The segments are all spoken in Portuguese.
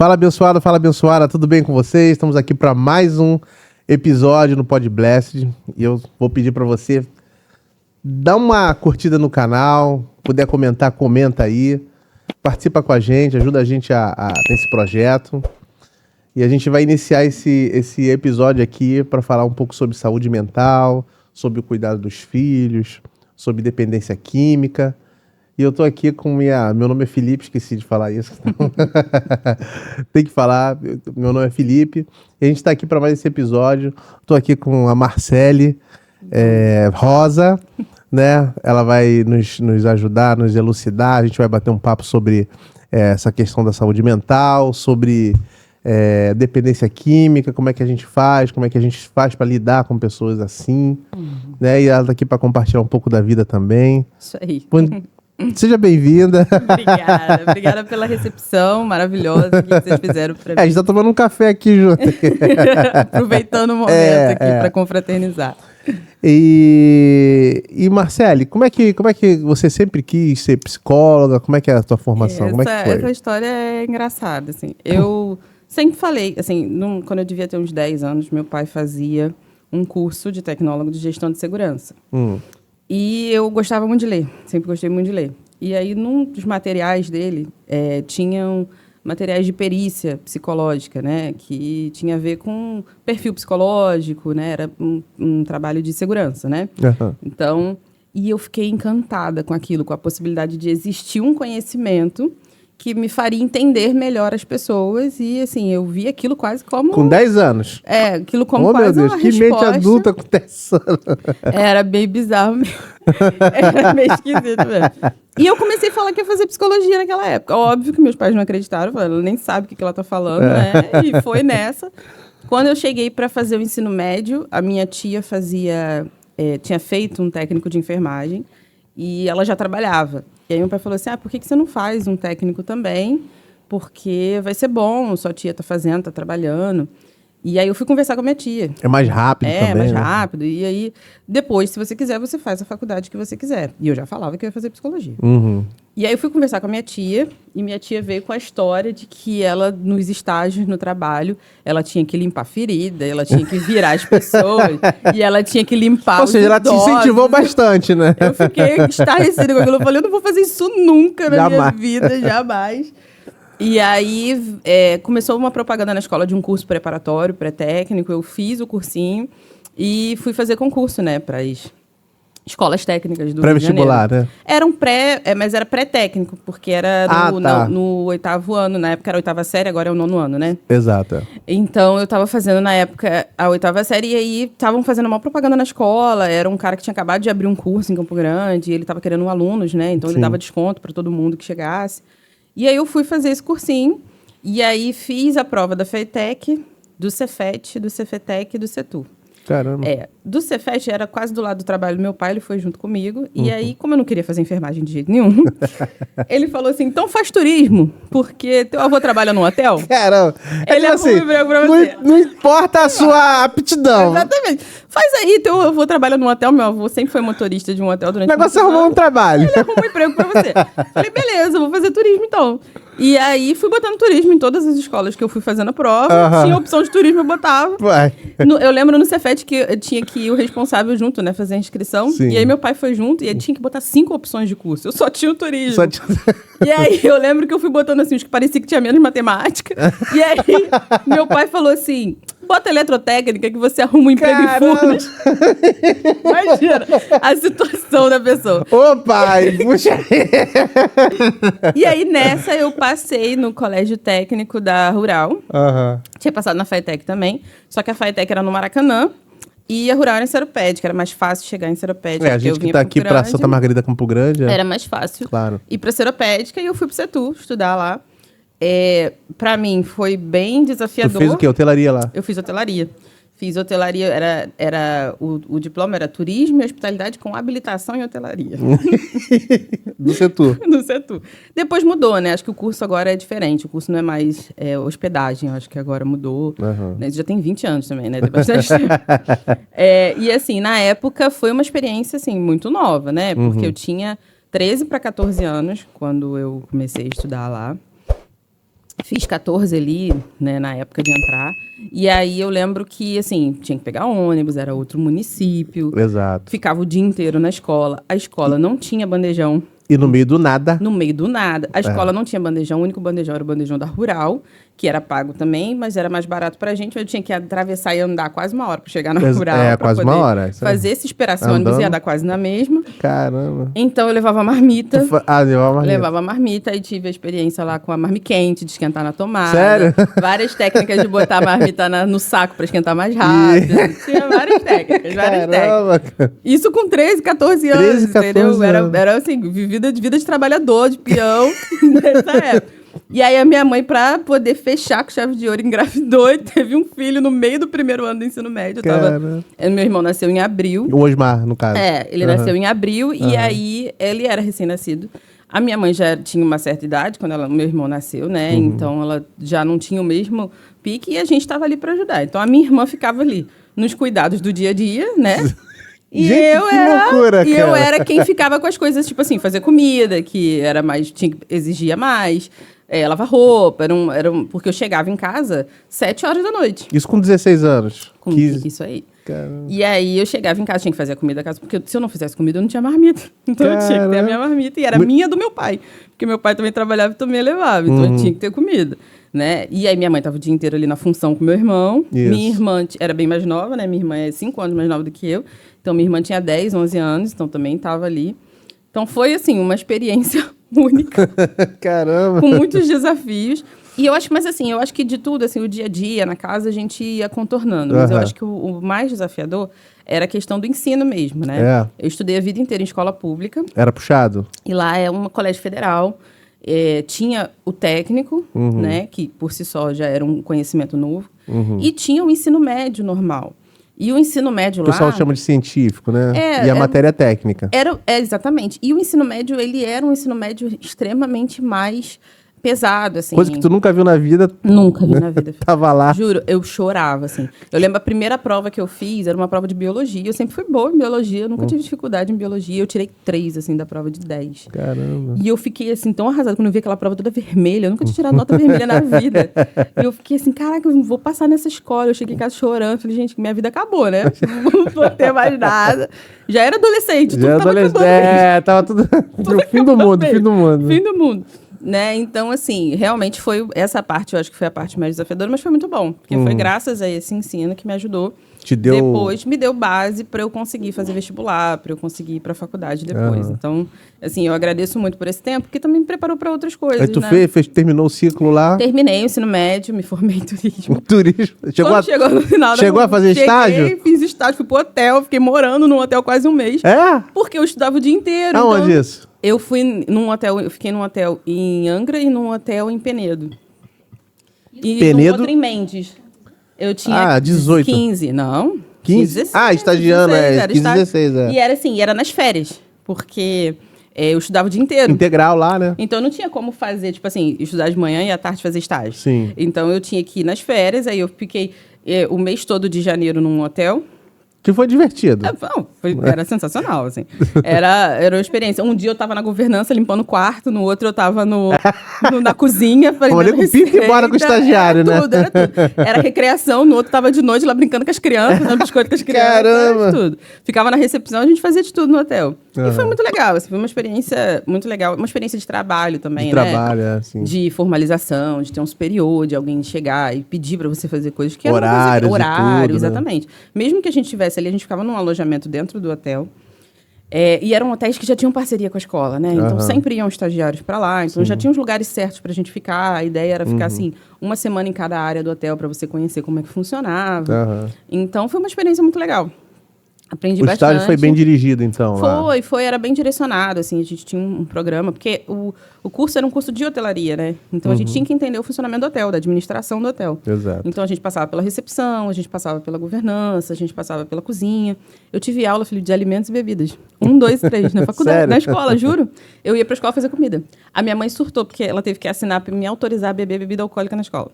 Fala abençoada, tudo bem com vocês? Estamos aqui para mais um episódio no Pod Blessed e eu vou pedir para você dar uma curtida no canal, puder comentar, comenta aí, participa com a gente, ajuda a gente nesse projeto. E a gente vai iniciar esse episódio aqui para falar um pouco sobre saúde mental, sobre o cuidado dos filhos, sobre dependência química. E eu tô aqui com meu nome é Felipe, esqueci de falar isso. Tem que falar, meu nome é Felipe. E a gente tá aqui para mais esse episódio. Tô aqui com a Marcele Rosa, né? Ela vai nos ajudar, nos elucidar. A gente vai bater um papo sobre essa questão da saúde mental, sobre dependência química, como é que a gente faz para lidar com pessoas assim, né? E ela tá aqui para compartilhar um pouco da vida também. Isso aí. Seja bem-vinda. Obrigada pela recepção maravilhosa que vocês fizeram para mim. A gente tá tomando um café aqui junto. Aproveitando o momento aqui para confraternizar. E Marcele, como é que você sempre quis ser psicóloga? Como é que é a tua formação? Como é que foi? Essa história é engraçada, assim. Eu sempre falei, assim, quando eu devia ter uns 10 anos, meu pai fazia um curso de tecnólogo de gestão de segurança. E eu gostava muito de ler, sempre gostei muito de ler. E aí, num dos materiais dele, tinham materiais de perícia psicológica, né? Que tinha a ver com perfil psicológico, né? Era um trabalho de segurança, né? Uhum. Então, e eu fiquei encantada com aquilo, com a possibilidade de existir um conhecimento que me faria entender melhor as pessoas. E, assim, eu vi aquilo quase como... Com 10 anos? Aquilo como oh, quase meu Deus, uma que resposta. mente adulta com 10 anos. Era bem bizarro mesmo. Era meio esquisito mesmo. E eu comecei a falar que ia fazer psicologia naquela época. Óbvio que meus pais não acreditaram. Falaram, ela nem sabe o que ela tá falando, né? E foi nessa. Quando eu cheguei para fazer o ensino médio, a minha tia tinha feito um técnico de enfermagem e ela já trabalhava. E aí meu pai falou assim, por que você não faz um técnico também? Porque vai ser bom, sua tia tá fazendo, tá trabalhando. E aí eu fui conversar com a minha tia. É mais rápido também, É mais né? rápido. E aí, depois, se você quiser, você faz a faculdade que você quiser. E eu já falava que eu ia fazer psicologia. Uhum. E aí eu fui conversar com a minha tia, e minha tia veio com a história de que ela, nos estágios no trabalho, ela tinha que limpar ferida, ela tinha que virar as pessoas, e ela tinha que limpar Ou seja, ela te incentivou bastante, né? Eu fiquei estarrecida com aquilo. Eu falei, eu não vou fazer isso nunca na minha vida, jamais. E aí começou uma propaganda na escola de um curso preparatório, pré-técnico. Eu fiz o cursinho e fui fazer concurso, né, para as escolas técnicas do Rio de Janeiro. Pré-vestibular, né? Era mas era pré-técnico, porque era no 8º ano. Na época era a 8ª série, agora é o 9º ano, né? Exato. Então, eu estava fazendo, na época, a 8ª série, e aí estavam fazendo uma propaganda na escola. Era um cara que tinha acabado de abrir um curso em Campo Grande, e ele estava querendo alunos, né? Então, ele dava desconto para todo mundo que chegasse. E aí, eu fui fazer esse cursinho, e aí fiz a prova da FETEC, do Cefet, do Cefetec e do Cetur. Caramba. Do Cefet era quase do lado do trabalho do meu pai, ele foi junto comigo. E aí, como eu não queria fazer enfermagem de jeito nenhum, ele falou assim, então faz turismo, porque teu avô trabalha num hotel. Caramba. Ele arruma um emprego pra você. Não importa a sua aptidão. Exatamente. Faz aí, teu avô trabalha num hotel, meu avô sempre foi motorista de um hotel durante O negócio é arrumar um trabalho. Ele arruma um emprego pra você. Falei, beleza, vou fazer turismo então. E aí, fui botando turismo em todas as escolas que eu fui fazendo a prova. Tinha opção de turismo, eu botava. Eu lembro no Cefet que eu tinha que ir o responsável junto, né? Fazer a inscrição. Sim. E aí, meu pai foi junto e ele tinha que botar 5 opções de curso. Eu só tinha o turismo. E aí, eu lembro que eu fui botando assim, os que parecia que tinha menos matemática. E aí, meu pai falou assim... Bota eletrotécnica que você arruma um emprego em Furnas. Imagina a situação da pessoa. Ô, pai, puxa. E aí, nessa, eu passei no colégio técnico da Rural. Tinha passado na FATEC também. Só que a FATEC era no Maracanã. E a Rural era em Seropédica. Era mais fácil chegar em Seropédica. A gente que tá aqui pra Santa Margarida, Campo Grande. Era mais fácil. Claro. Ir pra Seropédica e eu fui pro Cetur estudar lá. Pra mim, foi bem desafiador. Tu fez o quê? Hotelaria lá? Eu fiz hotelaria. Fiz hotelaria, o diploma era turismo e hospitalidade com habilitação em hotelaria. Do Cetur. No Cetur. Depois mudou, né? Acho que o curso agora é diferente. O curso não é mais hospedagem. Acho que agora mudou. Né? Isso já tem 20 anos também, né? Tem bastante tempo. E assim, na época foi uma experiência assim, muito nova, né? Porque eu tinha 13 para 14 anos quando eu comecei a estudar lá. Fiz 14 ali, né, na época de entrar. E aí eu lembro que, assim, tinha que pegar ônibus, era outro município. Exato. Ficava o dia inteiro na escola. A escola não tinha bandejão. E no meio do nada. No meio do nada. A escola não tinha bandejão, o único bandejão era o bandejão da Rural, que era pago também, mas era mais barato pra gente. Eu tinha que atravessar e andar quase uma hora pra chegar na Rural. É, pra quase poder uma hora. Isso fazer esse esperar esse ônibus ia dar quase na mesma. Caramba. Então eu levava marmita. Levava marmita. Levava marmita e tive a experiência lá com a marmiquente, de esquentar na tomada. Sério? Várias técnicas de botar a marmita no saco pra esquentar mais rápido. Tinha várias técnicas, Caramba, cara. Isso com 13, 14 anos, 13, 14 entendeu? anos. Era assim, vida de trabalhador, de peão, nessa época. E aí a minha mãe, pra poder fechar com chave de ouro, engravidou e teve um filho no meio do primeiro ano do ensino médio. Meu irmão nasceu em abril. O Osmar, no caso. Ele nasceu em abril e aí ele era recém-nascido. A minha mãe já tinha uma certa idade quando meu irmão nasceu, né? Então ela já não tinha o mesmo pique e a gente estava ali para ajudar. Então a minha irmã ficava ali nos cuidados do dia a dia, né? E Gente, loucura, eu era quem ficava com as coisas, tipo assim, fazer comida, que era mais, exigia mais, lavar roupa, porque eu chegava em casa 7 horas da noite. Isso com 16 anos. Isso aí. Caramba. E aí eu chegava em casa, tinha que fazer a comida da casa, porque se eu não fizesse comida, eu não tinha marmita. Então eu tinha que ter a minha marmita, e era minha do meu pai. Porque meu pai também trabalhava e também levava, então eu tinha que ter comida. Né? E aí minha mãe estava o dia inteiro ali na função com meu irmão. Isso. Minha irmã era bem mais nova, né? Minha irmã é 5 anos mais nova do que eu. Então minha irmã tinha 10, 11 anos, então também estava ali. Então foi, assim, uma experiência única. Caramba! Com muitos desafios. E eu acho que de tudo, assim, o dia a dia, na casa, a gente ia contornando. Mas eu acho que o mais desafiador era a questão do ensino mesmo, né? Eu estudei a vida inteira em escola pública. Era puxado? E lá é um colégio federal. Tinha o técnico, né? Que por si só já era um conhecimento novo. E tinha o ensino médio normal. E o ensino médio lá... O pessoal chama de científico, né? E a matéria técnica. Exatamente. E o ensino médio, ele era um ensino médio extremamente mais pesado, assim. Coisa que tu nunca viu na vida. Nunca vi na vida. Tava lá. Juro, eu chorava, assim. Eu lembro a primeira prova que eu fiz, era uma prova de biologia. Eu sempre fui boa em biologia, eu nunca tive dificuldade em biologia. Eu tirei 3, assim, da prova de 10. Caramba. E eu fiquei, assim, tão arrasada quando eu vi aquela prova toda vermelha. Eu nunca tinha tirado nota vermelha na vida. E eu fiquei assim, caraca, eu não vou passar nessa escola. Eu cheguei em casa chorando. Falei, gente, minha vida acabou, né? Não vou ter mais nada. Já era adolescente, tudo tava acabando. Tava tudo... fim do mundo. Né? Então, assim, realmente foi essa parte, eu acho que foi a parte mais desafiadora, mas foi muito bom, porque foi graças a esse ensino que me ajudou. Depois me deu base para eu conseguir fazer vestibular, para eu conseguir ir para a faculdade depois. Então, assim, eu agradeço muito por esse tempo, porque também me preparou para outras coisas. Aí tu né? terminou o ciclo lá? Terminei o ensino médio, me formei em turismo. Chegou no final a fazer estágio? Fiz estágio, fui pro hotel, fiquei morando num hotel quase um mês. Porque eu estudava o dia inteiro. Aonde isso? Eu fiquei num hotel em Angra e num hotel em Penedo. E num outro em Mendes. Eu tinha 18. 15, não. 15? 16, estagiando, 16, 16, E era assim, era nas férias, porque eu estudava o dia inteiro. Integral lá, né? Então não tinha como fazer, tipo assim, estudar de manhã e à tarde fazer estágio. Sim. Então eu tinha que ir nas férias, aí eu fiquei o mês todo de janeiro num hotel. Que foi divertido. Era sensacional, assim. Era uma experiência. Um dia eu tava na governança limpando o quarto, no outro eu tava na cozinha. Olha com o pinto e bora com o estagiário, né? Era tudo. Era recreação, no outro tava de noite lá brincando com as crianças, dando biscoito com as crianças. Caramba! Tudo. Ficava na recepção, a gente fazia de tudo no hotel. E foi muito legal, assim, foi uma experiência muito legal. Uma experiência de trabalho também, né? Assim. De formalização, de ter um superior, de alguém chegar e pedir pra você fazer coisas que eram horário, exatamente. Né? Mesmo que a gente tivesse ali, a gente ficava num alojamento dentro do hotel. E eram hotéis que já tinham parceria com a escola, né? Então sempre iam estagiários para lá. Então já tinha os lugares certos pra gente ficar. A ideia era ficar assim, uma semana em cada área do hotel para você conhecer como é que funcionava. Então foi uma experiência muito legal. Aprendi bastante. O estágio foi bem dirigido, então? Era bem direcionado, assim, a gente tinha um programa, porque o curso era um curso de hotelaria, né? Então a gente tinha que entender o funcionamento do hotel, da administração do hotel. Exato. Então a gente passava pela recepção, a gente passava pela governança, a gente passava pela cozinha. Eu tive aula, filho, de alimentos e bebidas. 1, 2, 3, na faculdade, Sério? na escola, juro. Eu ia pra escola fazer comida. A minha mãe surtou, porque ela teve que assinar pra me autorizar a beber bebida alcoólica na escola.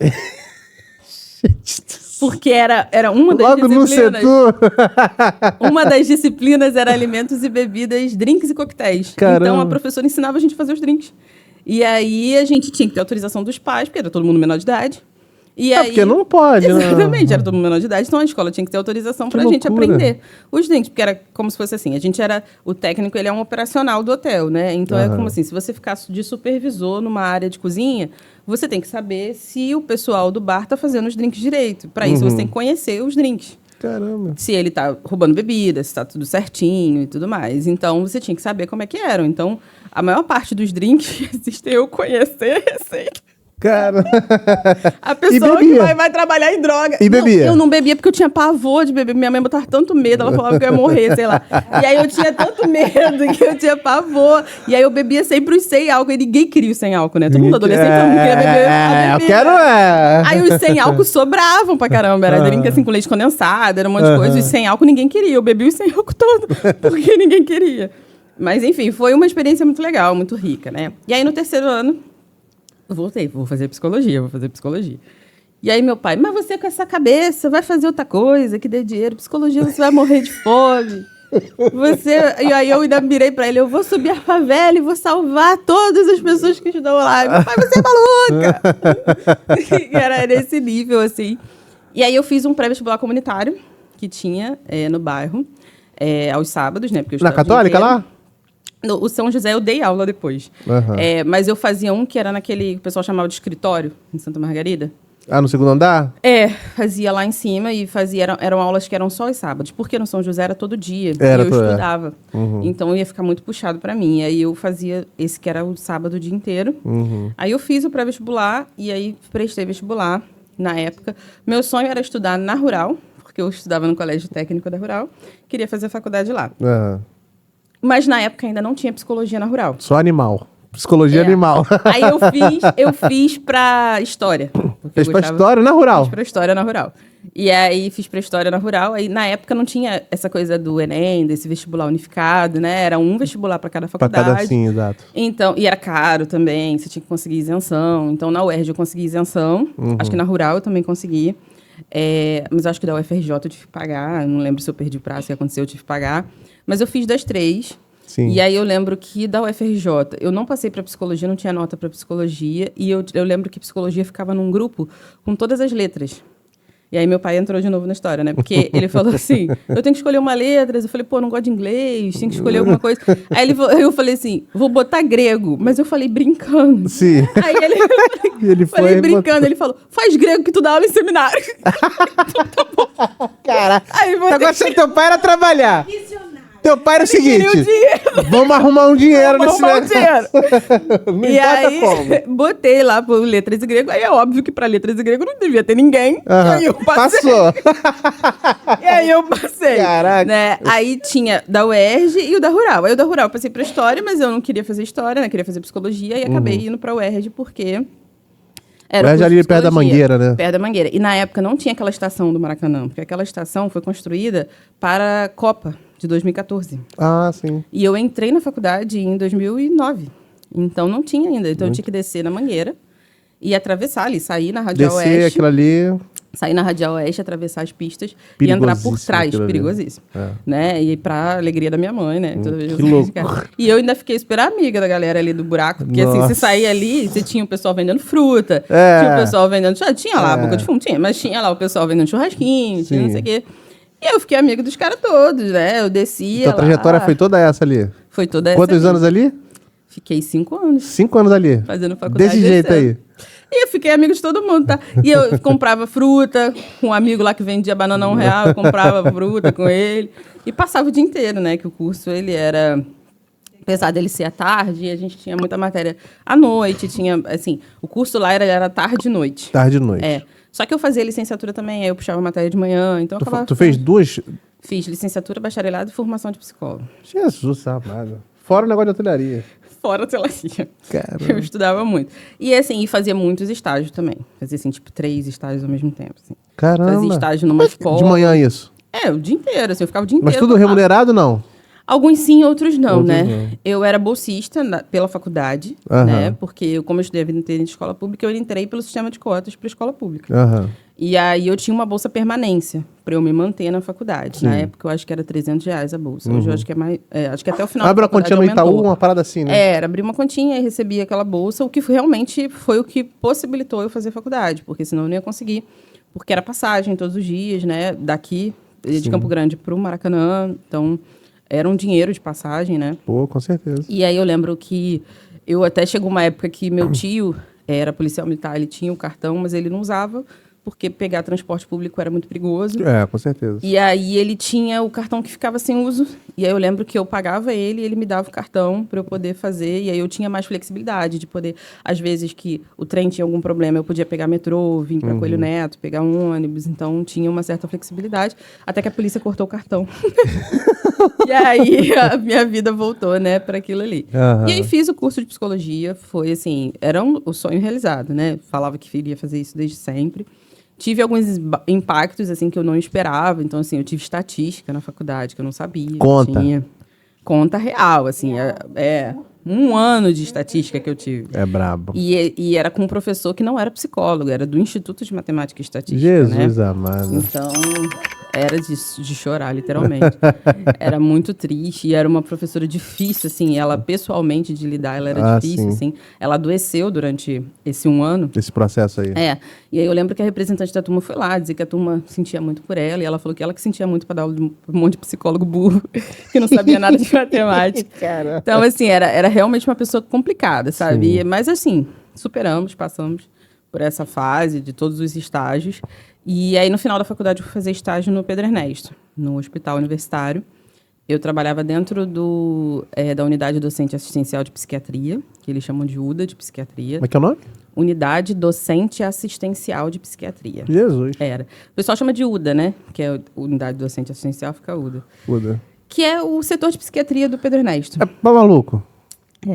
Porque era uma das Logo disciplinas. no setor. Uma das disciplinas era alimentos e bebidas, drinks e coquetéis. Caramba. Então a professora ensinava a gente a fazer os drinks. E aí a gente tinha que ter autorização dos pais, porque era todo mundo menor de idade. E aí, porque não pode, né? Exatamente, era todo mundo menor de idade, então a escola tinha que ter autorização pra gente aprender os drinks, porque era como se fosse assim, o técnico, ele é um operacional do hotel, né? Então é como assim, se você ficar de supervisor numa área de cozinha, você tem que saber se o pessoal do bar tá fazendo os drinks direito. Pra isso, você tem que conhecer os drinks. Caramba. Se ele tá roubando bebida, se tá tudo certinho e tudo mais. Então, você tinha que saber como é que eram. Então, a maior parte dos drinks que existem eu conhecer a receita. Cara. A pessoa que vai trabalhar em droga. E bebia? Eu não bebia porque eu tinha pavor de beber. Minha mãe botava tanto medo, ela falava que eu ia morrer, sei lá. E aí eu tinha tanto medo que eu tinha pavor. E aí eu bebia sempre os sem álcool. E ninguém queria os sem álcool, né? Todo mundo adolescente, todo mundo queria beber. Eu quero Aí os sem álcool sobravam pra caramba. Era drink assim com leite condensado, era um monte de coisa. Os sem álcool ninguém queria. Eu bebi os sem álcool todo, porque ninguém queria. Mas enfim, foi uma experiência muito legal, muito rica, né? E aí no terceiro ano, eu voltei, vou fazer psicologia. E aí meu pai, mas você com essa cabeça vai fazer outra coisa que dê dinheiro, psicologia você vai morrer de fome. E aí eu ainda mirei pra ele, eu vou subir a favela e vou salvar todas as pessoas que estão lá. E meu pai, você é maluca! E era nesse nível, assim. E aí eu fiz um pré-vestibular comunitário que tinha no bairro, aos sábados, né? Porque eu na Católica lá? O São José eu dei aula depois. Mas eu fazia um que era naquele que o pessoal chamava de escritório, em Santa Margarida. Ah, no segundo andar? Fazia lá em cima e eram aulas que eram só os sábados. Porque no São José era todo dia. E eu estudava. Então ia ficar muito puxado pra mim. Aí eu fazia esse que era o sábado o dia inteiro. Aí eu fiz o pré-vestibular e aí prestei vestibular na época. Meu sonho era estudar na Rural, porque eu estudava no Colégio Técnico da Rural. Queria fazer faculdade lá. Mas na época ainda não tinha psicologia na Rural. Só animal. Psicologia animal. Aí eu fiz pra História. Fez pra História na Rural? Fiz pra História na Rural. E aí fiz pra História na Rural. Aí na época não tinha essa coisa do Enem, desse vestibular unificado, né? Era um vestibular pra cada faculdade. Pra cada, sim, exato. Então, e era caro também, você tinha que conseguir isenção. Então na UERJ eu consegui isenção. Acho que na Rural eu também consegui. Mas acho que da UFRJ eu tive que pagar. Não lembro se eu perdi o prazo, o que aconteceu, eu tive que pagar. Mas eu fiz das 3. Sim. E aí eu lembro que da UFRJ, eu não passei para psicologia, não tinha nota para psicologia. E eu lembro que psicologia ficava num grupo com todas as letras. E aí meu pai entrou de novo na história, né? Porque ele falou assim, eu tenho que escolher uma letra. Eu falei, pô, não gosto de inglês, tem que escolher alguma coisa. Aí eu falei assim, vou botar grego. Mas eu falei brincando. Sim. Aí ele falei brincando, ele falou, faz grego que tu dá aula em seminário. Então, tá bom. Caraca. Agora que... teu pai era trabalhar. Teu pai era o seguinte, vamos arrumar um dinheiro nesse negócio. Não e aí, botei lá por letras e grego. Aí é óbvio que pra letras e grego não devia ter ninguém. E aí eu passei. Passou. E aí eu passei. Caraca. Né? Aí tinha da UERJ e o da Rural. Aí o da Rural eu passei pra História, mas eu não queria fazer História, né? Queria fazer Psicologia. E acabei indo pra UERJ porque... Era ali perto da Mangueira, né? Perto da Mangueira. E na época não tinha aquela estação do Maracanã, porque aquela estação foi construída para a Copa de 2014. Ah, sim. E eu entrei na faculdade em 2009. Então não tinha ainda. Então eu tinha que descer na Mangueira e atravessar ali, sair na Radial Oeste. Descer aquilo ali... Sair na Radial Oeste, atravessar as pistas e entrar por trás. Perigosíssimo. Né? E pra alegria da minha mãe, né? Toda vez que louco. E eu ainda fiquei super amiga da galera ali do buraco. Porque assim, você saía ali, você tinha o pessoal vendendo fruta, tinha o pessoal vendendo... Tinha lá a boca de fumo, tinha. Mas tinha lá o pessoal vendendo churrasquinho, tinha não sei o quê. E eu fiquei amiga dos caras todos, né? Eu descia Então a trajetória foi toda essa ali? Foi toda essa. Quantos anos ali? Fiquei 5 anos. 5 anos ali? Fazendo faculdade. Desse jeito aí? E eu fiquei amiga de todo mundo, tá? E eu comprava fruta com um amigo lá que vendia banana a R$1, eu comprava fruta com ele. E passava o dia inteiro, né? Que o curso, ele era... Apesar dele ser à tarde, a gente tinha muita matéria à noite, tinha, assim... O curso lá era tarde e noite. Tarde e noite. Só que eu fazia licenciatura também, aí eu puxava matéria de manhã, então... Tu fez 2? Fiz licenciatura, bacharelado e formação de psicólogo. Jesus amado. Fora o negócio de hotelaria. Fora a hotelaria. Caramba. Eu estudava muito. E assim, fazia muitos estágios também. Fazia assim, tipo, 3 estágios ao mesmo tempo. Assim. Caramba. Fazia estágio numa escola. De manhã isso? O dia inteiro, assim, eu ficava o dia inteiro. Mas tudo remunerado, não? Alguns sim, outros não, né? Não. Eu era bolsista pela faculdade, né? Porque como eu estudei a vida inteira em escola pública, eu entrei pelo sistema de cotas para escola pública. E aí eu tinha uma bolsa permanência para eu me manter na faculdade. Na época eu acho que era R$ 300 a bolsa. Hoje eu acho que é mais... acho que até o final Abre da uma continha no aumentou. Itaú, uma parada assim, né? Era abrir uma continha e receber aquela bolsa, o que realmente foi o que possibilitou eu fazer faculdade, porque senão eu não ia conseguir. Porque era passagem todos os dias, né? Daqui, de Campo Grande para o Maracanã. Então, era um dinheiro de passagem, né? Pô, com certeza. E aí eu lembro que eu até chegou uma época que meu tio era policial militar, ele tinha o cartão, mas ele não usava, porque pegar transporte público era muito perigoso. Com certeza. E aí ele tinha o cartão que ficava sem uso. E aí eu lembro que eu pagava ele e ele me dava o cartão para eu poder fazer. E aí eu tinha mais flexibilidade de poder, às vezes que o trem tinha algum problema, eu podia pegar metrô, vir para Coelho Neto, pegar um ônibus. Então tinha uma certa flexibilidade, até que a polícia cortou o cartão. E aí a minha vida voltou, né, para aquilo ali. E aí fiz o curso de psicologia. Foi assim, era o sonho realizado, né? Falava que iria fazer isso desde sempre. Tive alguns impactos, assim, que eu não esperava. Então, assim, eu tive estatística na faculdade, que eu não sabia. Conta. Conta real, assim. Um ano de estatística que eu tive. É brabo. E era com um professor que não era psicólogo, era do Instituto de Matemática e Estatística, Jesus né? amado. Então, era de chorar, literalmente. Era muito triste e era uma professora difícil, assim. Ela, pessoalmente, de lidar, ela era difícil, assim. Ela adoeceu durante esse um ano. Esse processo aí. E aí eu lembro que a representante da turma foi lá dizer que a turma sentia muito por ela. E ela falou que ela que sentia muito para dar aula de um monte de psicólogo burro, que não sabia nada de matemática. Cara. Então, assim, era realmente uma pessoa complicada, sabe? Mas, assim, passamos por essa fase de todos os estágios. E aí, no final da faculdade, eu fui fazer estágio no Pedro Ernesto, no Hospital Universitário. Eu trabalhava dentro da Unidade Docente Assistencial de Psiquiatria, que eles chamam de UDA, de Psiquiatria. Como é que é o nome? Unidade Docente Assistencial de Psiquiatria. Jesus. Era. O pessoal chama de UDA, né? Que é Unidade Docente Assistencial, fica UDA. UDA. Que é o setor de psiquiatria do Pedro Ernesto. Maluco.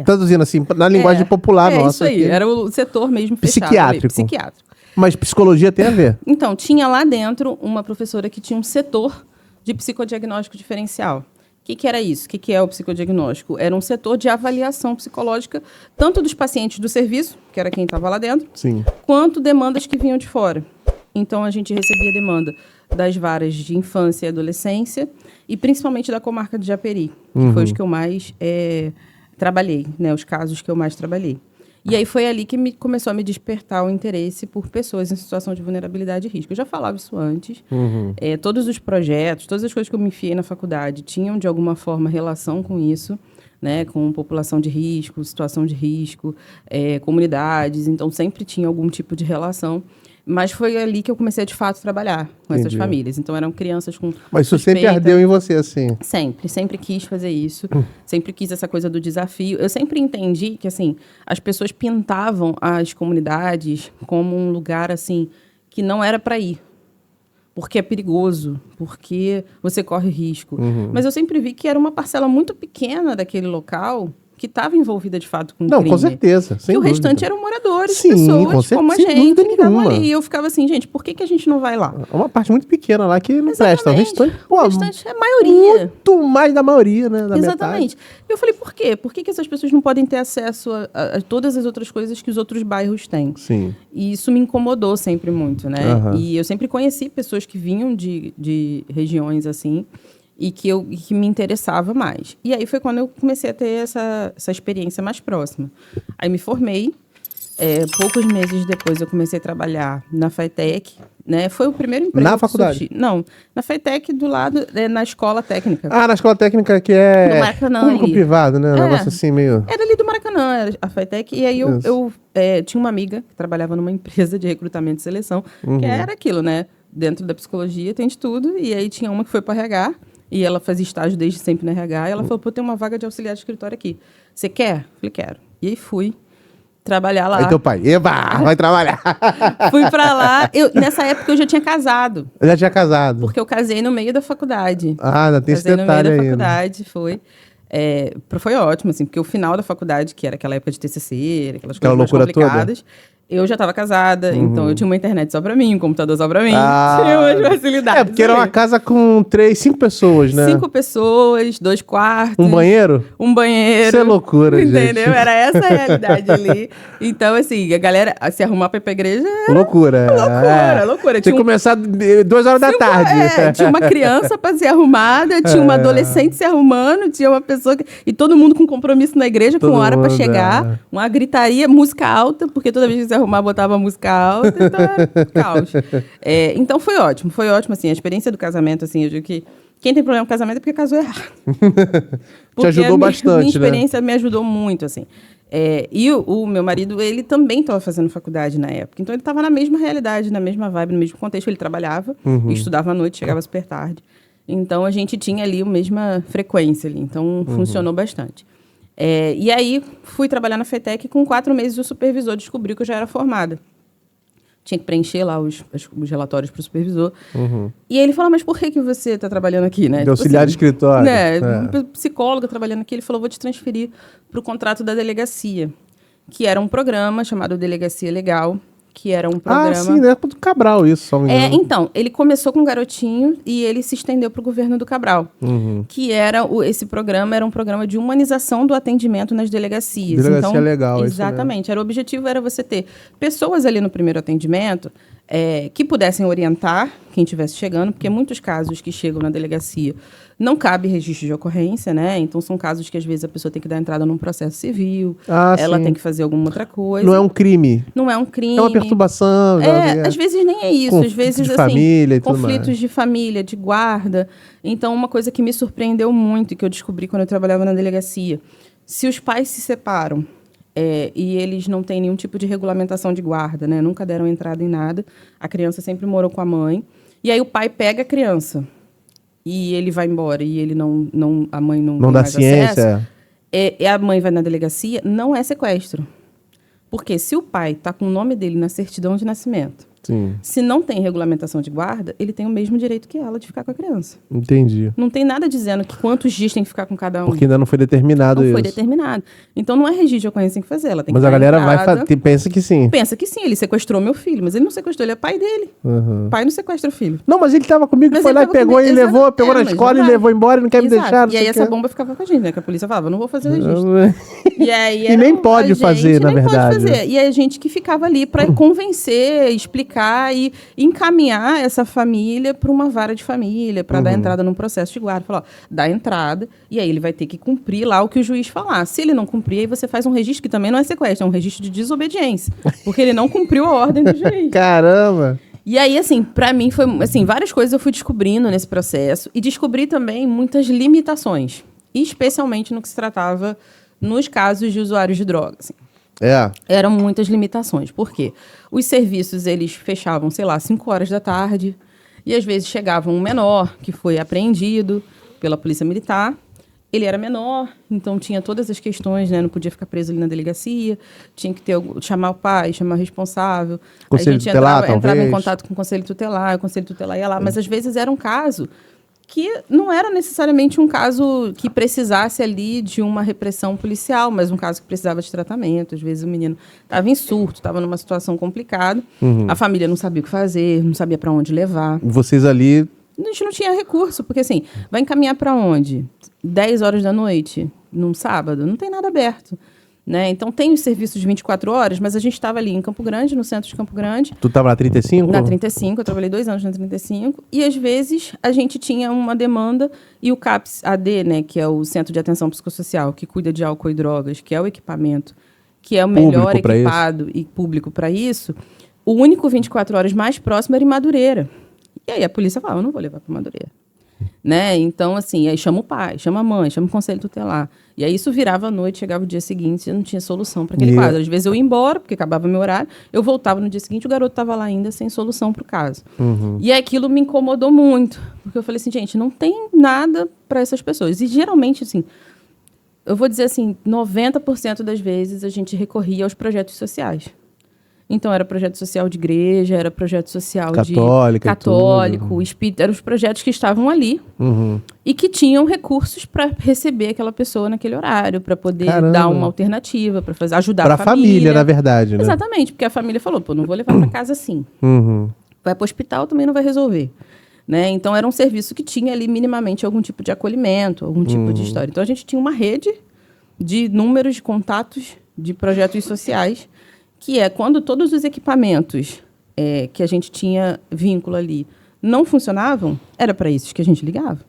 Traduzindo assim, na linguagem popular nossa. Isso aí, aqui. era o setor mesmo fechado. Psiquiátrico. Psiquiátrico. Mas psicologia tem a ver? Então, tinha lá dentro uma professora que tinha um setor de psicodiagnóstico diferencial. O que era isso? O que é o psicodiagnóstico? Era um setor de avaliação psicológica, tanto dos pacientes do serviço, que era quem estava lá dentro, quanto demandas que vinham de fora. Então, a gente recebia demanda das varas de infância e adolescência, e principalmente da comarca de Japeri, que foi os que eu mais trabalhei, né? Os casos que eu mais trabalhei. E aí foi ali que começou a me despertar o interesse por pessoas em situação de vulnerabilidade e risco. Eu já falava isso antes. Todos os projetos, todas as coisas que eu me enfiei na faculdade tinham, de alguma forma, relação com isso, né? Com população de risco, situação de risco, comunidades. Então, sempre tinha algum tipo de relação. Mas foi ali que eu comecei, de fato, a trabalhar com essas famílias. Então, eram crianças com Mas isso sempre ardeu em você, assim? Sempre quis fazer isso. Sempre quis essa coisa do desafio. Eu sempre entendi que, assim, as pessoas pintavam as comunidades como um lugar, assim, que não era para ir. Porque é perigoso, porque você corre risco. Mas eu sempre vi que era uma parcela muito pequena daquele local que estava envolvida, de fato, com o crime. Não, com certeza. E o restante eram moradores, Sim, pessoas como a gente, que estavam nenhuma. ali. E eu ficava assim, gente, por que a gente não vai lá? É uma parte muito pequena lá que não presta. O restante, o restante é a maioria. Muito mais da maioria, né? Da Exatamente. E eu falei, por quê? Por que essas pessoas não podem ter acesso a todas as outras coisas que os outros bairros têm? Sim. E isso me incomodou sempre muito, né? E eu sempre conheci pessoas que vinham de regiões assim, e que me interessava mais. E aí foi quando eu comecei a ter essa experiência mais próxima. Aí me formei. Poucos meses depois eu comecei a trabalhar na FATEC, né? Foi o primeiro emprego. Na faculdade? Não, na FATEC do lado, na escola técnica. Ah, na escola técnica que é no Maracanã, público-privado, né? Um negócio assim meio... Era ali do Maracanã, era a FATEC. E aí eu tinha uma amiga que trabalhava numa empresa de recrutamento e seleção, que era aquilo, né? Dentro da psicologia tem de tudo. E aí tinha uma que foi para RH, e ela fazia estágio desde sempre na RH, e ela falou, pô, tem uma vaga de auxiliar de escritório aqui. Você quer? Eu falei, quero. E aí fui trabalhar lá. Aí teu pai, eba, vai trabalhar. Fui pra lá. Nessa época eu já tinha casado. Eu já tinha casado. Porque eu casei no meio da faculdade. Ah, ainda tem esse detalhe no meio da ainda. faculdade, foi. Foi ótimo, assim, porque o final da faculdade, que era aquela época de TCC, aquelas coisas mais complicadas, Eu já estava casada, então eu tinha uma internet só pra mim, um computador só pra mim. Ah. Tinha umas facilidades. Porque era uma casa com 5 pessoas, né? 5 pessoas, 2 quartos. Um banheiro? Um banheiro. Isso é loucura, entendeu? gente. Era essa a realidade ali. Então, assim, a galera se arrumar pra ir pra igreja era Loucura. loucura. Tinha que começar 2 horas da tarde. Tinha uma criança pra ser arrumada, tinha uma adolescente se arrumando, tinha uma pessoa... E todo mundo com compromisso na igreja, Todo com hora pra mundo, chegar. Uma gritaria, música alta, porque toda vez que se arrumar, botava música alta. Então, era caos. Então, foi ótimo, assim. A experiência do casamento, assim, eu digo que quem tem problema com casamento é porque casou errado. Te ajudou bastante, minha experiência me ajudou muito, assim. E o meu marido, ele também estava fazendo faculdade na época. Então, ele estava na mesma realidade, na mesma vibe, no mesmo contexto. Ele trabalhava, estudava à noite, chegava super tarde. Então, a gente tinha ali a mesma frequência ali. Então, funcionou bastante. E aí, fui trabalhar na FETEC. Com 4 meses, o supervisor descobriu que eu já era formada. Tinha que preencher lá os relatórios para o supervisor. E ele falou, mas por que você está trabalhando aqui, né? De auxiliar de escritório. Psicóloga trabalhando aqui. Ele falou, vou te transferir para o contrato da delegacia, que era um programa chamado Delegacia Legal, que era um programa... Ah, sim, né? Do Cabral isso, só me engano. Então, ele começou com um garotinho e ele se estendeu para o governo do Cabral, que era esse programa era um programa de humanização do atendimento nas delegacias. Delegacia Legal, exatamente. O objetivo era você ter pessoas ali no primeiro atendimento que pudessem orientar quem estivesse chegando, porque muitos casos que chegam na delegacia não cabe registro de ocorrência, né? Então, são casos que, às vezes, a pessoa tem que dar entrada num processo civil, ela tem que fazer alguma outra coisa. Não é um crime. Não é um crime. É uma perturbação. Às vezes nem é isso. Às vezes, de família e tudo mais. Conflitos de família, de guarda. Então, uma coisa que me surpreendeu muito e que eu descobri quando eu trabalhava na delegacia, se os pais se separam e eles não têm nenhum tipo de regulamentação de guarda, né? Nunca deram entrada em nada, a criança sempre morou com a mãe, e aí o pai pega a criança e ele vai embora e ele a mãe não tem dá mais ciência. acesso, a mãe vai na delegacia, não é sequestro. Porque se o pai está com o nome dele na certidão de nascimento, Sim. se não tem regulamentação de guarda, ele tem o mesmo direito que ela de ficar com a criança. Entendi. Não tem nada dizendo que quantos dias tem que ficar com cada um. Porque ainda não foi determinado isso. Não foi determinado. Então, não é registro de ocorrência que tem que fazer. Ela tem Mas que a galera entrada. pensa que sim. Pensa que sim, ele sequestrou meu filho. Mas ele não sequestrou, ele é pai dele. O pai não sequestra o filho. Não, mas ele tava comigo, Mas foi ele lá e tava pegou comigo, e levou, pegou na mas escola não e vai. levou embora e não quer me Exato. deixar. E aí essa bomba ficava com a gente, né? Que a polícia falava, não vou fazer o registro. E aí E nem pode a gente fazer, na nem verdade. Pode fazer. E aí a gente que ficava ali para convencer, explicar e encaminhar essa família para uma vara de família, para dar entrada num processo de guarda. Falar, ó, dá entrada, e aí ele vai ter que cumprir lá o que o juiz falar. Se ele não cumprir, aí você faz um registro que também não é sequestro, é um registro de desobediência. Porque ele não cumpriu a ordem do juiz. Caramba! E aí, assim, pra mim foi, assim, várias coisas eu fui descobrindo nesse processo e descobri também muitas limitações, especialmente no que se tratava nos casos de usuários de drogas. Assim. Eram muitas limitações. Por quê? Os serviços, eles fechavam, sei lá, 5 horas da tarde e às vezes chegava um menor que foi apreendido pela polícia militar. Ele era menor, então tinha todas as questões, né? Não podia ficar preso ali na delegacia, tinha que chamar o pai, chamar o responsável. Conselho a gente tutelar, entrava em talvez. contato com o conselho tutelar ia lá, mas às vezes era um caso que não era necessariamente um caso que precisasse ali de uma repressão policial, mas um caso que precisava de tratamento. Às vezes o menino estava em surto, estava numa situação complicada, a família não sabia o que fazer, não sabia para onde levar. Vocês ali... A gente não tinha recurso, porque assim, vai encaminhar para onde? 10 horas da noite, num sábado? Não tem nada aberto. Né? Então, tem os serviços de 24 horas, mas a gente estava ali em Campo Grande, no centro de Campo Grande. Tu estava na 35? Na 35, eu trabalhei 2 anos na 35. E, às vezes, a gente tinha uma demanda e o CAPS-AD, né, que é o Centro de Atenção Psicossocial, que cuida de álcool e drogas, que é o equipamento, que é o melhor equipado e público para isso, o único 24 horas mais próximo era em Madureira. E aí a polícia falava, eu não vou levar para Madureira. Né? Então, assim, aí chama o pai, chama a mãe, chama o conselho tutelar. E aí isso virava a noite, chegava o dia seguinte e não tinha solução para aquele quadro. Às vezes eu ia embora, porque acabava meu horário, eu voltava no dia seguinte, o garoto estava lá ainda sem solução para o caso. E aquilo me incomodou muito, porque eu falei assim, gente, não tem nada para essas pessoas. E geralmente, assim, eu vou dizer assim, 90% das vezes a gente recorria aos projetos sociais. Então, era projeto social de igreja, era projeto social Católica e católico, espírita. Eram os projetos que estavam ali e que tinham recursos para receber aquela pessoa naquele horário, para poder dar uma alternativa, para ajudar a família. Para a família, na verdade, né? Exatamente, porque a família falou, pô, não vou levar para casa assim. Vai para o hospital, também não vai resolver. Né? Então, era um serviço que tinha ali minimamente algum tipo de acolhimento, algum tipo de história. Então, a gente tinha uma rede de números de contatos de projetos sociais, que é quando todos os equipamentos que a gente tinha vínculo ali não funcionavam, era para isso que a gente ligava.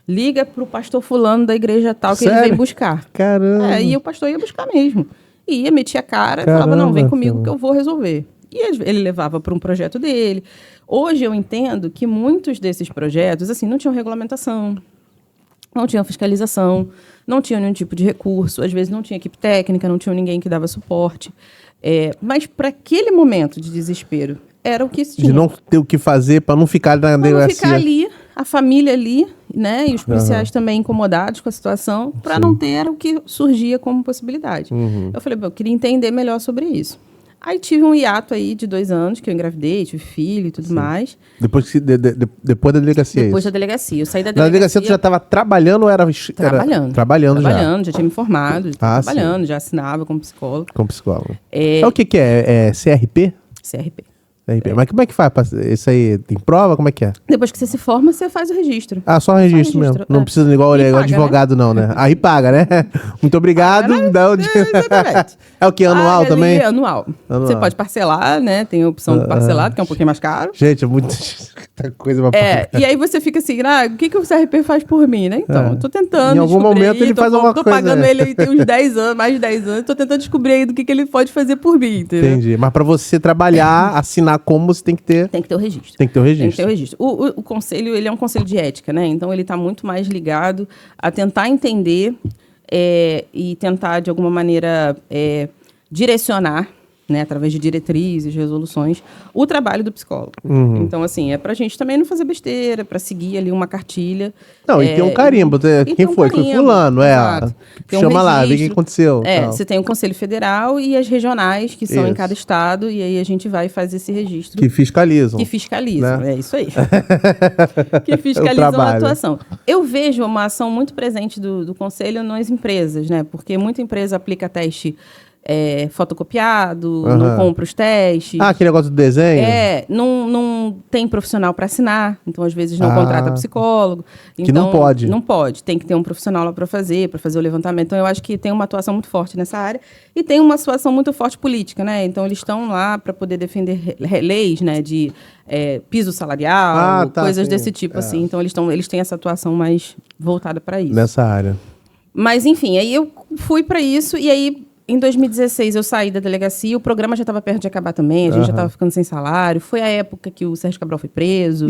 Liga para o pastor fulano da igreja tal que Sério? ele vem buscar. Caramba! E o pastor ia buscar mesmo. E ia, metia a cara e falava, não, vem comigo que eu vou resolver. E ele levava para um projeto dele. Hoje eu entendo que muitos desses projetos assim, não tinham regulamentação, não tinham fiscalização, não tinham nenhum tipo de recurso, às vezes não tinha equipe técnica, não tinha ninguém que dava suporte. Mas para aquele momento de desespero, era o que se tinha. De não ter o que fazer para não ficar na delegacia. Para não ficar ali, a família ali, né? E os policiais também incomodados com a situação, para não ter o que surgia como possibilidade. Eu falei, eu queria entender melhor sobre isso. Aí tive um hiato aí de 2 anos, que eu engravidei, tive filho e tudo mais. Depois da delegacia, Depois isso? da delegacia. Eu saí da Na delegacia tu já estava trabalhando ou era... Trabalhando. Trabalhando, já tinha me formado, trabalhando, já assinava como psicólogo. Como psicólogo. O que é? É CRP? CRP. Mas como é que faz? Isso aí tem prova? Como é que é? Depois que você se forma, você faz o registro. Ah, só registro mesmo. Não precisa igual advogado, não, né? Aí paga, né? Muito obrigado. Exatamente. É o que? Anual também? Anual. Você pode parcelar, né? Tem a opção do parcelado, que é um pouquinho mais caro. Gente, é muita coisa pra pagar. E aí você fica assim, o que o CRP faz por mim, né? Então, eu tô tentando. Em algum momento ele faz alguma coisa. Tô pagando ele aí tem uns 10 anos, mais de 10 anos. Tô tentando descobrir aí do que ele pode fazer por mim, entendeu? Entendi. Mas pra você trabalhar, assinar como, você tem que ter... Tem que ter o registro. Tem que ter o registro. Tem que ter o registro. O conselho, ele é um conselho de ética, né? Então, ele está muito mais ligado a tentar entender e tentar, de alguma maneira, direcionar, né, através de diretrizes, resoluções, o trabalho do psicólogo. Então, assim, é pra gente também não fazer besteira, pra seguir ali uma cartilha. Não, e tem um carimbo. Quem foi? Foi fulano, Chama lá, vê o que aconteceu. Você tem o Conselho Federal e as regionais, que são em cada estado, e aí a gente vai fazer esse registro. Que fiscalizam. Né? É isso aí. Que fiscalizam a atuação. Eu vejo uma ação muito presente do Conselho nas empresas, né? Porque muita empresa aplica teste fotocopiado, não compra os testes. Aquele negócio do desenho? Não tem profissional para assinar, então às vezes não contrata psicólogo. Que não pode. Não pode, tem que ter um profissional lá para fazer o levantamento. Então eu acho que tem uma atuação muito forte nessa área e tem uma atuação muito forte política, né? Então eles estão lá para poder defender leis, né, de piso salarial, coisas desse tipo, assim. Então eles têm essa atuação mais voltada para isso. Nessa área. Mas enfim, aí eu fui para isso e aí em 2016 eu saí da delegacia, o programa já estava perto de acabar também, a gente já estava ficando sem salário. Foi a época que o Sérgio Cabral foi preso.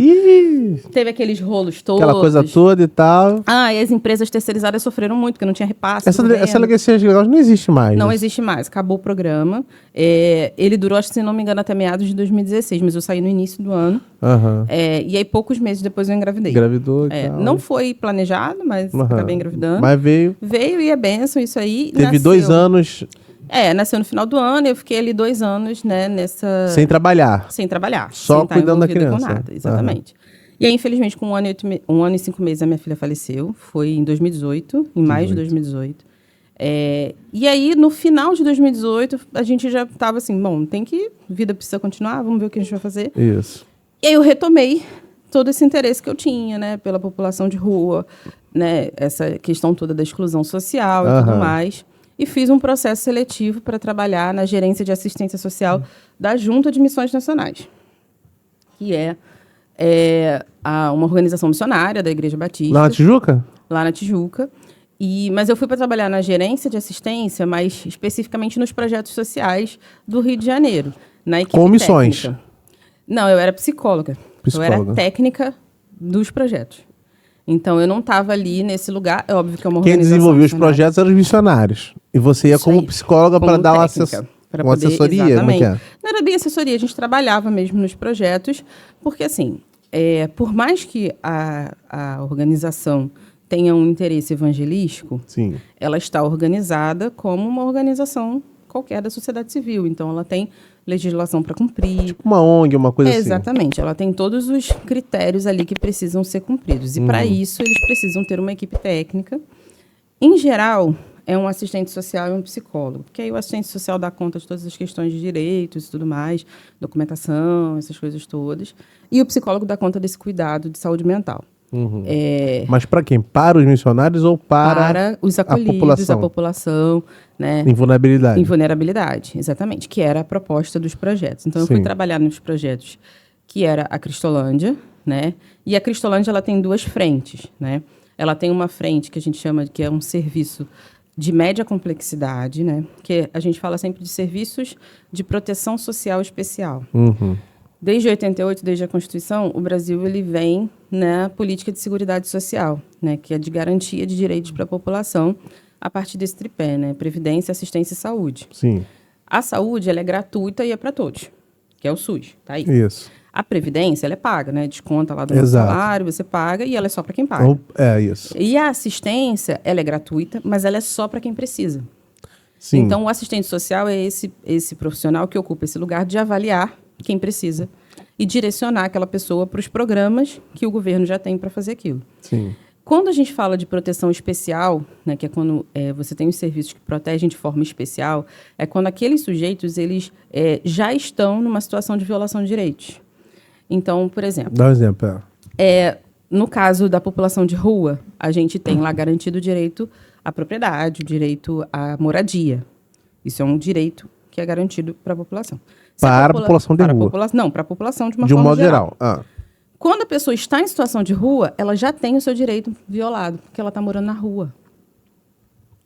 Teve aqueles rolos todos. Aquela coisa toda e tal. E as empresas terceirizadas sofreram muito, porque não tinha repasse. Essa delegacia não existe mais. Não existe mais, acabou o programa. Ele durou, acho que se não me engano, até meados de 2016, mas eu saí no início do ano. E aí, poucos meses depois eu engravidei. Engravidou e tal. Não foi planejado, mas acabei engravidando. Mas veio. Veio e é bênção isso aí. Teve 2 anos... nasceu no final do ano, eu fiquei ali 2 anos, né, nessa... Sem trabalhar. Sem trabalhar. Só sem cuidando da criança. Com nada, exatamente. E aí, infelizmente, com 1 ano e 5 meses, a minha filha faleceu. Foi em 2018, em maio de 2018. E aí, no final de 2018, a gente já estava assim, vida precisa continuar, vamos ver o que a gente vai fazer. Isso. E aí eu retomei todo esse interesse que eu tinha, né, pela população de rua, né, essa questão toda da exclusão social e tudo mais. E fiz um processo seletivo para trabalhar na gerência de assistência social da Junta de Missões Nacionais, que uma organização missionária da Igreja Batista. Lá na Tijuca? Lá na Tijuca. Mas eu fui para trabalhar na gerência de assistência, mas especificamente nos projetos sociais do Rio de Janeiro, na equipe com missões? Técnica. Não, eu era psicóloga. Eu era técnica dos projetos. Então, eu não estava ali nesse lugar. É óbvio que é uma organização. Quem desenvolvia os projetos eram os missionários. E você ia como psicóloga para dar uma assessoria? Exatamente. Não era bem assessoria, a gente trabalhava mesmo nos projetos, porque, assim, por mais que a organização tenha um interesse evangelístico, ela está organizada como uma organização qualquer da sociedade civil. Então, ela tem legislação para cumprir. Tipo uma ONG, uma coisa assim. Exatamente, ela tem todos os critérios ali que precisam ser cumpridos. E para isso, eles precisam ter uma equipe técnica. Em geral, é um assistente social e um psicólogo, porque aí o assistente social dá conta de todas as questões de direitos e tudo mais, documentação, essas coisas todas. E o psicólogo dá conta desse cuidado de saúde mental. Mas para quem? Para os missionários ou para os acolhidos, a população, né? Em vulnerabilidade. Em vulnerabilidade, exatamente, que era a proposta dos projetos. Então, eu fui trabalhar nos projetos que era a Cristolândia, né? E a Cristolândia, ela tem duas frentes, né? Ela tem uma frente que a gente chama de que é um serviço de média complexidade, né? Que a gente fala sempre de serviços de proteção social especial. Desde 88, desde a Constituição, o Brasil ele vem na política de seguridade social, né, que é de garantia de direitos para a população a partir desse tripé, né, previdência, assistência e saúde. Sim. A saúde ela é gratuita e é para todos, que é o SUS, tá aí. Isso. A previdência ela é paga, né, desconta lá do nosso salário, você paga e ela é só para quem paga. É isso. E a assistência ela é gratuita, mas ela é só para quem precisa. Sim. Então o assistente social é esse profissional que ocupa esse lugar de avaliar quem precisa e direcionar aquela pessoa para os programas que o governo já tem para fazer aquilo. Sim. Quando a gente fala de proteção especial, né, que é quando você tem os serviços que protegem de forma especial, é quando aqueles sujeitos eles já estão numa situação de violação de direitos. Então, por exemplo... Dá um exemplo. No caso da população de rua, a gente tem lá garantido o direito à propriedade, o direito à moradia. Isso é um direito que é garantido para a população. Para a população de rua. Não, para a população de uma forma modo geral. Quando a pessoa está em situação de rua, ela já tem o seu direito violado, porque ela está morando na rua.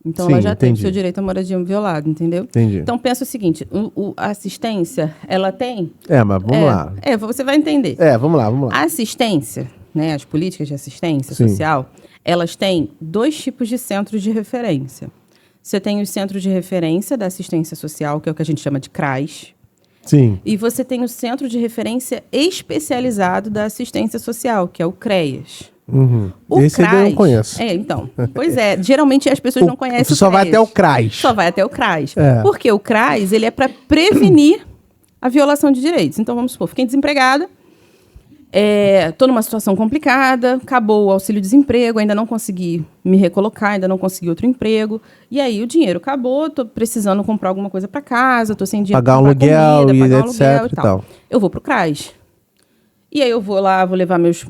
Então, ela já tem o seu direito à moradia violado, entendeu? Entendi. Então, pensa o seguinte, a assistência, ela tem... mas vamos lá. Você vai entender. Vamos lá. A assistência, né, as políticas de assistência social, elas têm dois tipos de centros de referência. Você tem os centros de referência da assistência social, que é o que a gente chama de CRAS. Sim. E você tem o centro de referência especializado da assistência social, que é o CREAS. Esse CRAS, eu não conheço. Então. Pois é, geralmente as pessoas não conhecem o CREAS. Só vai até o CRAS. Só vai até o CRAS. Porque o CRAS, ele é para prevenir a violação de direitos. Então, vamos supor, fiquei desempregada, estou numa situação complicada, acabou o auxílio-desemprego, ainda não consegui me recolocar, ainda não consegui outro emprego. E aí o dinheiro acabou, estou precisando comprar alguma coisa para casa, estou sem dinheiro para pagar aluguel, etc. e tal. Eu vou pro CRAS. E aí eu vou lá, vou levar meus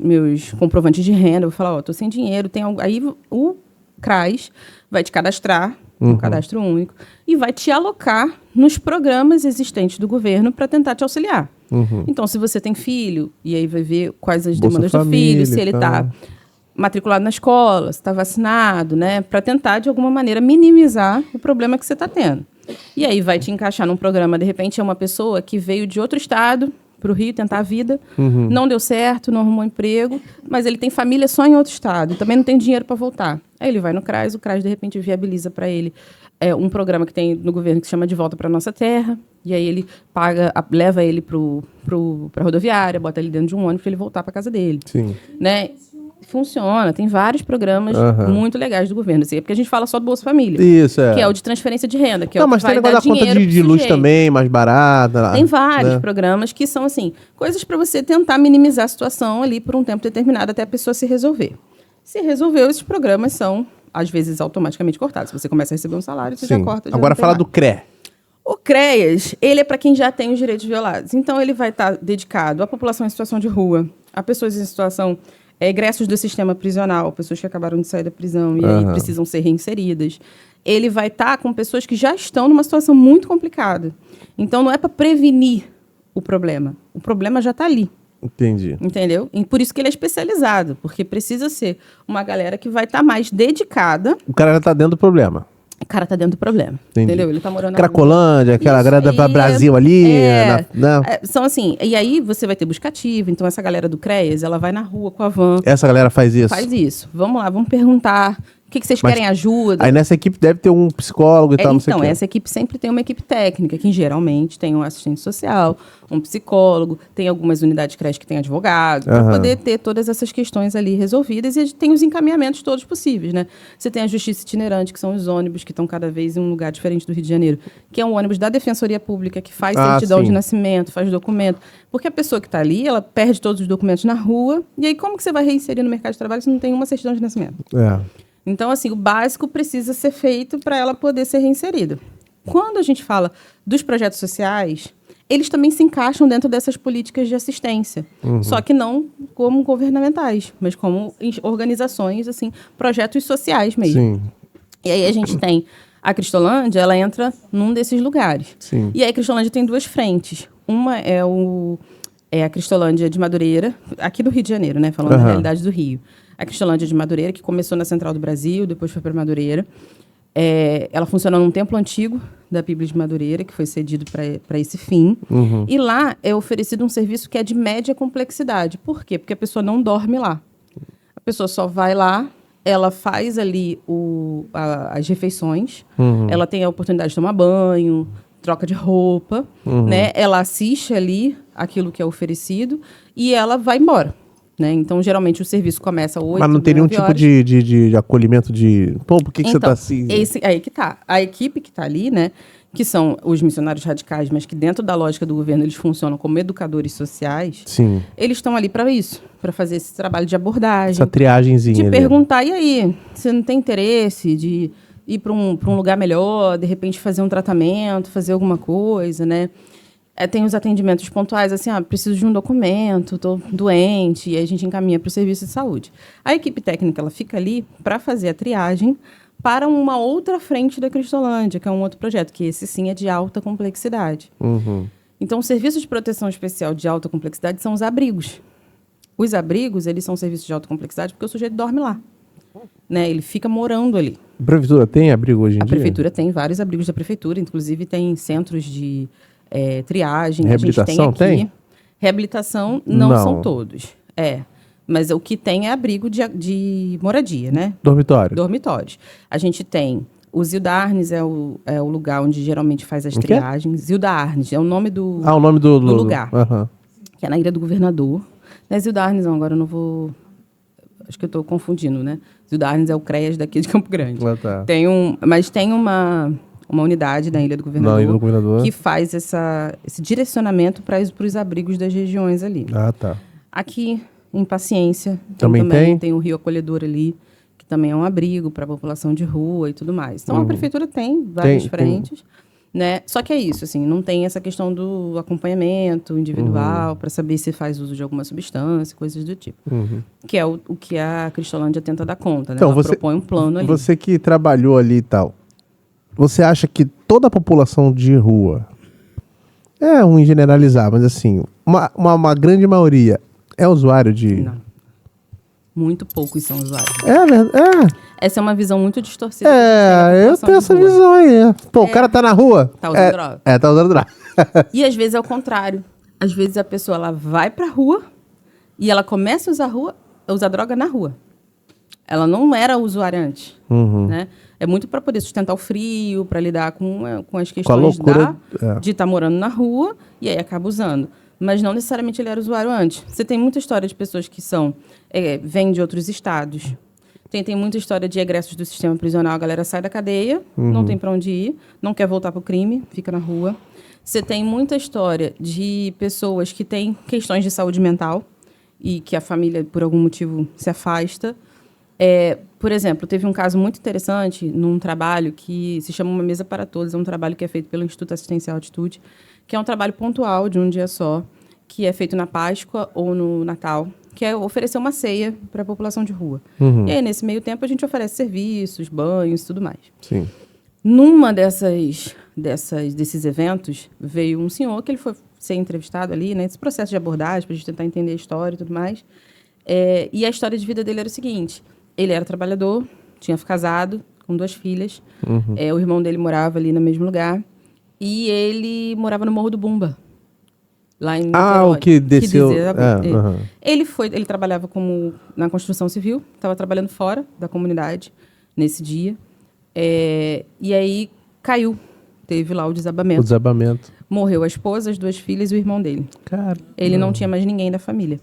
comprovantes de renda, vou falar, estou sem dinheiro, tem algo. Aí o CRAS vai te cadastrar, um cadastro único, e vai te alocar nos programas existentes do governo para tentar te auxiliar. Então, se você tem filho, e aí vai ver quais as demandas do filho, se ele está matriculado na escola, se está vacinado, né? Para tentar, de alguma maneira, minimizar o problema que você está tendo. E aí vai te encaixar num programa, de repente, é uma pessoa que veio de outro estado para o Rio tentar a vida, não deu certo, não arrumou emprego, mas ele tem família só em outro estado, e também não tem dinheiro para voltar. Aí ele vai no CRAS, o CRAS, de repente, viabiliza para ele um programa que tem no governo que se chama De Volta para Nossa Terra, e aí ele leva ele para a rodoviária, bota ele dentro de um ônibus para ele voltar para casa dele. Sim. Né? Funciona, tem vários programas muito legais do governo. Assim, é porque a gente fala só do Bolsa Família. Isso, que é o de transferência de renda. Que mas tem negócio da conta de luz também, mais barata. Tem vários programas que são, assim, coisas para você tentar minimizar a situação ali por um tempo determinado até a pessoa se resolver. Se resolveu, esses programas são, às vezes, automaticamente cortados. Se você começa a receber um salário, você já corta. Agora fala do CREA. O CREAS, ele é para quem já tem os direitos violados. Então, ele vai estar dedicado à população em situação de rua, a pessoas em situação... egressos do sistema prisional, pessoas que acabaram de sair da prisão e aí precisam ser reinseridas. Ele vai estar com pessoas que já estão numa situação muito complicada. Então, não é para prevenir o problema já está ali. Entendi. Entendeu? E por isso que ele é especializado, porque precisa ser uma galera que vai estar mais dedicada. O cara já está dentro do problema. O cara tá dentro do problema. Entendi. Entendeu? Ele tá morando na Cracolândia, aquela galera da Brasil ali. São assim, e aí você vai ter buscativa, então essa galera do CREAS, ela vai na rua com a van. Essa galera faz isso? Faz isso. Vamos lá, vamos perguntar que vocês querem ajuda? Aí nessa equipe deve ter um psicólogo e tal, não sei o Então, quê. essa equipe sempre tem uma equipe técnica, que geralmente tem um assistente social, um psicólogo, tem algumas unidades de creche que tem advogado, para poder ter todas essas questões ali resolvidas, e tem os encaminhamentos todos possíveis, né? Você tem a justiça itinerante, que são os ônibus que estão cada vez em um lugar diferente do Rio de Janeiro, que é um ônibus da Defensoria Pública, que faz certidão sim. de nascimento, faz documento. Porque a pessoa que está ali, ela perde todos os documentos na rua, e aí como que você vai reinserir no mercado de trabalho se não tem uma certidão de nascimento? Então, assim, o básico precisa ser feito para ela poder ser reinserida. Quando a gente fala dos projetos sociais, eles também se encaixam dentro dessas políticas de assistência. Só que não como governamentais, mas como organizações, assim, projetos sociais mesmo. Sim. E aí a gente tem a Cristolândia, ela entra num desses lugares. Sim. E aí a Cristolândia tem duas frentes. Uma é a Cristolândia de Madureira, aqui do Rio de Janeiro, né? Falando da realidade do Rio. A Cristolândia de Madureira, que começou na Central do Brasil, depois foi para Madureira. Ela funciona num templo antigo da Bíblia de Madureira, que foi cedido para esse fim. E lá é oferecido um serviço que é de média complexidade. Por quê? Porque a pessoa não dorme lá. A pessoa só vai lá, ela faz ali as refeições, ela tem a oportunidade de tomar banho, troca de roupa, né? Ela assiste ali aquilo que é oferecido e ela vai embora. Né? Então, geralmente, o serviço começa às 8 Mas não tem nenhum tipo de acolhimento de... Pô, por que você tá assim? Aí que tá. A equipe que tá ali, né? Que são os missionários radicais, mas que dentro da lógica do governo eles funcionam como educadores sociais. Sim. Eles estão ali para isso, para fazer esse trabalho de abordagem. Essa triagenzinha de ali. perguntar, e aí, você não tem interesse de ir para um lugar melhor, de repente fazer um tratamento, fazer alguma coisa, né? Tem os atendimentos pontuais, assim, preciso de um documento, estou doente, e aí a gente encaminha para o serviço de saúde. A equipe técnica ela fica ali para fazer a triagem para uma outra frente da Cristolândia, que é um outro projeto, que esse sim é de alta complexidade. Então, o serviço de proteção especial de alta complexidade são os abrigos. Os abrigos, eles são serviços de alta complexidade porque o sujeito dorme lá. Né? Ele fica morando ali. A prefeitura tem abrigo hoje em dia? A prefeitura tem vários abrigos da prefeitura, inclusive tem centros de triagem. Reabilitação a gente tem aqui. tem? Reabilitação não são todos. Mas o que tem é abrigo de moradia, né? Dormitório. Dormitórios. A gente tem o Zilda Arnes, é o lugar onde geralmente faz as triagens. Zilda Arnes é o nome do, o nome do lugar. Que é na Ilha do Governador. Não é Zilda Arnes, não, agora eu não vou... Acho que eu estou confundindo, né? Zilda Arnes é o CREAS daqui de Campo Grande. Tá. Mas tem uma unidade da Ilha do Governador, que faz esse direcionamento para os abrigos das regiões ali. Tá. Aqui, em Paciência, também tem o Rio Acolhedor ali, que também é um abrigo para a população de rua e tudo mais. Então, a prefeitura tem várias frentes, né? Só que é isso, assim, não tem essa questão do acompanhamento individual para saber se faz uso de alguma substância, coisas do tipo. Que é o que a Cristolândia tenta dar conta, né? Então, ela propõe um plano ali. Você que trabalhou ali e tal, você acha que toda a população de rua, é ruim generalizar, mas assim, uma grande maioria é usuário de... Não. Muito poucos são usuários. Essa é uma visão muito distorcida. Eu tenho essa visão aí. Pô, o cara tá na rua. Tá usando droga. Tá usando droga. E às vezes é o contrário. Às vezes a pessoa ela vai pra rua e ela começa a usar droga na rua. Ela não era usuária antes. Né? É muito para poder sustentar o frio, para lidar com as questões de estar morando na rua e aí acaba usando. Mas não necessariamente ele era usuário antes. Você tem muita história de pessoas que vêm de outros estados. Tem muita história de egressos do sistema prisional. A galera sai da cadeia, não tem para onde ir, não quer voltar para o crime, fica na rua. Você tem muita história de pessoas que têm questões de saúde mental e que a família, por algum motivo, se afasta. Por exemplo, teve um caso muito interessante num trabalho que se chama Uma Mesa para Todos. É um trabalho que é feito pelo Instituto Assistencial Atitude, que é um trabalho pontual de um dia só, que é feito na Páscoa ou no Natal, que é oferecer uma ceia para a população de rua. E aí, nesse meio tempo, a gente oferece serviços, banhos e tudo mais. Sim. Numa desses eventos, veio um senhor que ele foi ser entrevistado ali, né? Esse processo de abordagem, para a gente tentar entender a história e tudo mais. E a história de vida dele era o seguinte: ele era trabalhador, tinha casado, com 2 filhas. O irmão dele morava ali no mesmo lugar. E ele morava no Morro do Bumba, lá em Niterói. O que desceu... Ele trabalhava na construção civil, estava trabalhando fora da comunidade. nesse dia. E aí caiu. Teve lá o desabamento. O desabamento. Morreu a esposa, as 2 filhas e o irmão dele. Cara. Ele não tinha mais ninguém da família.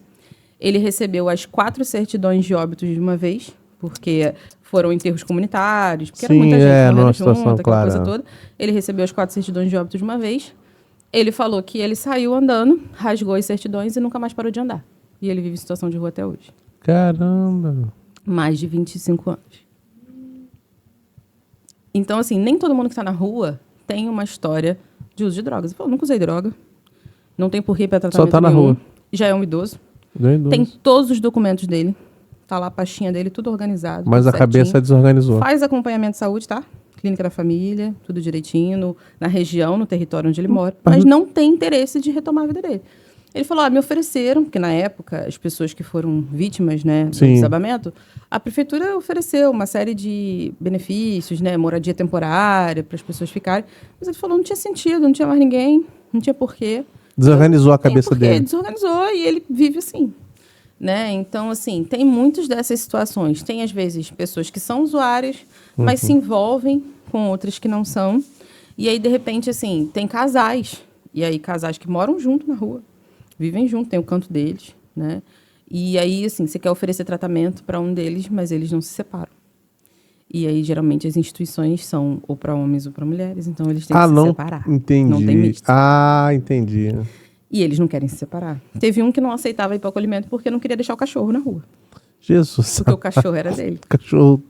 Ele recebeu as 4 certidões de óbitos de uma vez, porque foram enterros comunitários, porque era muita gente morrendo junto, aquela coisa toda. Ele recebeu as 4 certidões de óbito de uma vez. Ele falou que ele saiu andando, rasgou as certidões e nunca mais parou de andar. E ele vive em situação de rua até hoje. Caramba. Mais de 25 anos. Então, assim, nem todo mundo que está na rua tem uma história de uso de drogas. Eu falo, nunca usei droga. Não tem porquê para tratamento Só tá na nenhum. rua. Já é um idoso. Tem todos os documentos dele. Tá lá a pastinha dele, tudo organizado. Mas tudo a cabeça certinho. desorganizou. Faz acompanhamento de saúde, tá? Clínica da família, tudo direitinho, na região, no território onde ele mora. Mas não tem interesse de retomar a vida dele. Ele falou, me ofereceram, porque na época, as pessoas que foram vítimas, né, do desabamento, a prefeitura ofereceu uma série de benefícios, né, moradia temporária para as pessoas ficarem. Mas ele falou, não tinha sentido, não tinha mais ninguém, não tinha porquê. Desorganizou a cabeça dele. Desorganizou e ele vive assim. Né? Então, assim, tem muitas dessas situações. Tem, às vezes, pessoas que são usuárias, mas se envolvem com outras que não são. E aí, de repente, assim, tem casais. E aí, casais que moram junto na rua. Vivem junto, tem o canto deles, né? E aí, assim, você quer oferecer tratamento para um deles, mas eles não se separam. E aí, geralmente, as instituições são ou para homens ou para mulheres. Então, eles têm que se separar. Entendi. Não tem misto. Entendi. E eles não querem se separar. Teve um que não aceitava ir para o acolhimento porque não queria deixar o cachorro na rua. Jesus. Porque o cachorro era dele. Cachorro,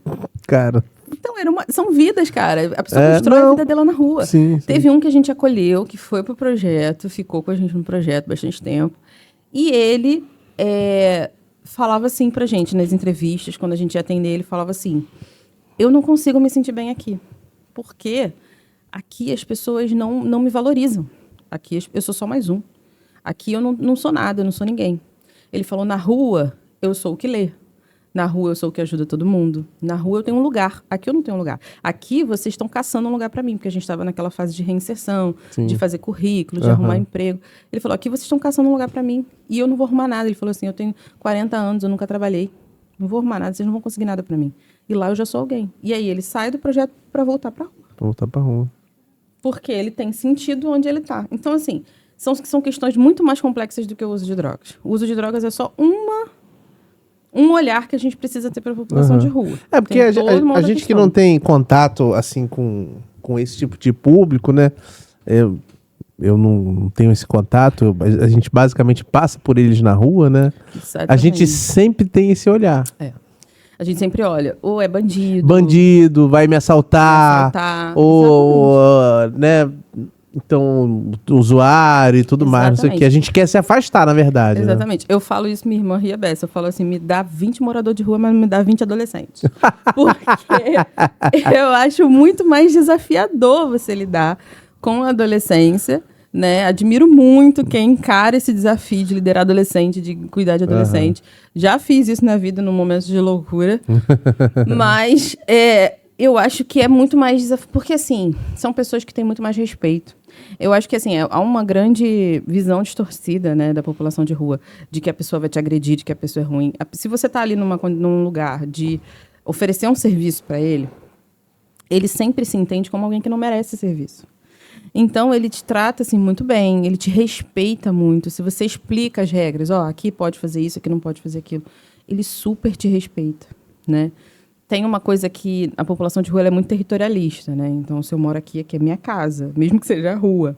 cara. Então, são vidas, cara. A pessoa constrói a vida dela na rua. Sim. Teve um que a gente acolheu, que foi pro projeto, ficou com a gente no projeto bastante tempo. E ele falava assim pra gente nas entrevistas, quando a gente ia atender, ele falava assim, eu não consigo me sentir bem aqui. Porque aqui as pessoas não me valorizam. Aqui eu sou só mais um. Aqui eu não sou nada, eu não sou ninguém. Ele falou, na rua, eu sou o que lê. Na rua, eu sou o que ajuda todo mundo. Na rua, eu tenho um lugar. Aqui, eu não tenho um lugar. Aqui, vocês estão caçando um lugar para mim, porque a gente estava naquela fase de reinserção, de fazer currículo, de arrumar emprego. Ele falou, aqui vocês estão caçando um lugar para mim. E eu não vou arrumar nada. Ele falou assim, eu tenho 40 anos, eu nunca trabalhei. Não vou arrumar nada, vocês não vão conseguir nada para mim. E lá, eu já sou alguém. E aí, ele sai do projeto para voltar para rua. Voltar para rua. Porque ele tem sentido onde ele está. Então, assim, são questões muito mais complexas do que o uso de drogas. O uso de drogas é só um olhar que a gente precisa ter para a população de rua. É, porque a gente que não tem contato, assim, com esse tipo de público, né? Eu não tenho esse contato, a gente basicamente passa por eles na rua, né? Exatamente. A gente sempre tem esse olhar. A gente sempre olha, ou é bandido. Bandido, vai me assaltar. Ou, né? Então, usuário e tudo mais, não sei o que. A gente quer se afastar, na verdade. Exatamente. Né? Eu falo isso, minha irmã ria beça. Eu falo assim, me dá 20 moradores de rua, mas não me dá 20 adolescentes. Porque eu acho muito mais desafiador você lidar com a adolescência, né? Admiro muito quem encara esse desafio de liderar adolescente, de cuidar de adolescente. Já fiz isso na vida num momento de loucura. Mas eu acho que é muito mais desafio. Porque, assim, são pessoas que têm muito mais respeito. Eu acho que, assim, há uma grande visão distorcida, né, da população de rua, de que a pessoa vai te agredir, de que a pessoa é ruim. Se você está ali num lugar de oferecer um serviço para ele sempre se entende como alguém que não merece esse serviço. Então, ele te trata, assim, muito bem, ele te respeita muito. Se você explica as regras, aqui pode fazer isso, aqui não pode fazer aquilo, ele super te respeita, né? Tem uma coisa que a população de rua é muito territorialista, né? Então, se eu moro aqui é minha casa, mesmo que seja a rua.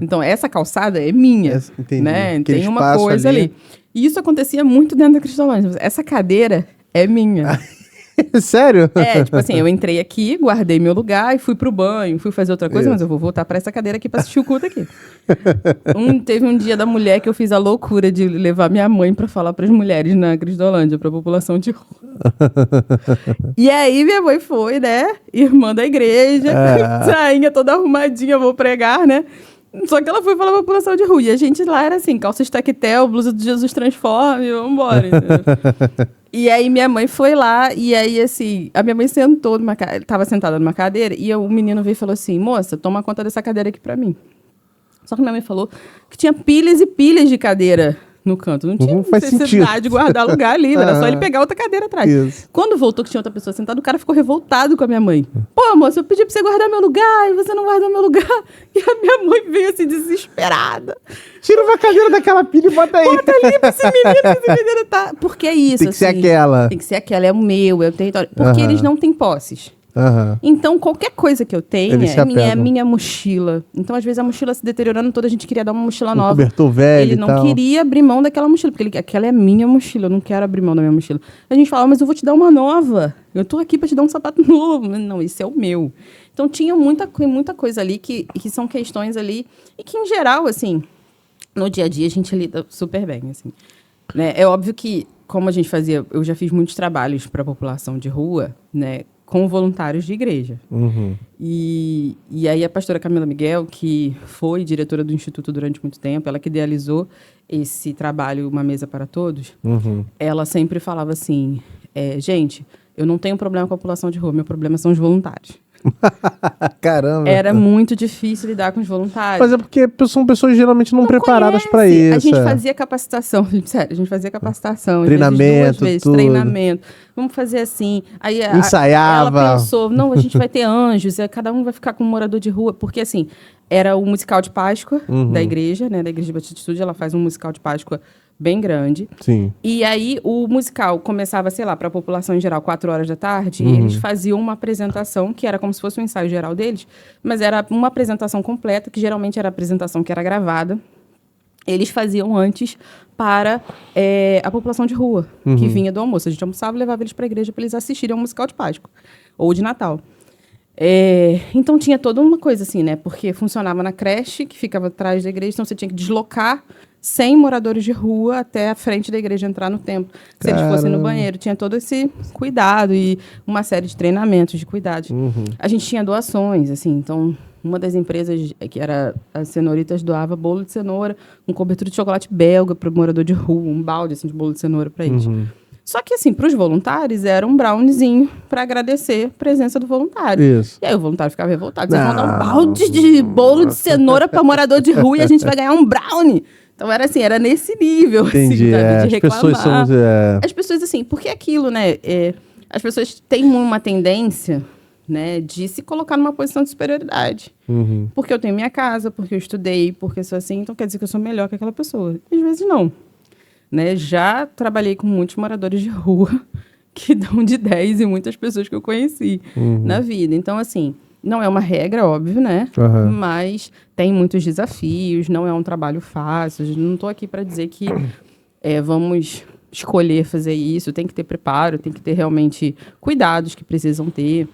Então, essa calçada é minha, né? Tem uma coisa ali. E isso acontecia muito dentro da Cristolândia. Essa cadeira é minha. Sério? Tipo assim, eu entrei aqui, guardei meu lugar e fui pro banho, fui fazer outra coisa, mas eu vou voltar para essa cadeira aqui para assistir o culto aqui. Teve um dia da mulher que eu fiz a loucura de levar minha mãe para falar para as mulheres na Cristolândia, para a população de rua. E aí minha mãe foi, né, irmã da igreja, sainha toda arrumadinha, vou pregar, né? Só que ela foi falar pra população de rua. E a gente lá era assim, calça de tactel, blusa do Jesus Transforme, vambora. E aí minha mãe foi lá, e aí assim, a minha mãe sentou, tava sentada numa cadeira, e o menino veio e falou assim, moça, toma conta dessa cadeira aqui pra mim. Só que minha mãe falou que tinha pilhas e pilhas de cadeira no canto. Não tinha Faz necessidade sentido. de guardar lugar ali, era só ele pegar outra cadeira atrás. Isso. Quando voltou que tinha outra pessoa sentada, o cara ficou revoltado com a minha mãe. Pô, moça, eu pedi pra você guardar meu lugar e você não guardou meu lugar. E a minha mãe veio assim, desesperada. Tira uma cadeira daquela pilha e bota aí. Bota ali pra esse menino tá... Porque é isso, Tem que ser assim. aquela. Tem que ser aquela, é o meu, é o território. Porque eles não têm posses. Aham. Então, qualquer coisa que eu tenha Eles se é minha apegam. mochila. Então, às vezes, a mochila se deteriorando toda, a gente queria dar uma mochila nova. Cobertor velho Ele e não tal. queria abrir mão daquela mochila, porque aquela é minha mochila, eu não quero abrir mão da minha mochila. A gente falava, mas eu vou te dar uma nova. Eu tô aqui pra te dar um sapato novo. Mas não, esse é o meu. Então, tinha muita coisa ali que são questões ali. E que, em geral, assim, no dia a dia, a gente lida super bem, assim. Né? É óbvio que, como a gente fazia... Eu já fiz muitos trabalhos para a população de rua, né? Com voluntários de igreja. Uhum. E aí a pastora Camila Miguel, que foi diretora do Instituto durante muito tempo, ela que idealizou esse trabalho Uma Mesa para Todos, ela sempre falava assim, gente, eu não tenho problema com a população de rua, meu problema são os voluntários. Caramba. Era muito difícil lidar com os voluntários. Mas é porque são pessoas geralmente não preparadas conhece. pra isso. A gente fazia capacitação, sério, a gente fazia capacitação. às Treinamento, vezes, 2 vezes, tudo. treinamento. Vamos fazer assim. Aí Ensaiava. ela pensou, não, a gente vai ter anjos, cada um vai ficar com um morador de rua. Porque, assim, era o musical de Páscoa da igreja, né? Da Igreja de Batista de Estúdio, ela faz um musical de Páscoa bem grande. Sim. E aí, o musical começava, sei lá, para a população em geral, 4 horas da tarde, e eles faziam uma apresentação, que era como se fosse um ensaio geral deles, mas era uma apresentação completa, que geralmente era a apresentação que era gravada. Eles faziam antes para a população de rua, que vinha do almoço. A gente almoçava e levava eles para a igreja para eles assistirem ao musical de Páscoa, ou de Natal. Então, tinha toda uma coisa assim, né? Porque funcionava na creche, que ficava atrás da igreja, então você tinha que deslocar 100 moradores de rua até a frente da igreja entrar no templo. Se eles fossem no banheiro, tinha todo esse cuidado e uma série de treinamentos de cuidados. A gente tinha doações, assim, então uma das empresas, que era as Cenoritas, doava bolo de cenoura, um cobertura de chocolate belga para o morador de rua, um balde assim, de bolo de cenoura para eles. Só que, assim, para os voluntários, era um browniezinho para agradecer a presença do voluntário. Isso. E aí o voluntário ficava revoltado. Você vai mandar um balde de bolo de cenoura para morador de rua e a gente vai ganhar um brownie. Então, era assim, era nesse nível, Entendi. assim, sabe, de As pessoas são... As pessoas, assim, porque aquilo, né, as pessoas têm uma tendência, né, de se colocar numa posição de superioridade. Porque eu tenho minha casa, porque eu estudei, porque eu sou assim, então quer dizer que eu sou melhor que aquela pessoa. E às vezes não. Né? Já trabalhei com muitos moradores de rua que dão de 10 e muitas pessoas que eu conheci na vida. Então, assim, não é uma regra, óbvio, né? Mas tem muitos desafios, não é um trabalho fácil. Não estou aqui para dizer que vamos escolher fazer isso, tem que ter preparo, tem que ter realmente cuidados que precisam ter.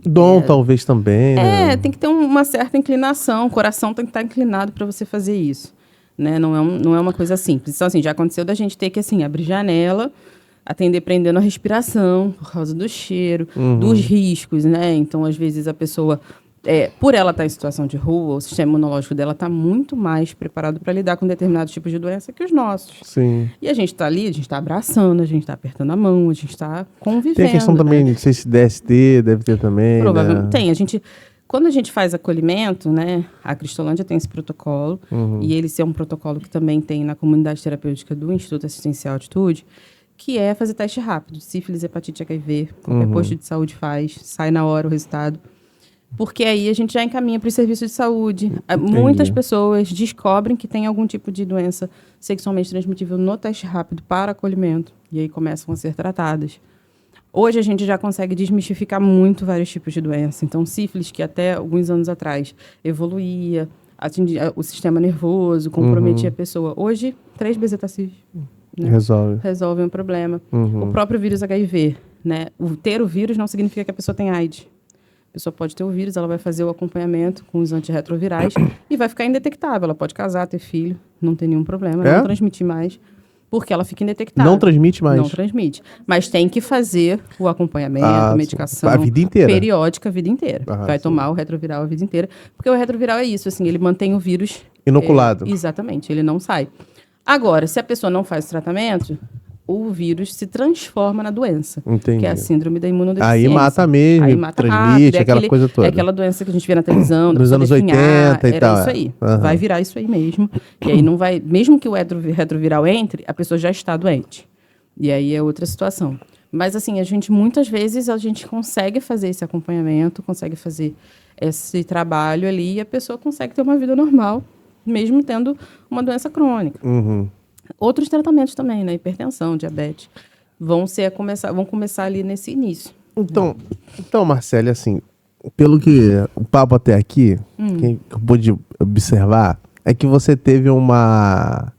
Dom, talvez, também, né? Tem que ter uma certa inclinação, o coração tem que estar inclinado para você fazer isso. Né? Não é uma coisa simples. Então, assim, já aconteceu da gente ter que, assim, abrir janela, atender prendendo a respiração, por causa do cheiro, dos riscos, né? Então, às vezes, a pessoa, por ela estar em situação de rua, o sistema imunológico dela está muito mais preparado para lidar com determinados tipos de doença que os nossos. Sim. E a gente está ali, a gente está abraçando, a gente está apertando a mão, a gente está convivendo. Tem a questão também, não sei se DST, deve ter também, Provavelmente né? tem. Quando a gente faz acolhimento, né, a Cristolândia tem esse protocolo, e ele é um protocolo que também tem na comunidade terapêutica do Instituto Assistencial Atitude, que é fazer teste rápido, sífilis, hepatite, HIV, qualquer posto de saúde faz, sai na hora o resultado. Porque aí a gente já encaminha para o serviço de saúde. Muitas pessoas descobrem que tem algum tipo de doença sexualmente transmitível no teste rápido para acolhimento, e aí começam a ser tratadas. Hoje a gente já consegue desmistificar muito vários tipos de doença. Então, sífilis, que até alguns anos atrás evoluía, atingia o sistema nervoso, comprometia a pessoa. Hoje, 3 bezetacil, né? Resolve um problema. O próprio vírus HIV, né? Ter o vírus não significa que a pessoa tem AIDS. A pessoa pode ter o vírus, ela vai fazer o acompanhamento com os antirretrovirais e vai ficar indetectável. Ela pode casar, ter filho, não tem nenhum problema, não transmitir mais. Porque ela fica indetectável. Não transmite mais? Não transmite. Mas tem que fazer o acompanhamento, a medicação a vida inteira. Periódica a vida inteira. Vai tomar o retroviral a vida inteira. Porque o retroviral é isso, assim, ele mantém o vírus... Inoculado. Exatamente, ele não sai. Agora, se a pessoa não faz o tratamento, o vírus se transforma na doença. Entendi. Que é a síndrome da imunodeficiência. Aí mata mesmo, Aí mata transmite, rápido, aquela coisa toda. É aquela doença que a gente vê na televisão. Nos anos 80 e tal. Era isso aí. Aham. Vai virar isso aí mesmo. E aí não vai... Mesmo que o retroviral entre, a pessoa já está doente. E aí é outra situação. Mas assim, muitas vezes a gente consegue fazer esse acompanhamento, consegue fazer esse trabalho ali e a pessoa consegue ter uma vida normal, mesmo tendo uma doença crônica. Uhum. Outros tratamentos também, né? Hipertensão, diabetes, vão começar ali nesse início. Então, Marcele, assim, pelo que o papo até aqui, que eu pude observar, é que você teve uma...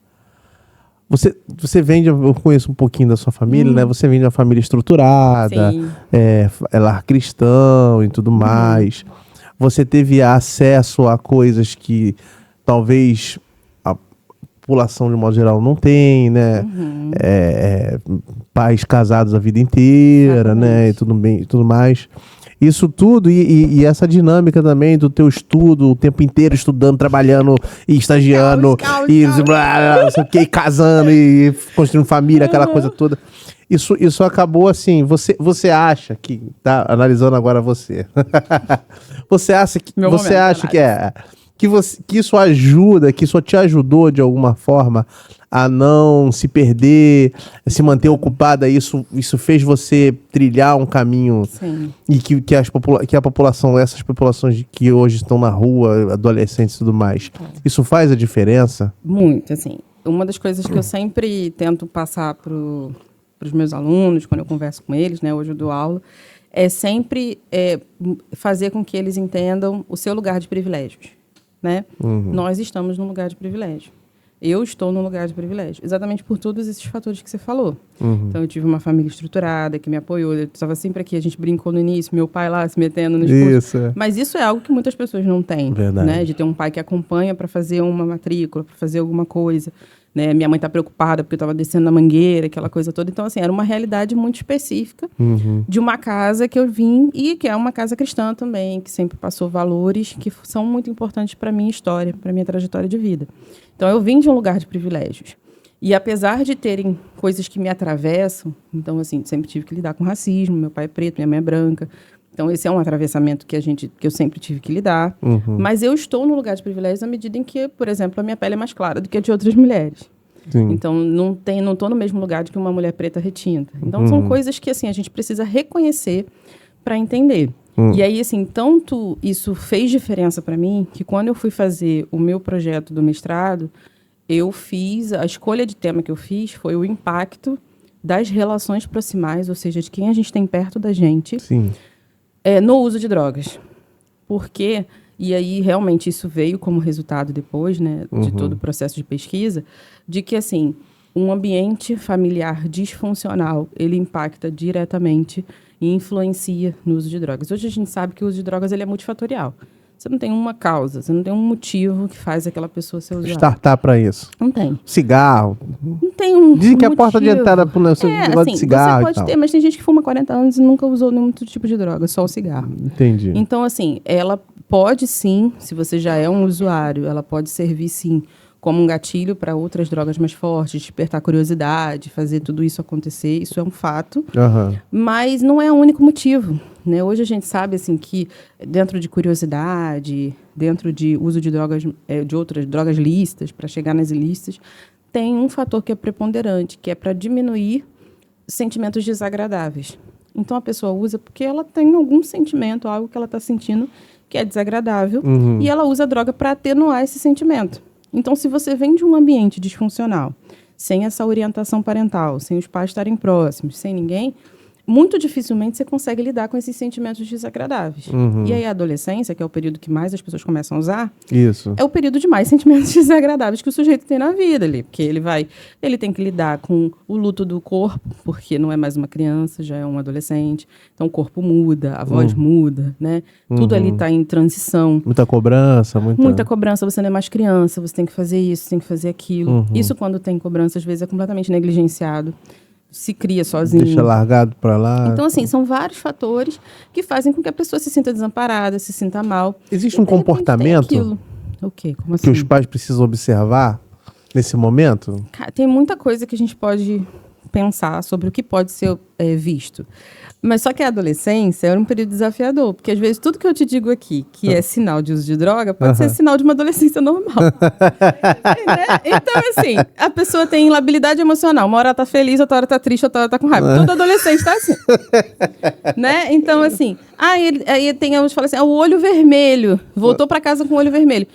Você vem de... Eu conheço um pouquinho da sua família, né? Você vem de uma família estruturada, Sim. é lar cristão e tudo mais. Você teve acesso a coisas que talvez a população, de modo geral, não tem, né? Pais casados a vida inteira, né? E tudo mais. Isso tudo e essa dinâmica também do teu estudo, o tempo inteiro estudando, trabalhando e estagiando, Caos. não sei o quê, e casando e construindo família, aquela coisa toda. Isso acabou assim, você acha que, tá analisando agora você, você acha que isso ajuda, que isso te ajudou de alguma forma a não se perder, a se manter ocupada, isso fez você trilhar um caminho. Sim. E que a população, essas populações que hoje estão na rua, adolescentes e tudo mais, isso faz a diferença? Muito, assim. Uma das coisas que eu sempre tento passar para os meus alunos, quando eu converso com eles, né, hoje eu dou aula, é sempre fazer com que eles entendam o seu lugar de privilégios, né? Nós estamos num lugar de privilégio. Eu estou num lugar de privilégio, exatamente por todos esses fatores que você falou. Então, eu tive uma família estruturada que me apoiou. Eu estava sempre aqui, a gente brincou no início, meu pai lá se metendo nos cursos. Mas isso é algo que muitas pessoas não têm, né? De ter um pai que acompanha para fazer uma matrícula, para fazer alguma coisa. Né? Minha mãe está preocupada porque eu estava descendo na mangueira, aquela coisa toda. Então, assim, era uma realidade muito específica de uma casa que eu vim e que é uma casa cristã também, que sempre passou valores que são muito importantes para a minha história, para a minha trajetória de vida. Então, eu vim de um lugar de privilégios. E apesar de terem coisas que me atravessam, então, assim, sempre tive que lidar com racismo. Meu pai é preto, minha mãe é branca. Então, esse é um atravessamento que eu sempre tive que lidar. Mas eu estou no lugar de privilégios à medida em que, por exemplo, a minha pele é mais clara do que a de outras mulheres. Sim. Então, não estou no mesmo lugar de que uma mulher preta retinta. Então, são coisas que, assim, a gente precisa reconhecer para entender. E aí, assim, tanto isso fez diferença para mim, que quando eu fui fazer o meu projeto do mestrado, a escolha de tema que eu fiz foi o impacto das relações proximais, ou seja, de quem a gente tem perto da gente, Sim. No uso de drogas. Porque, e aí realmente isso veio como resultado depois, né, de todo o processo de pesquisa, de que, assim, um ambiente familiar disfuncional, ele impacta diretamente e influencia no uso de drogas. Hoje a gente sabe que o uso de drogas ele é multifatorial. Você não tem uma causa, você não tem um motivo que faz aquela pessoa ser usuária. Startar para isso. Não tem. Cigarro. Não tem um Dizem que motivo. a porta de entrada para o negócio de cigarro você pode e tal. ter, mas tem gente que fuma 40 anos e nunca usou nenhum outro tipo de droga, só o cigarro. Entendi. Então, assim, ela pode sim, se você já é um usuário, ela pode servir sim como um gatilho para outras drogas mais fortes, despertar curiosidade, fazer tudo isso acontecer, isso é um fato. Mas não é o único motivo, né? Hoje a gente sabe assim, que dentro de curiosidade, dentro de uso de drogas, de outras drogas lícitas, para chegar nas ilícitas, tem um fator que é preponderante, que é para diminuir sentimentos desagradáveis. Então, a pessoa usa porque ela tem algum sentimento, algo que ela está sentindo que é desagradável, e ela usa a droga para atenuar esse sentimento. Então, se você vem de um ambiente disfuncional, sem essa orientação parental, sem os pais estarem próximos, sem ninguém, muito dificilmente você consegue lidar com esses sentimentos desagradáveis. E aí a adolescência, que é o período que mais as pessoas começam a usar, é o período de mais sentimentos desagradáveis que o sujeito tem na vida ali. Porque ele tem que lidar com o luto do corpo, porque não é mais uma criança, já é um adolescente. Então o corpo muda, a voz muda, né? Tudo ali está em transição. Muita cobrança. Muita cobrança, você não é mais criança, você tem que fazer isso, tem que fazer aquilo. Isso quando tem cobrança, às vezes é completamente negligenciado. Se cria sozinho. Deixa largado para lá. Então, assim, são vários fatores que fazem com que a pessoa se sinta desamparada, se sinta mal. Existe um comportamento o quê? Como assim? Que os pais precisam observar nesse momento? Tem muita coisa que a gente pode pensar sobre o que pode ser visto. Mas só que a adolescência era um período desafiador, porque às vezes tudo que eu te digo aqui, que é sinal de uso de droga, pode ser sinal de uma adolescência normal. Né? Então, assim, a pessoa tem labilidade emocional. Uma hora ela tá feliz, outra hora tá triste, outra hora tá com raiva. Todo adolescente tá assim. Né? Então, assim, aí tem uns que falam assim, o olho vermelho, voltou pra casa com o olho vermelho.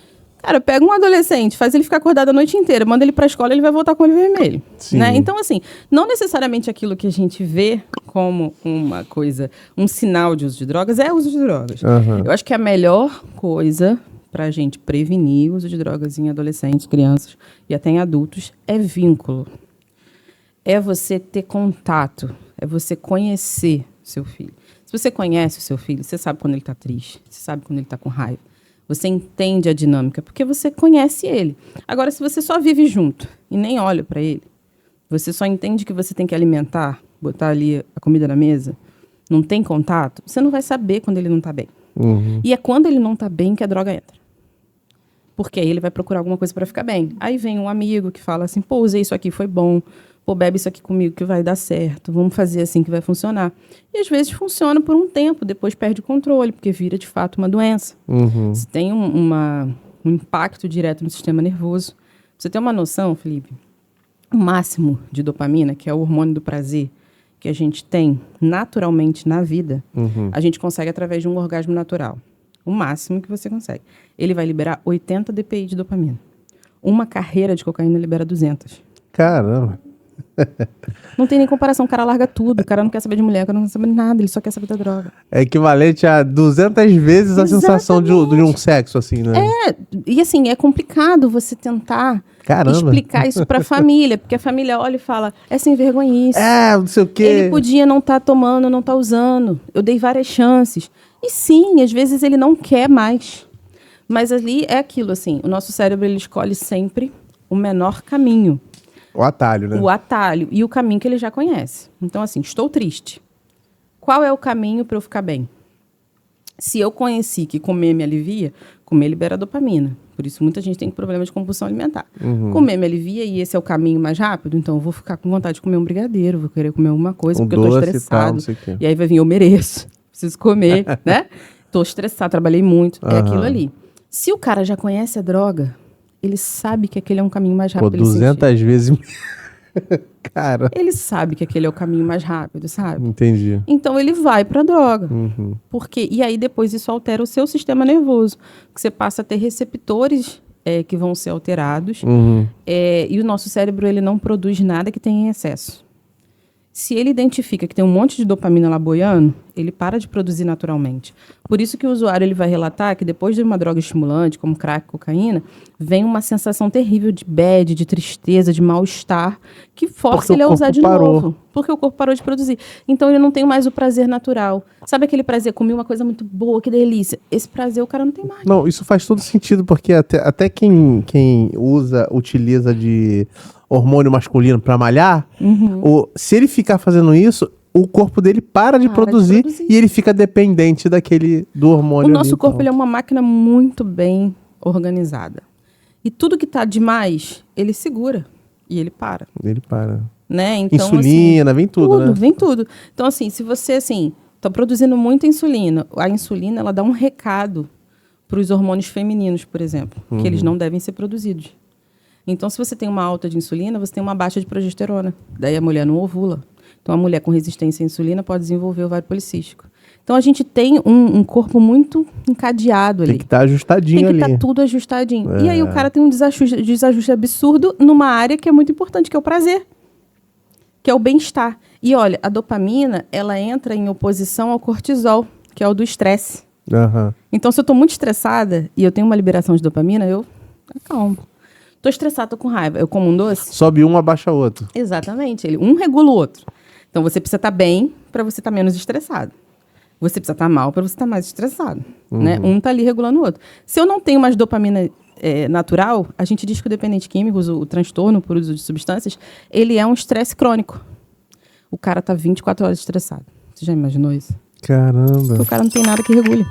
Cara, pega um adolescente, faz ele ficar acordado a noite inteira, manda ele pra escola, ele vai voltar com o olho vermelho. Né? Então, assim, não necessariamente aquilo que a gente vê como uma coisa, um sinal de uso de drogas é uso de drogas. Eu acho que a melhor coisa pra gente prevenir o uso de drogas em adolescentes, crianças e até em adultos é vínculo. É você ter contato, é você conhecer seu filho. Se você conhece o seu filho, você sabe quando ele tá triste, você sabe quando ele tá com raiva. Você entende a dinâmica, porque você conhece ele. Agora, se você só vive junto e nem olha para ele, você só entende que você tem que alimentar, botar ali a comida na mesa, não tem contato, você não vai saber quando ele não está bem. E é quando ele não está bem que a droga entra. Porque aí ele vai procurar alguma coisa para ficar bem. Aí vem um amigo que fala assim, pô, usei isso aqui, foi bom. Pô, bebe isso aqui comigo que vai dar certo. Vamos fazer assim que vai funcionar. E às vezes funciona por um tempo, depois perde o controle, porque vira de fato uma doença. Se tem um impacto direto no sistema nervoso. Pra você ter uma noção, Felipe, o máximo de dopamina, que é o hormônio do prazer, que a gente tem naturalmente na vida, a gente consegue através de um orgasmo natural. O máximo que você consegue. Ele vai liberar 80 dpi de dopamina. Uma carreira de cocaína libera 200. Caramba. Não tem nem comparação, o cara larga tudo, o cara não quer saber de mulher, o cara não quer saber de nada, ele só quer saber da droga. É equivalente a 200 vezes a sensação de um sexo, assim, né? E assim, é complicado você tentar explicar isso pra família, porque a família olha e fala, é sem vergonhice. Não sei o quê. Ele podia não estar tomando, não estar usando, eu dei várias chances. E sim, às vezes ele não quer mais. Mas ali é aquilo, assim, o nosso cérebro, ele escolhe sempre o menor caminho. O atalho, né? O atalho e o caminho que ele já conhece. Então, assim, estou triste. Qual é o caminho para eu ficar bem? Se eu conheci que comer me alivia, comer libera dopamina. Por isso, muita gente tem problema de compulsão alimentar. Comer me alivia e esse é o caminho mais rápido, então eu vou ficar com vontade de comer um brigadeiro, vou querer comer alguma coisa, porque eu tô estressado. E aí vai vir, eu mereço, preciso comer, né? Tô estressado, trabalhei muito. É aquilo ali. Se o cara já conhece a droga, ele sabe que aquele é um caminho mais rápido. Pô, 200 vezes. Cara. Ele sabe que aquele é o caminho mais rápido, sabe? Entendi. Então ele vai pra droga. Porque, e aí depois isso altera o seu sistema nervoso. Que você passa a ter receptores que vão ser alterados. E o nosso cérebro, ele não produz nada que tenha em excesso. Se ele identifica que tem um monte de dopamina lá boiando, ele para de produzir naturalmente. Por isso que o usuário ele vai relatar que depois de uma droga estimulante, como crack, cocaína, vem uma sensação terrível de bad, de tristeza, de mal-estar, que força ele a usar de novo. Porque o corpo parou de produzir. Então ele não tem mais o prazer natural. Sabe aquele prazer, comi uma coisa muito boa, que delícia. Esse prazer o cara não tem mais. Não, isso faz todo sentido, porque até quem utiliza de hormônio masculino para malhar, se ele ficar fazendo isso, o corpo dele para de produzir e ele fica dependente do hormônio. O nosso corpo ele é uma máquina muito bem organizada. E tudo que tá demais, ele segura e ele para. Ele para. Né? Então, insulina, assim, vem tudo, né? Vem tudo. Então, assim, se você, assim, tá produzindo muita insulina, a insulina, ela dá um recado para os hormônios femininos, por exemplo, que eles não devem ser produzidos. Então, se você tem uma alta de insulina, você tem uma baixa de progesterona. Daí a mulher não ovula. Então, a mulher com resistência à insulina pode desenvolver ovário policístico. Então, a gente tem um corpo muito encadeado ali. Tem que estar ajustadinho ali. Tem que estar tudo ajustadinho. E aí o cara tem um desajuste absurdo numa área que é muito importante, que é o prazer, que é o bem-estar. E olha, a dopamina, ela entra em oposição ao cortisol, que é o do estresse. Então, se eu estou muito estressada e eu tenho uma liberação de dopamina, eu acalmo. Tô estressado, tô com raiva. Eu como um doce? Sobe um, abaixa outro. Exatamente. Um regula o outro. Então, você precisa estar bem para você estar menos estressado. Você precisa estar mal para você estar mais estressado. Né? Um tá ali regulando o outro. Se eu não tenho mais dopamina natural, a gente diz que o dependente químico, o transtorno por uso de substâncias, ele é um estresse crônico. O cara tá 24 horas estressado. Você já imaginou isso? Caramba. Porque o cara não tem nada que regule.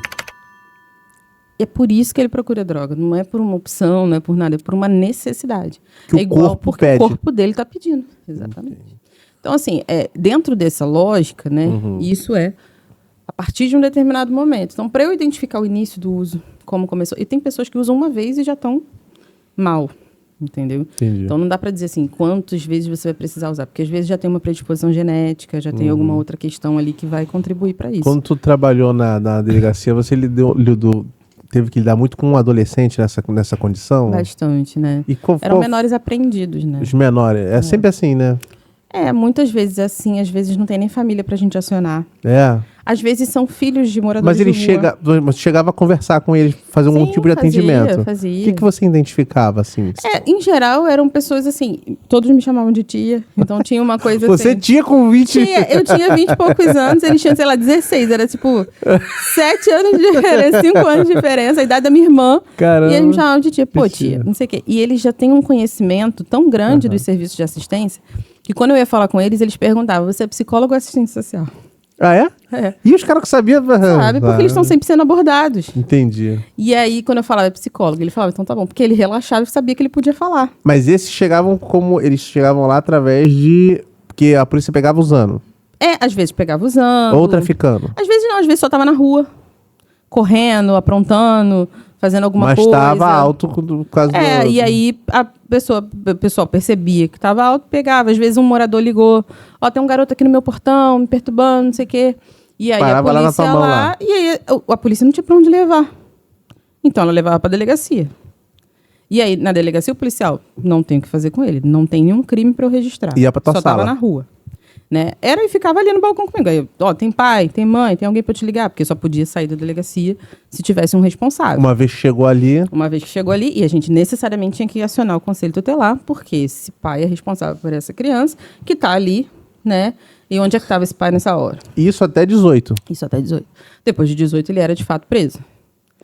É por isso que ele procura droga. Não é por uma opção, não é por nada. É por uma necessidade. Que é igual o corpo porque pede. O corpo dele está pedindo. Exatamente. Então, assim, dentro dessa lógica, né, isso é a partir de um determinado momento. Então, para eu identificar o início do uso, como começou... E tem pessoas que usam uma vez e já estão mal, entendeu? Entendi. Então, não dá para dizer assim, quantas vezes você vai precisar usar. Porque, às vezes, já tem uma predisposição genética, já tem alguma outra questão ali que vai contribuir para isso. Quando tu trabalhou na delegacia, você teve que lidar muito com um adolescente nessa condição? Bastante, né? E Eram menores apreendidos, né? Os menores. É sempre assim, né? Muitas vezes é assim, às vezes não tem nem família pra gente acionar. Às vezes são filhos de moradores Mas ele de rua. chegava a conversar com eles, fazer algum tipo de atendimento. Fazia. O que você identificava, assim? Em geral, eram pessoas assim, todos me chamavam de tia, então tinha uma coisa Você assim... tinha com 20... Eu tinha 20 e poucos anos, eles tinham, sei lá, 16, era tipo 7 anos de diferença, 5 anos de diferença, a idade da minha irmã. Caramba. E eles me chamavam de tia, pô, Tia. tia, não sei o quê. E eles já têm um conhecimento tão grande dos serviços de assistência, que quando eu ia falar com eles, eles perguntavam, você é psicólogo ou assistente social? Ah, é? É. E os caras que sabiam... Sabe? Porque eles estão sempre sendo abordados. Entendi. E aí, quando eu falava psicólogo, ele falava, então tá bom. Porque ele relaxava e sabia que ele podia falar. Mas esses chegavam eles chegavam lá através de... Porque a polícia pegava usando. Às vezes pegava usando. Ou traficando. Às vezes não, às vezes só tava na rua. Correndo, aprontando, fazendo alguma coisa. Mas estava alto por causa do... E aí o pessoal percebia que estava alto, pegava. Às vezes um morador ligou, tem um garoto aqui no meu portão, me perturbando, não sei o quê. E aí Parava a polícia lá na tua mão lá. E aí a polícia não tinha pra onde levar. Então ela levava pra delegacia. E aí, na delegacia, o policial não tem o que fazer com ele. Não tem nenhum crime pra eu registrar. Ia pra tua Só sala. tava na rua. Né? E ficava ali no balcão comigo. Aí, tem pai, tem mãe, tem alguém pra eu te ligar. Porque só podia sair da delegacia se tivesse um responsável. Uma vez que chegou ali... E a gente necessariamente tinha que acionar o conselho tutelar, porque esse pai é responsável por essa criança que tá ali, né? E onde é que estava esse pai nessa hora? Isso até 18. Isso até 18. Depois de 18, ele era de fato preso.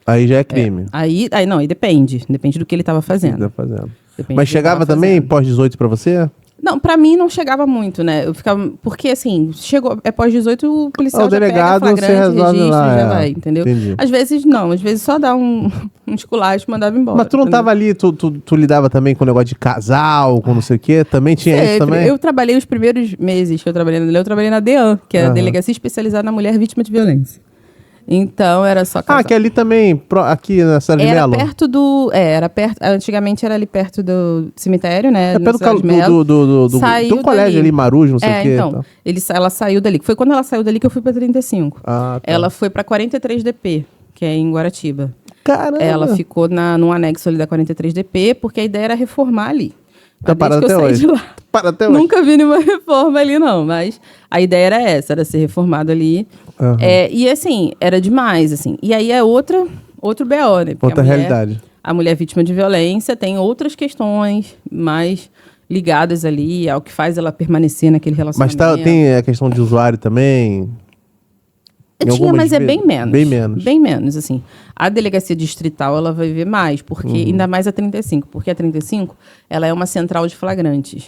Aí já é crime. Aí não, aí depende. Depende do que ele estava fazendo. Depende Depende Mas do que ele chegava tava também fazendo. pós-18 pra você? Não, pra mim não chegava muito, né? Eu ficava... Porque, assim, chegou... pós 18, o policial O já delegado, pega você flagrante, resolve registro, lá, já vai, entendeu? Entendi. Às vezes não. Às vezes só dá um esculacho e mandava embora. Mas tu não entendeu? tava ali, tu lidava também com o negócio de casal, com não sei o quê? Também tinha isso também? Eu trabalhei os primeiros meses que eu trabalhei na DEAN, que é a Delegacia Especializada na Mulher Vítima de Violência. Então, era só casal. Que ali também, aqui na Cidade de Era Melo. perto do... era perto... Antigamente era ali perto do cemitério, né? É na perto Cidade de Melo. do Saiu colégio dali. ali, Marujos, não sei o quê. Então, tá. ela saiu dali. Foi quando ela saiu dali que eu fui pra 35. Tá. Ela foi pra 43DP, que é em Guaratiba. Caramba! Ela ficou no anexo ali da 43DP, porque a ideia era reformar ali. Tá Mas parado desde até que eu saí hoje. de lá, Para até hoje. nunca vi nenhuma reforma ali, não. Mas a ideia era essa, era ser reformado ali. E assim, era demais, assim. E aí é outro BO, né? Porque Outra a mulher, realidade. A mulher vítima de violência tem outras questões mais ligadas ali ao que faz ela permanecer naquele Mas relacionamento. tem a questão de usuário também? Em Tinha, algumas mas é vezes? bem menos. Bem menos. Bem menos, assim. A delegacia distrital, ela vai ver mais, porque ainda mais a 35, porque a 35, ela é uma central de flagrantes.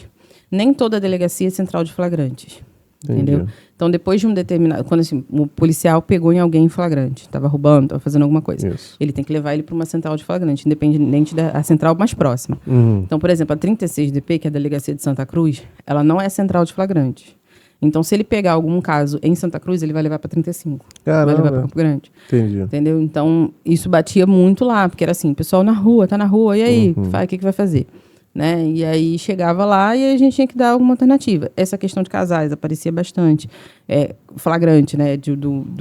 Nem toda delegacia é central de flagrantes. Entendi. Entendeu? Então, depois de um determinado... Quando assim, o policial pegou em alguém em flagrante, estava roubando, estava fazendo alguma coisa. Isso. Ele tem que levar ele para uma central de flagrante, independente da central mais próxima. Então, por exemplo, a 36DP, que é a delegacia de Santa Cruz, ela não é central de flagrante. Então, se ele pegar algum caso em Santa Cruz, ele vai levar para 35. Caramba. Vai levar para Campo Grande. Entendi. Entendeu? Então, isso batia muito lá, porque era assim, pessoal na rua, tá na rua, e aí? O que vai fazer? Né? E aí chegava lá e a gente tinha que dar alguma alternativa. Essa questão de casais aparecia bastante. Flagrante, né?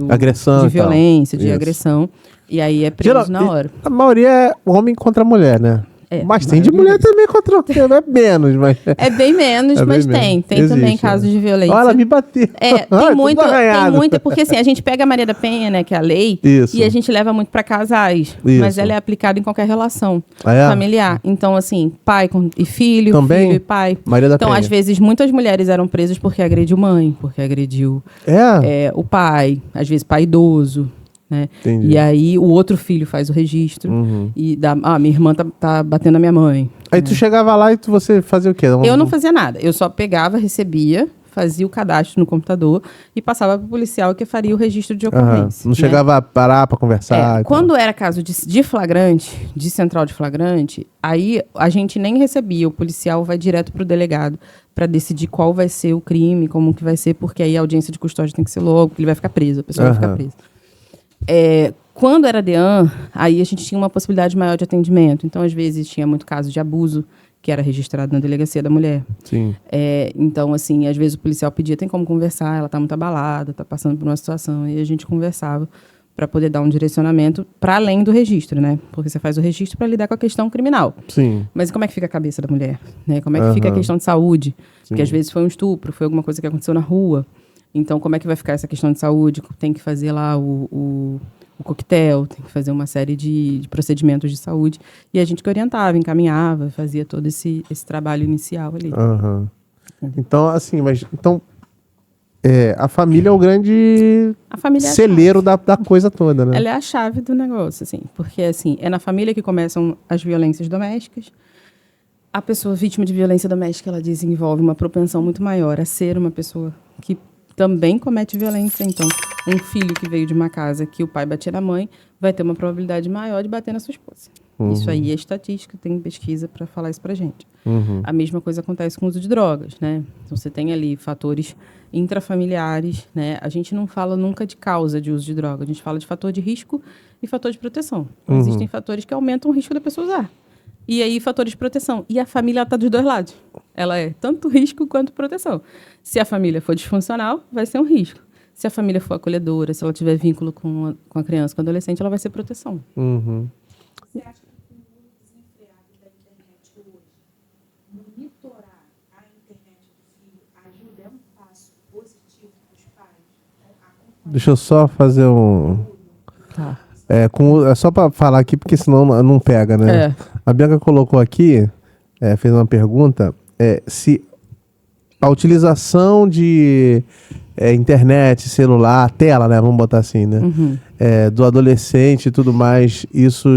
Agressão de e tal. violência, de Isso. agressão. E aí é preso na hora. A maioria é homem contra mulher, né? Mas tem de mulher também contra... É menos, mas... É bem menos, É bem mas menos. tem. Tem Existe, também casos de violência. Olha, ela me bateu. Tem tudo arranhado. muita, porque assim, a gente pega a Maria da Penha, né, que é a lei, Isso. e a gente leva muito para casais, Isso. mas ela é aplicada em qualquer relação É? familiar. Então, assim, pai e filho, Também? filho e pai. Maria da Então, Penha. às vezes, muitas mulheres eram presas porque agrediu mãe, porque agrediu o pai, às vezes pai idoso, né? Entendi. E aí o outro filho faz o registro e dá, minha irmã tá batendo na minha mãe. Aí tu chegava lá e você fazia o quê? Eu não fazia nada. Eu só pegava, recebia, fazia o cadastro no computador e passava para o policial que faria o registro de ocorrência. Não né? chegava a parar pra conversar? Quando era caso de flagrante, de central de flagrante, aí a gente nem recebia. O policial vai direto para o delegado para decidir qual vai ser o crime, como que vai ser, porque aí a audiência de custódia tem que ser logo, porque ele vai ficar preso, a pessoa vai ficar presa. Quando era DEAN, aí a gente tinha uma possibilidade maior de atendimento. Então, às vezes, tinha muito caso de abuso, que era registrado na delegacia da mulher. Sim. Então, assim, às vezes o policial pedia, tem como conversar, ela está muito abalada, está passando por uma situação, e a gente conversava para poder dar um direcionamento para além do registro, né? Porque você faz o registro para lidar com a questão criminal. Sim. Mas como é que fica a cabeça da mulher? Né? Como é que fica a questão de saúde? Sim. Porque às vezes foi um estupro, foi alguma coisa que aconteceu na rua. Então, como é que vai ficar essa questão de saúde? Tem que fazer lá o coquetel, tem que fazer uma série de procedimentos de saúde. E a gente que orientava, encaminhava, fazia todo esse trabalho inicial ali. Então, assim, a família é o grande celeiro da coisa toda, né? Ela é a chave do negócio, assim. Porque, assim, é na família que começam as violências domésticas. A pessoa vítima de violência doméstica, ela desenvolve uma propensão muito maior a ser uma pessoa que também comete violência. Então, um filho que veio de uma casa que o pai batia na mãe vai ter uma probabilidade maior de bater na sua esposa. Isso aí é estatística, tem pesquisa para falar isso pra gente. A mesma coisa acontece com o uso de drogas, né? Então, você tem ali fatores intrafamiliares, né? A gente não fala nunca de causa de uso de droga, a gente fala de fator de risco e fator de proteção. Então, existem fatores que aumentam o risco da pessoa usar. E aí, fatores de proteção. E a família está dos dois lados. Ela é tanto risco quanto proteção. Se a família for disfuncional, vai ser um risco. Se a família for acolhedora, se ela tiver vínculo com a criança, com o adolescente, ela vai ser proteção. Você acha que o uso desenfreado da internet hoje, monitorar a internet do filho, ajuda? É um passo positivo para os pais? Deixa eu só fazer um... Tá. É só para falar aqui, porque senão não pega, né? A Bianca colocou aqui, fez uma pergunta, se a utilização de internet, celular, tela, né? Vamos botar assim, né? Do adolescente e tudo mais, isso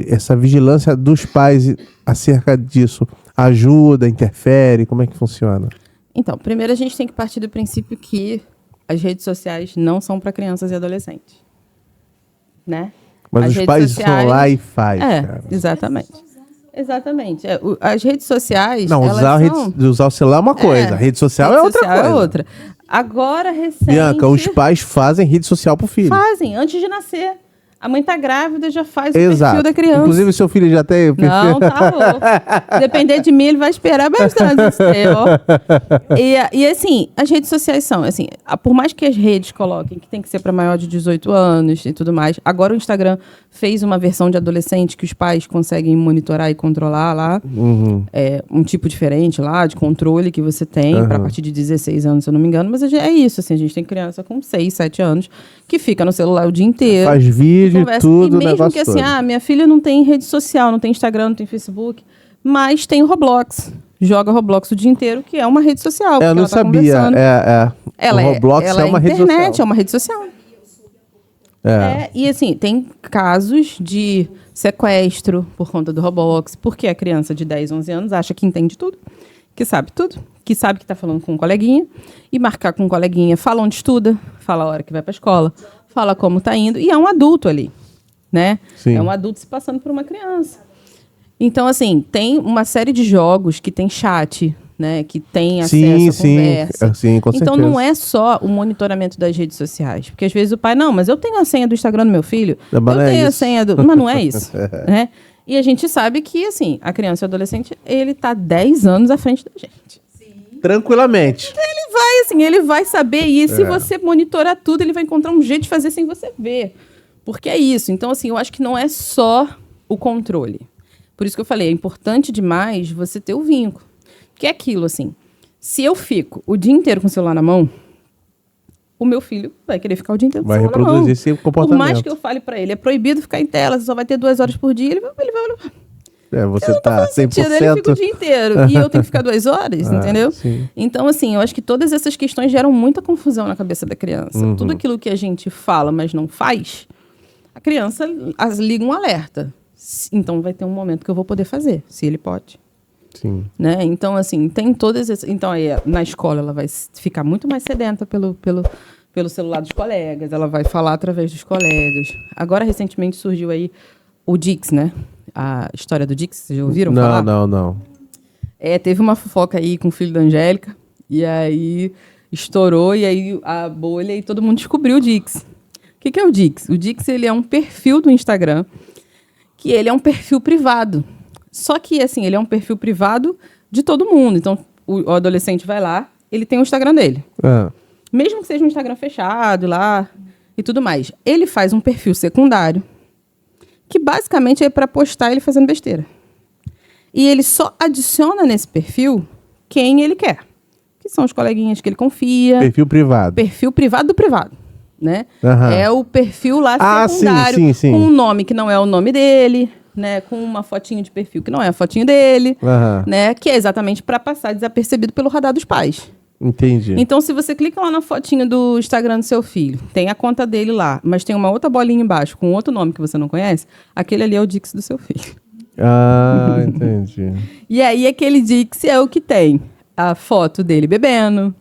essa vigilância dos pais acerca disso ajuda, interfere? Como é que funciona? Então, primeiro a gente tem que partir do princípio que as redes sociais não são para crianças e adolescentes. Né? Mas as os redes pais sociais, estão lá e faz. Cara. Exatamente. Exatamente. As redes sociais. Não, usar o celular é uma coisa, a rede social é outra coisa. É outra. Agora, recente. Bianca, os pais fazem rede social pro filho. Fazem, antes de nascer. A mãe tá grávida, já faz o perfil da criança. Inclusive, seu filho já tem o perfil? Não, tá louco. Depender de mim, ele vai esperar bastante esse tempo. E assim, as redes sociais são, assim, por mais que as redes coloquem que tem que ser para maior de 18 anos e tudo mais, agora o Instagram fez uma versão de adolescente que os pais conseguem monitorar e controlar lá. Um tipo diferente lá, de controle que você tem, para a partir de 16 anos, se eu não me engano. Mas é isso, assim, a gente tem criança com 6, 7 anos que fica no celular o dia inteiro. Faz vídeo, tudo, e mesmo que assim, minha filha não tem rede social, não tem Instagram, não tem Facebook, mas tem o Roblox. Joga Roblox o dia inteiro, que é uma rede social. Eu não sabia. O Roblox é uma rede social. Internet, é uma rede social. E assim, tem casos de sequestro por conta do Roblox, porque a criança de 10, 11 anos acha que entende tudo, que sabe tudo, que sabe que está falando com um coleguinha, e marcar com um coleguinha, fala onde estuda, fala a hora que vai para a escola, fala como está indo, e é um adulto ali, né? Sim. É um adulto se passando por uma criança. Então, assim, tem uma série de jogos que tem chat, né? Que tem acesso à conversa. Sim, com então, certeza. não é só o monitoramento das redes sociais. Porque, às vezes, o pai, não, mas eu tenho a senha do Instagram do meu filho, eu tenho a senha do... Mas não é isso, né? E a gente sabe que, assim, a criança e o adolescente, ele tá 10 anos à frente da gente. Tranquilamente. Ele vai saber. E se você monitorar tudo, ele vai encontrar um jeito de fazer sem você ver. Porque é isso. Então, assim, eu acho que não é só o controle. Por isso que eu falei, é importante demais você ter o vínculo. Porque é aquilo, assim, se eu fico o dia inteiro com o celular na mão, o meu filho vai querer ficar o dia inteiro com o celular na mão. Vai reproduzir esse comportamento. Por mais que eu fale pra ele, é proibido ficar em tela, você só vai ter 2 horas por dia, ele vai olhar. Você tá 100%... Ele fica o dia inteiro e eu tenho que ficar 2 horas, entendeu? Sim. Então, assim, eu acho que todas essas questões geram muita confusão na cabeça da criança. Tudo aquilo que a gente fala, mas não faz, a criança liga um alerta. Então, vai ter um momento que eu vou poder fazer, se ele pode. Sim. Né? Então, assim, tem todas essas... Então, aí, na escola, ela vai ficar muito mais sedenta pelo celular dos colegas, ela vai falar através dos colegas. Agora, recentemente, surgiu aí o Dix, né? A história do Dix, vocês já ouviram falar? Não. Teve uma fofoca aí com o filho da Angélica, e aí estourou, e aí a bolha, e todo mundo descobriu o Dix. O que é o Dix? O Dix, ele é um perfil do Instagram, que ele é um perfil privado. Só que, assim, ele é um perfil privado de todo mundo. Então, o adolescente vai lá, ele tem o Instagram dele. Mesmo que seja um Instagram fechado lá e tudo mais. Ele faz um perfil secundário, que basicamente é para postar ele fazendo besteira. E ele só adiciona nesse perfil quem ele quer. Que são os coleguinhas que ele confia. Perfil privado. Perfil privado do privado, né? Aham. É o perfil lá secundário, sim. com um nome que não é o nome dele, né? Com uma fotinho de perfil que não é a fotinho dele, Aham. né? Que é exatamente para passar desapercebido pelo radar dos pais. Entendi. Então, se você clica lá na fotinha do Instagram do seu filho, tem a conta dele lá, mas tem uma outra bolinha embaixo com outro nome que você não conhece, aquele ali é o Dix do seu filho. Entendi. E aí, aquele Dix é o que tem a foto dele bebendo,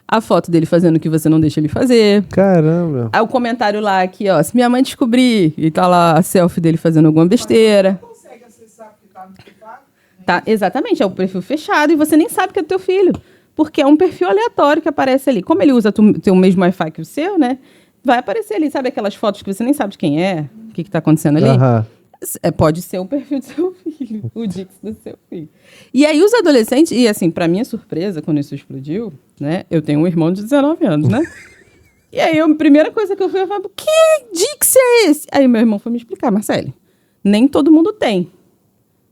a foto dele fazendo o que você não deixa ele fazer. Caramba. Aí o comentário lá aqui, ó, se minha mãe descobrir, e tá lá a selfie dele fazendo alguma besteira. Consegue acessar porque tá no privado? Tá, exatamente, é o perfil fechado e você nem sabe que é do teu filho. Porque é um perfil aleatório que aparece ali. Como ele usa o mesmo Wi-Fi que o seu, né? Vai aparecer ali, sabe aquelas fotos que você nem sabe de quem é? O que tá acontecendo ali? Aham. Pode ser o perfil do seu filho, o Dix do seu filho. E aí os adolescentes, e assim, pra minha surpresa, quando isso explodiu, né? Eu tenho um irmão de 19 anos, né? E aí a primeira coisa que eu falei, que Dix é esse? Aí meu irmão foi me explicar, Marcele, nem todo mundo tem,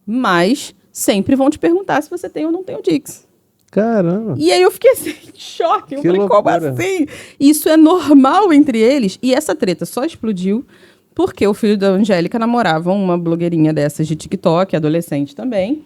mas sempre vão te perguntar se você tem ou não tem o Dix. Caramba. E aí eu fiquei assim, em choque. Eu Que falei, loucura. como assim? Isso é normal entre eles. E essa treta só explodiu porque o filho da Angélica namorava uma blogueirinha dessas de TikTok, adolescente também.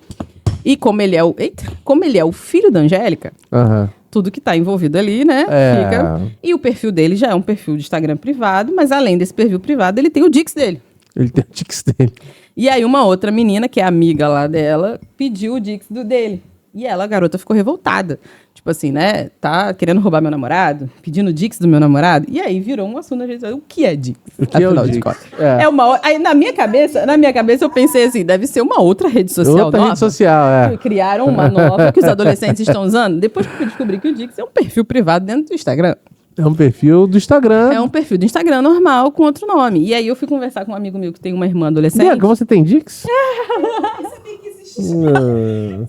E como ele é o filho da Angélica, Aham. tudo que tá envolvido ali, né? É. Fica. E o perfil dele já é um perfil de Instagram privado, mas além desse perfil privado, ele tem o Dix dele. Ele tem o Dix dele. E aí uma outra menina, que é amiga lá dela, pediu o Dix dele. E ela, a garota, ficou revoltada. Tipo assim, né? Tá querendo roubar meu namorado, pedindo o Dix do meu namorado. E aí virou um assunto, a gente o que é Dix? O que é o Afinal de Dix? contas. É. Aí na minha cabeça eu pensei assim, deve ser uma outra rede social Outra nova. rede social, é. Criaram uma nova que os adolescentes estão usando. Depois que eu descobri que o Dix é um perfil privado dentro do Instagram. É um perfil do Instagram. É um perfil do Instagram normal, com outro nome. E aí eu fui conversar com um amigo meu que tem uma irmã adolescente. Bianca, você tem Dix? Eu sabia que existia.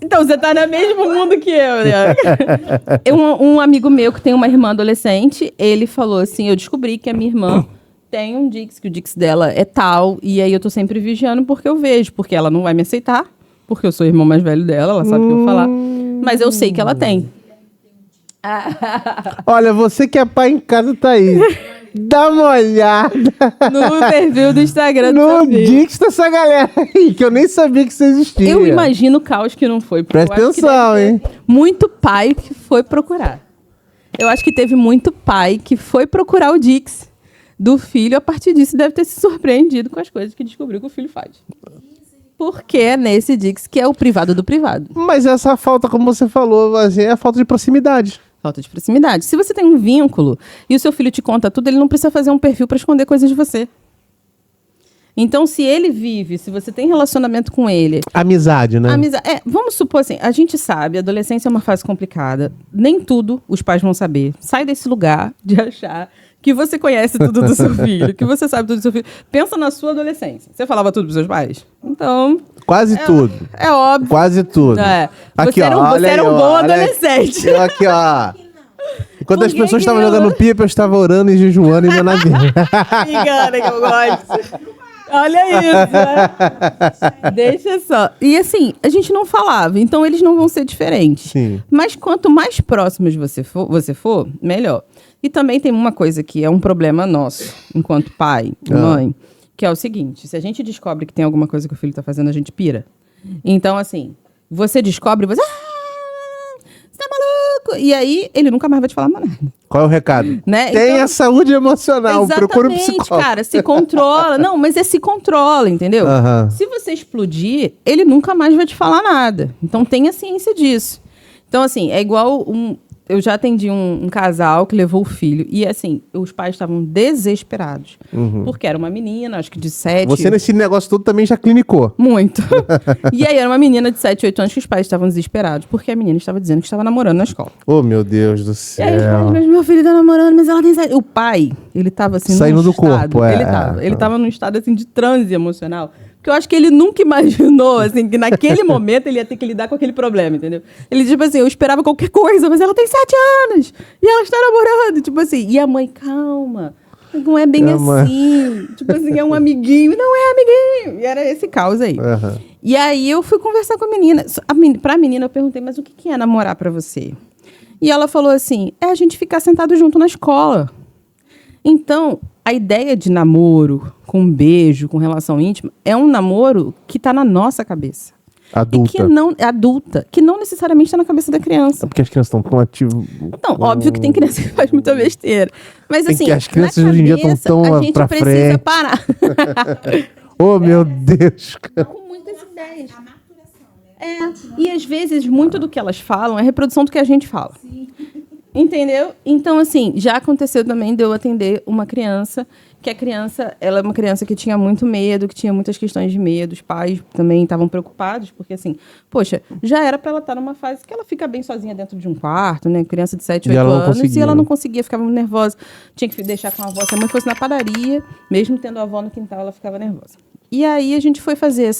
Então, você tá no mesmo mundo que eu, né? Um amigo meu que tem uma irmã adolescente, ele falou assim, eu descobri que a minha irmã tem um Dix, que o Dix dela é tal, e aí eu tô sempre vigiando porque eu vejo, porque ela não vai me aceitar, porque eu sou o irmão mais velho dela, ela sabe o que eu vou falar, mas eu sei que ela tem. Olha, você que é pai em casa tá aí. Dá uma olhada No perfil do Instagram do no seu filho. Dix dessa galera aí, que eu nem sabia que isso existia. Eu imagino o caos que não foi. Porque Presta eu acho que atenção, deve hein? ter muito pai que foi procurar. Eu acho que teve muito pai que foi procurar o Dix do filho, a partir disso deve ter se surpreendido com as coisas que descobriu que o filho faz. Porque é nesse Dix que é o privado do privado. Mas essa falta, como você falou, assim, é a falta de proximidade. Falta de proximidade. Se você tem um vínculo e o seu filho te conta tudo, ele não precisa fazer um perfil para esconder coisas de você. Então, se ele vive, se você tem relacionamento com ele... Amizade, né? Vamos supor assim, a gente sabe, a adolescência é uma fase complicada. Nem tudo os pais vão saber. Sai desse lugar de achar que você conhece tudo do seu filho, que você sabe tudo do seu filho. Pensa na sua adolescência. Você falava tudo pros seus pais? Então... Quase tudo. É óbvio. Quase tudo. É. Aqui, Você era um olha bom olha aí. adolescente. Eu aqui, ó. Enquanto as Por que pessoas que estavam eu- jogando pipa, eu estava orando e jejuando e meu navio. Engana que eu gosto. Olha isso, né? Deixa só. E assim, a gente não falava, então eles não vão ser diferentes. Sim. Mas quanto mais próximos você for, melhor. E também tem uma coisa que é um problema nosso, enquanto pai e mãe, que é o seguinte, se a gente descobre que tem alguma coisa que o filho tá fazendo, a gente pira. Então, assim, você descobre, você... Você tá maluco? E aí, ele nunca mais vai te falar mais nada. Qual é o recado? Né? Tenha Então- saúde emocional, procura um Exatamente, psicólogo. cara, se controla. Não, mas se controla, entendeu? Aham. Se você explodir, ele nunca mais vai te falar nada. Então tenha ciência disso. Então, assim, é igual eu já atendi um casal que levou o filho. E assim, os pais estavam desesperados. Porque era uma menina, acho que de 7... Você nesse negócio todo também já clinicou. Muito. E aí era uma menina de 7, 8 anos que os pais estavam desesperados. Porque a menina estava dizendo que estava namorando na escola. Oh, meu Deus do E aí os pais, céu. mas meu filho tá namorando, mas ela tem 7... O pai, ele tava assim... Saindo num do corpo, estado, Ele tava num estado assim de transe emocional. Porque eu acho que ele nunca imaginou, assim, que naquele momento ele ia ter que lidar com aquele problema, entendeu? Ele, tipo assim, eu esperava qualquer coisa, mas ela tem 7 anos e ela está namorando, tipo assim. E a mãe, calma, não é bem assim. Tipo assim, é um amiguinho, não é amiguinho. E era esse caos aí. E aí eu fui conversar com a menina. Pra menina eu perguntei, mas o que é namorar pra você? E ela falou assim, é a gente ficar sentado junto na escola. Então, a ideia de namoro com beijo, com relação íntima, é um namoro que está na nossa cabeça. Adulta. E que não, adulta, que não necessariamente está na cabeça da criança. É porque as crianças estão tão ativas. Não, óbvio que tem criança que faz muita besteira. Mas Tem assim, que as crianças na hoje em dia cabeça, estão tão a gente pra precisa frente. parar. Oh, meu Deus. Com muitas ideias. E às vezes, muito do que elas falam é reprodução do que a gente fala. Entendeu? Então, assim, já aconteceu também de eu atender uma criança, que a criança, ela é uma criança que tinha muito medo, que tinha muitas questões de medo, os pais também estavam preocupados, porque assim, poxa, já era para ela estar numa fase que ela fica bem sozinha dentro de um quarto, né? Criança de 7, 8 anos, e ela não conseguia, ficava muito nervosa, tinha que deixar com a avó, se a mãe fosse na padaria, mesmo tendo a avó no quintal, ela ficava nervosa. E aí a gente foi fazer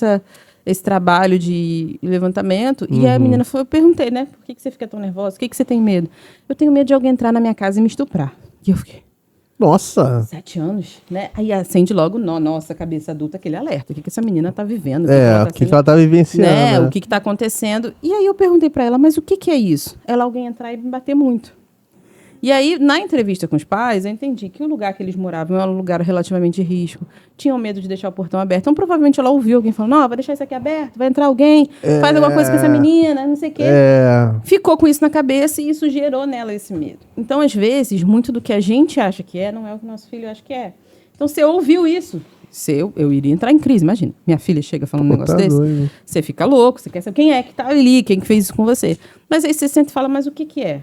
esse trabalho de levantamento, e a menina foi, eu perguntei, né, por que você fica tão nervosa? O que você tem medo? Eu tenho medo de alguém entrar na minha casa e me estuprar. E eu fiquei, nossa. 7 anos, né? Aí acende logo, nossa cabeça adulta, aquele alerta. O que essa menina tá vivendo? O que ela tá vivenciando, né? né? O que tá acontecendo? E aí eu perguntei pra ela, mas o que é isso? Ela, alguém entrar e me bater muito. E aí, na entrevista com os pais, eu entendi que o lugar que eles moravam era um lugar relativamente de risco. Tinham medo de deixar o portão aberto. Então, provavelmente, ela ouviu alguém falando, não, vai deixar isso aqui aberto, vai entrar alguém, faz alguma coisa com essa menina, não sei o quê. Ficou com isso na cabeça e isso gerou nela esse medo. Então, às vezes, muito do que a gente acha que é, não é o que o nosso filho acha que é. Então, você ouviu isso. Eu iria entrar em crise, imagina. Minha filha chega falando um negócio desse. Doido. Você fica louco, você quer saber quem é que tá ali, quem que fez isso com você. Mas aí você senta e fala, mas o que é?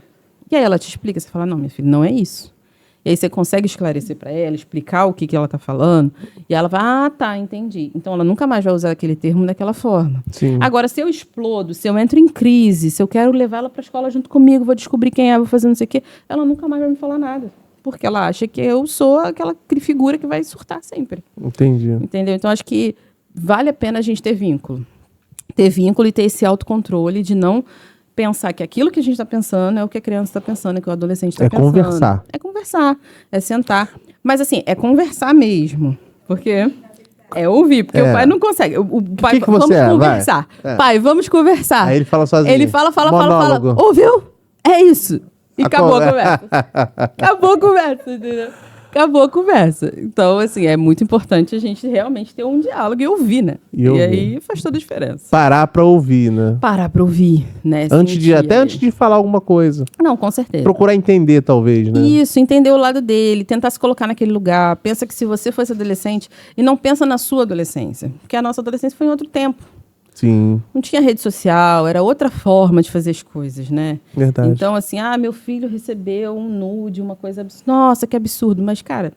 E aí ela te explica, você fala, não, minha filha, não é isso. E aí você consegue esclarecer para ela, explicar o que ela está falando, e ela vai, tá, entendi. Então ela nunca mais vai usar aquele termo daquela forma. Sim. Agora, se eu explodo, se eu entro em crise, se eu quero levar ela para a escola junto comigo, vou descobrir quem é, vou fazer não sei o quê, ela nunca mais vai me falar nada. Porque ela acha que eu sou aquela figura que vai surtar sempre. Entendi. Entendeu? Então, acho que vale a pena a gente ter vínculo. Ter vínculo e ter esse autocontrole de não pensar que aquilo que a gente está pensando é o que a criança está pensando, é o que o adolescente está pensando. Conversar. É conversar. É sentar. Mas, assim, é conversar mesmo. Porque é ouvir. Porque o pai não consegue. O pai, que vamos você é? conversar. Vai. Pai, vamos conversar. Aí ele fala sozinho. Ele fala. Monólogo. Ouviu? É isso. E acabou a conversa. Acabou a conversa, entendeu? Acabou a conversa. Então, assim, é muito importante a gente realmente ter um diálogo e ouvir, né? E aí faz toda a diferença. Parar pra ouvir, né? Parar pra ouvir, né? Até antes de falar alguma coisa. Não, com certeza. Procurar entender, talvez, né? Isso, entender o lado dele, tentar se colocar naquele lugar. Pensa que se você fosse adolescente, e não pensa na sua adolescência, porque a nossa adolescência foi em outro tempo. Sim. Não tinha rede social, era outra forma de fazer as coisas, né? Verdade. Então, assim, meu filho recebeu um nude, uma coisa absurda. Nossa, que absurdo. Mas, cara,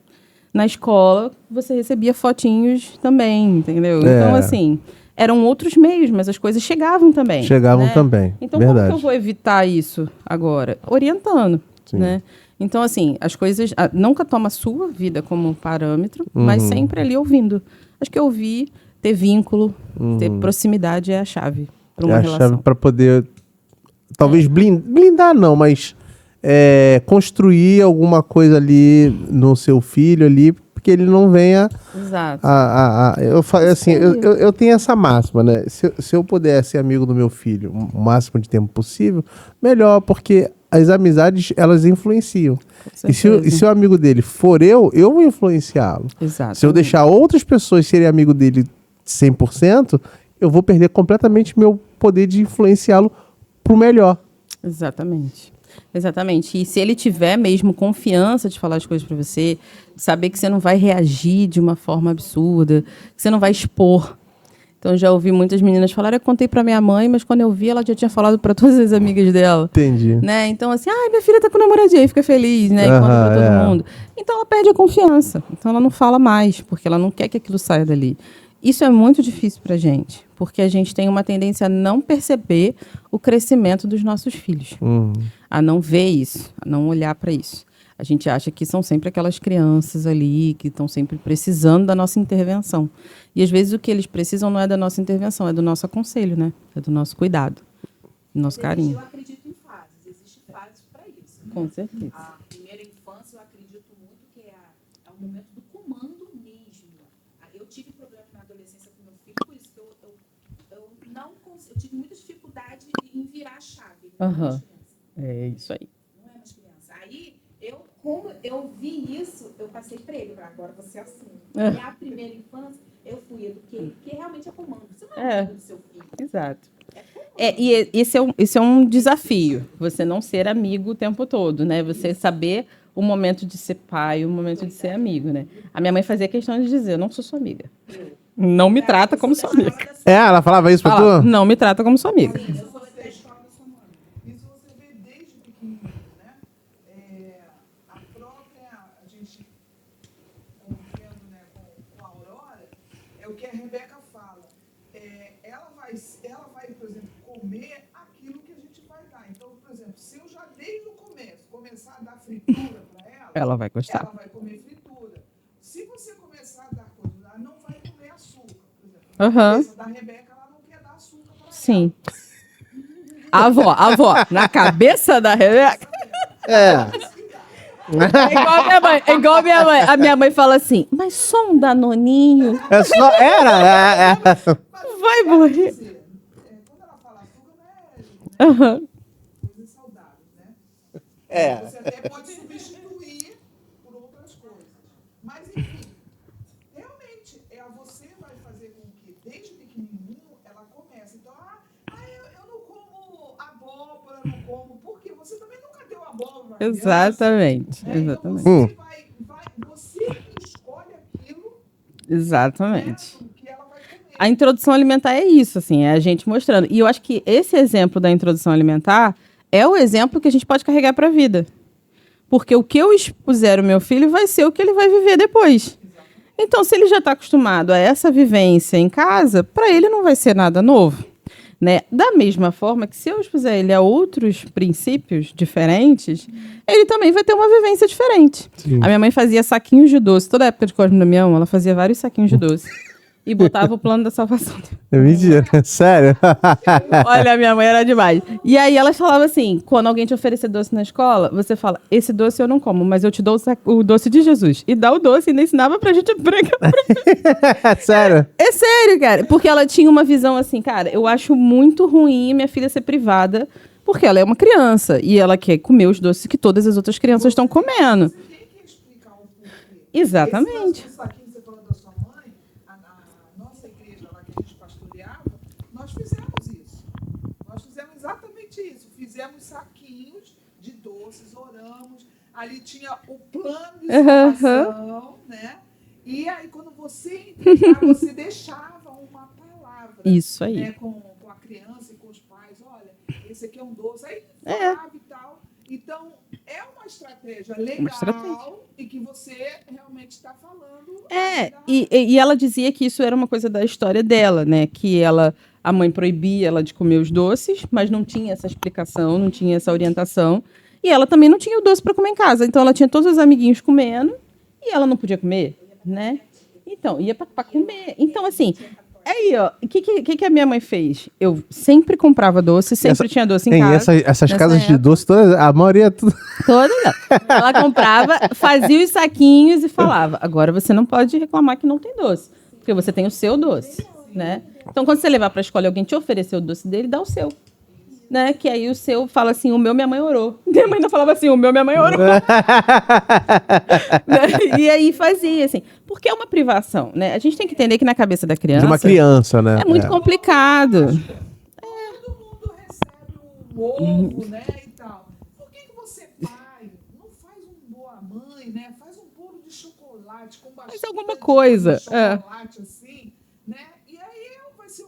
na escola você recebia fotinhos também, entendeu? Então, assim, eram outros meios, mas as coisas chegavam também. Chegavam né? também. Então, Verdade. como que eu vou evitar isso agora? Orientando, Sim. né? Então, assim, as coisas... nunca toma a sua vida como parâmetro, mas sempre ali ouvindo. Acho que ouvir... Ter vínculo, ter proximidade é a chave para uma relação. É a chave para poder, talvez blindar não, mas construir alguma coisa ali no seu filho ali, porque ele não venha... Exato. Eu tenho essa máxima, né? Se eu puder ser amigo do meu filho o máximo de tempo possível, melhor, porque as amizades, elas influenciam. E se o amigo dele for eu vou influenciá-lo. Exato. Se eu deixar outras pessoas serem amigo dele 100%, eu vou perder completamente meu poder de influenciá-lo pro melhor. Exatamente. E se ele tiver mesmo confiança de falar as coisas para você, de saber que você não vai reagir de uma forma absurda, que você não vai expor. Então, já ouvi muitas meninas falarem, eu contei pra minha mãe, mas quando eu vi, ela já tinha falado pra todas as amigas dela. Entendi. Né? Então, assim, minha filha tá com namoradinha, aí fica feliz, né? E conta pra todo mundo. Então, ela perde a confiança. Então, ela não fala mais, porque ela não quer que aquilo saia dali. Isso é muito difícil pra gente, porque a gente tem uma tendência a não perceber o crescimento dos nossos filhos. A não ver isso, a não olhar para isso. A gente acha que são sempre aquelas crianças ali que estão sempre precisando da nossa intervenção. E às vezes o que eles precisam não é da nossa intervenção, é do nosso aconselho, né? É do nosso cuidado, do nosso carinho. Eu acredito em fases, existem fases para isso. Com certeza. A primeira infância, eu acredito muito que é o momento do comando mesmo. Eu tive problema na adolescência com meu filho, por isso que eu não consigo, eu tive muita dificuldade em virar a chave. É isso aí. Não é mais criança. Aí, como eu vi isso, eu passei para ele, agora você é assim. E a primeira infância, eu fui eduquei, porque realmente é comando. Você não é amigo do seu filho. Exato. E esse é um desafio, você não ser amigo o tempo todo, né? Você saber o momento de ser pai, o momento de ser amigo, né? A minha mãe fazia questão de dizer, eu não sou sua amiga. Não me trata como sua amiga. Ela falava isso pra tu? Não me trata como sua amiga. Isso você vê desde pequenininho, né? A gente convivendo, né, com a Aurora, é o que a Rebeca fala. Ela vai, por exemplo, comer aquilo que a gente vai dar. Então, por exemplo, se eu já desde o começo começar a dar fritura para Ela vai gostar. ela vai comer fritura. Se você começar a dar coisa, ela não vai comer açúcar, por exemplo. Na cabeça da Rebeca, ela não quer dar açúcar para ela. Sim. A avó, na cabeça da Rebeca. É igual a minha mãe. A minha mãe fala assim, mas só um danoninho. Vai morrer. Quando ela fala açúcar, não é coisas saudáveis, né? Você até pode substituir por outras coisas. Mas, enfim, realmente, você vai fazer com que, desde pequenininho, ela comece. Então, eu não como abóbora, não como, porque você também nunca deu abóbora. Exatamente. Então, você que escolhe aquilo. Exatamente. Que ela vai comer. A introdução alimentar é isso, assim, é a gente mostrando. E eu acho que esse exemplo da introdução alimentar é o exemplo que a gente pode carregar para a vida. Porque o que eu expuser ao meu filho vai ser o que ele vai viver depois. Então, se ele já está acostumado a essa vivência em casa, para ele não vai ser nada novo. Né? Da mesma forma que se eu expuser ele a outros princípios diferentes, ele também vai ter uma vivência diferente. A minha mãe fazia saquinhos de doce. Toda época de Cosme e Damião, ela fazia vários saquinhos de doce. E botava o plano da salvação. É mentira. Sério? Olha, a minha mãe era demais. E aí elas falavam assim, quando alguém te oferecer doce na escola, você fala, esse doce eu não como, mas eu te dou o doce de Jesus. E dá o doce, e ainda ensinava pra gente pregar. Sério? É sério, cara. Porque ela tinha uma visão assim, cara, eu acho muito ruim minha filha ser privada, porque ela é uma criança, e ela quer comer os doces que todas as outras crianças estão comendo. Você tem que explicar o porquê. Exatamente. Esse saquinho que você falou da sua mãe, a nossa igreja lá que a gente pastoreava, nós fizemos isso. Nós fizemos exatamente isso. Fizemos saquinhos de doces, oramos. Ali tinha o plano de salvação, né? E aí, quando você entregava, você deixava uma palavra. Isso aí. Né, com a criança e com os pais. Olha, esse aqui é um doce. Aí falava e tal. Então, é uma estratégia legal e que você realmente está falando. E ela dizia que isso era uma coisa da história dela, né? Que a mãe proibia ela de comer os doces, mas não tinha essa explicação, não tinha essa orientação. E ela também não tinha o doce para comer em casa. Então, ela tinha todos os amiguinhos comendo e ela não podia comer, né? Então, ia para comer. Então, assim, aí, ó, o que a minha mãe fez? Eu sempre comprava doce, sempre tinha doce em casa. Essas casas de doce, todas, a maioria é tudo. Todas não. Ela comprava, fazia os saquinhos e falava, agora você não pode reclamar que não tem doce, porque você tem o seu doce, né? Então, quando você levar para a escola e alguém te oferecer o doce dele, dá o seu. Né? Que aí o seu fala assim, o meu minha mãe orou. Minha mãe ainda falava assim, o meu minha mãe orou. Né? E aí fazia assim, porque é uma privação, né? A gente tem que entender que na cabeça da criança... De uma criança, né? É muito complicado. Todo mundo recebe um ovo, né, e tal. Por que você, pai, não faz um boa mãe, né? Faz um bolo de chocolate com bastante Faz alguma coisa. chocolate assim, né? E aí vai ser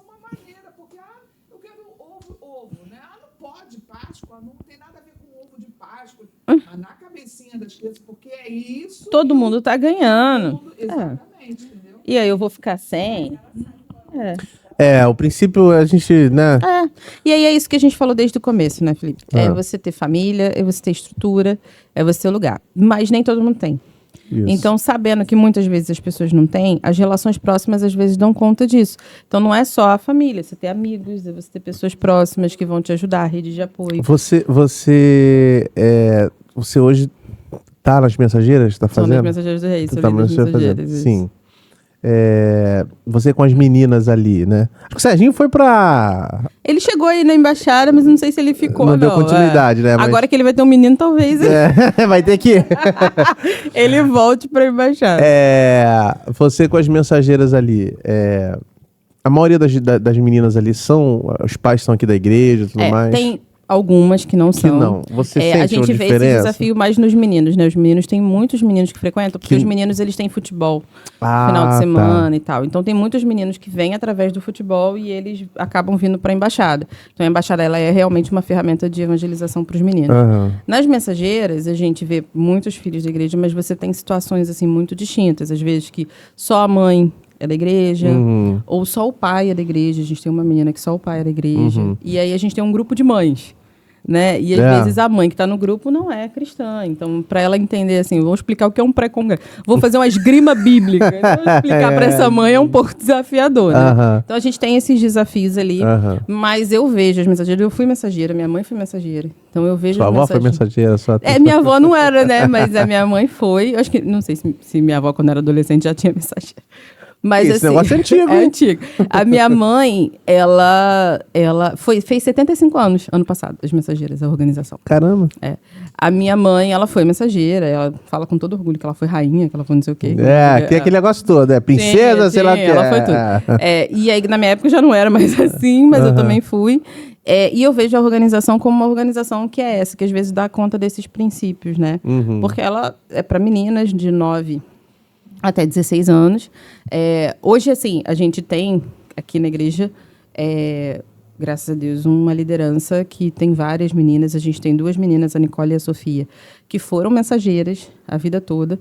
Páscoa, não tem nada a ver com ovo de Páscoa, mas na cabecinha das crianças, porque é isso. Todo mundo tá ganhando. Exatamente, entendeu? E aí eu vou ficar sem? O princípio a gente, né? E aí é isso que a gente falou desde o começo, né, Felipe? É você ter família, é você ter estrutura, é você ter lugar. Mas nem todo mundo tem. Isso. Então, sabendo que muitas vezes as pessoas não têm, as relações próximas às vezes dão conta disso. Então, não é só a família, você ter amigos, você ter pessoas próximas que vão te ajudar, rede de apoio. Você hoje tá nas Mensageiras? Tá São fazendo? das Mensageiras do Rei, Você sou tá líder das fazendo? Mensageiras. Isso. Sim. Você com as meninas ali, né? O Serginho foi pra... Ele chegou aí na embaixada, mas não sei se ele ficou, Não deu continuidade, né? Mas- Agora que ele vai ter um menino, talvez Vai ter que... ele volte pra embaixada. Você com as Mensageiras ali, a maioria das meninas ali os pais são aqui da igreja e tudo mais? Tem algumas que não são. não. Você a sente uma gente vê esse diferença? desafio mais nos meninos, né? Os meninos, tem muitos meninos que frequentam, porque os meninos, eles têm futebol no final de semana e tal. Então, tem muitos meninos que vêm através do futebol e eles acabam vindo para a embaixada. Então, a embaixada, ela é realmente uma ferramenta de evangelização para os meninos. Aham. Nas Mensageiras, a gente vê muitos filhos da igreja, mas você tem situações, assim, muito distintas. Às vezes que só a mãe é da igreja, ou só o pai é da igreja. A gente tem uma menina que só o pai é da igreja. E aí a gente tem um grupo de mães, né? E às vezes a mãe que está no grupo não é cristã. Então, para ela entender assim, vamos explicar o que é um pré-congresso. Vou fazer uma esgrima bíblica. Então, explicar para essa mãe é um pouco desafiador, né? Então, a gente tem esses desafios ali. Mas eu vejo as mensageiras. Eu fui mensageira, minha mãe foi mensageira. Então, eu vejo Sua as avó foi mensageiras. mensageira? Minha avó não era, né? Mas a minha mãe foi. Eu acho que, não sei se minha avó, quando era adolescente, já tinha mensageira. Mas, Esse negócio é antigo, é hein? antigo. A minha mãe, ela fez 75 anos, ano passado, as Mensageiras, a organização. Caramba. A minha mãe, ela foi mensageira, ela fala com todo orgulho que ela foi rainha, que ela foi não sei o quê. Tem aquele negócio todo, princesa, sei lá o que. Ela foi tudo. E aí, na minha época, já não era mais assim, mas eu também fui. E eu vejo a organização como uma organização que é essa, que às vezes dá conta desses princípios, né? Porque ela é para meninas de 9 até 16 anos. Hoje, assim, a gente tem aqui na igreja, graças a Deus, uma liderança que tem várias meninas. A gente tem 2 meninas, a Nicole e a Sofia, que foram mensageiras a vida toda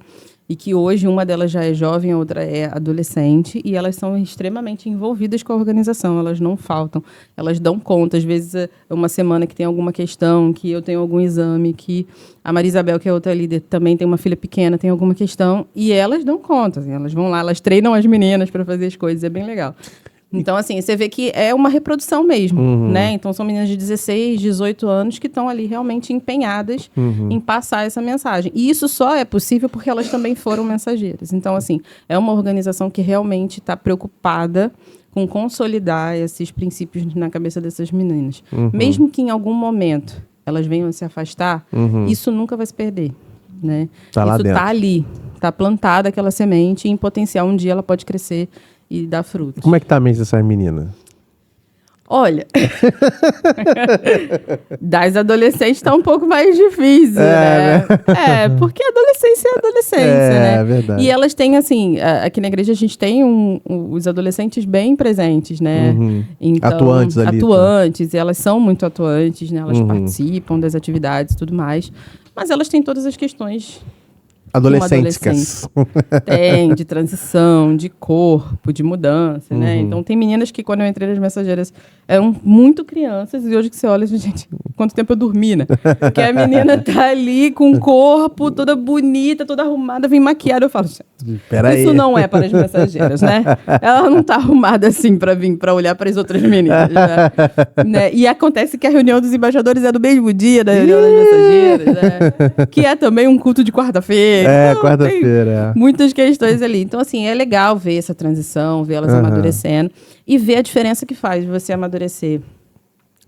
e que hoje uma delas já é jovem, a outra é adolescente, e elas são extremamente envolvidas com a organização, elas não faltam, elas dão conta. Às vezes, é uma semana que tem alguma questão, que eu tenho algum exame, que a Maria Isabel, que é outra líder, também tem uma filha pequena, tem alguma questão, e elas dão conta, assim, elas vão lá, elas treinam as meninas para fazer as coisas, é bem legal. Então, assim, você vê que é uma reprodução mesmo, né? Então, são meninas de 16, 18 anos que estão ali realmente empenhadas em passar essa mensagem. E isso só é possível porque elas também foram mensageiras. Então, assim, é uma organização que realmente está preocupada com consolidar esses princípios na cabeça dessas meninas. Mesmo que em algum momento elas venham a se afastar, isso nunca vai se perder, né? Tá lá isso dentro. está ali, está plantada aquela semente e em potencial um dia ela pode crescer e dar frutos. Como é que tá a mente dessas meninas? Olha, das adolescentes está um pouco mais difícil, né? Porque adolescência é adolescência, né? É verdade. E elas têm, assim, aqui na igreja a gente tem os adolescentes bem presentes, né? Então, Atuantes ali, atuantes, e elas são muito atuantes, né? Elas participam das atividades e tudo mais. Mas elas têm todas as questões... Adolescênticas. Tem, de transição, de corpo, de mudança, né? Então, tem meninas que, quando eu entrei nas Mensageiras, eram muito crianças, e hoje que você olha, gente, quanto tempo eu dormi, né? Porque a menina tá ali com o corpo toda bonita, toda arrumada, vem maquiada. Eu falo, isso não é para as Mensageiras, né? Ela não tá arrumada assim para vir, para olhar para as outras meninas, né? E acontece que a reunião dos embaixadores é do mesmo dia da reunião das Mensageiras, né? Que é também um culto de quarta-feira. Então, Quarta-feira. Muitas questões ali. Então, assim, é legal ver essa transição, ver elas amadurecendo e ver a diferença que faz de você amadurecer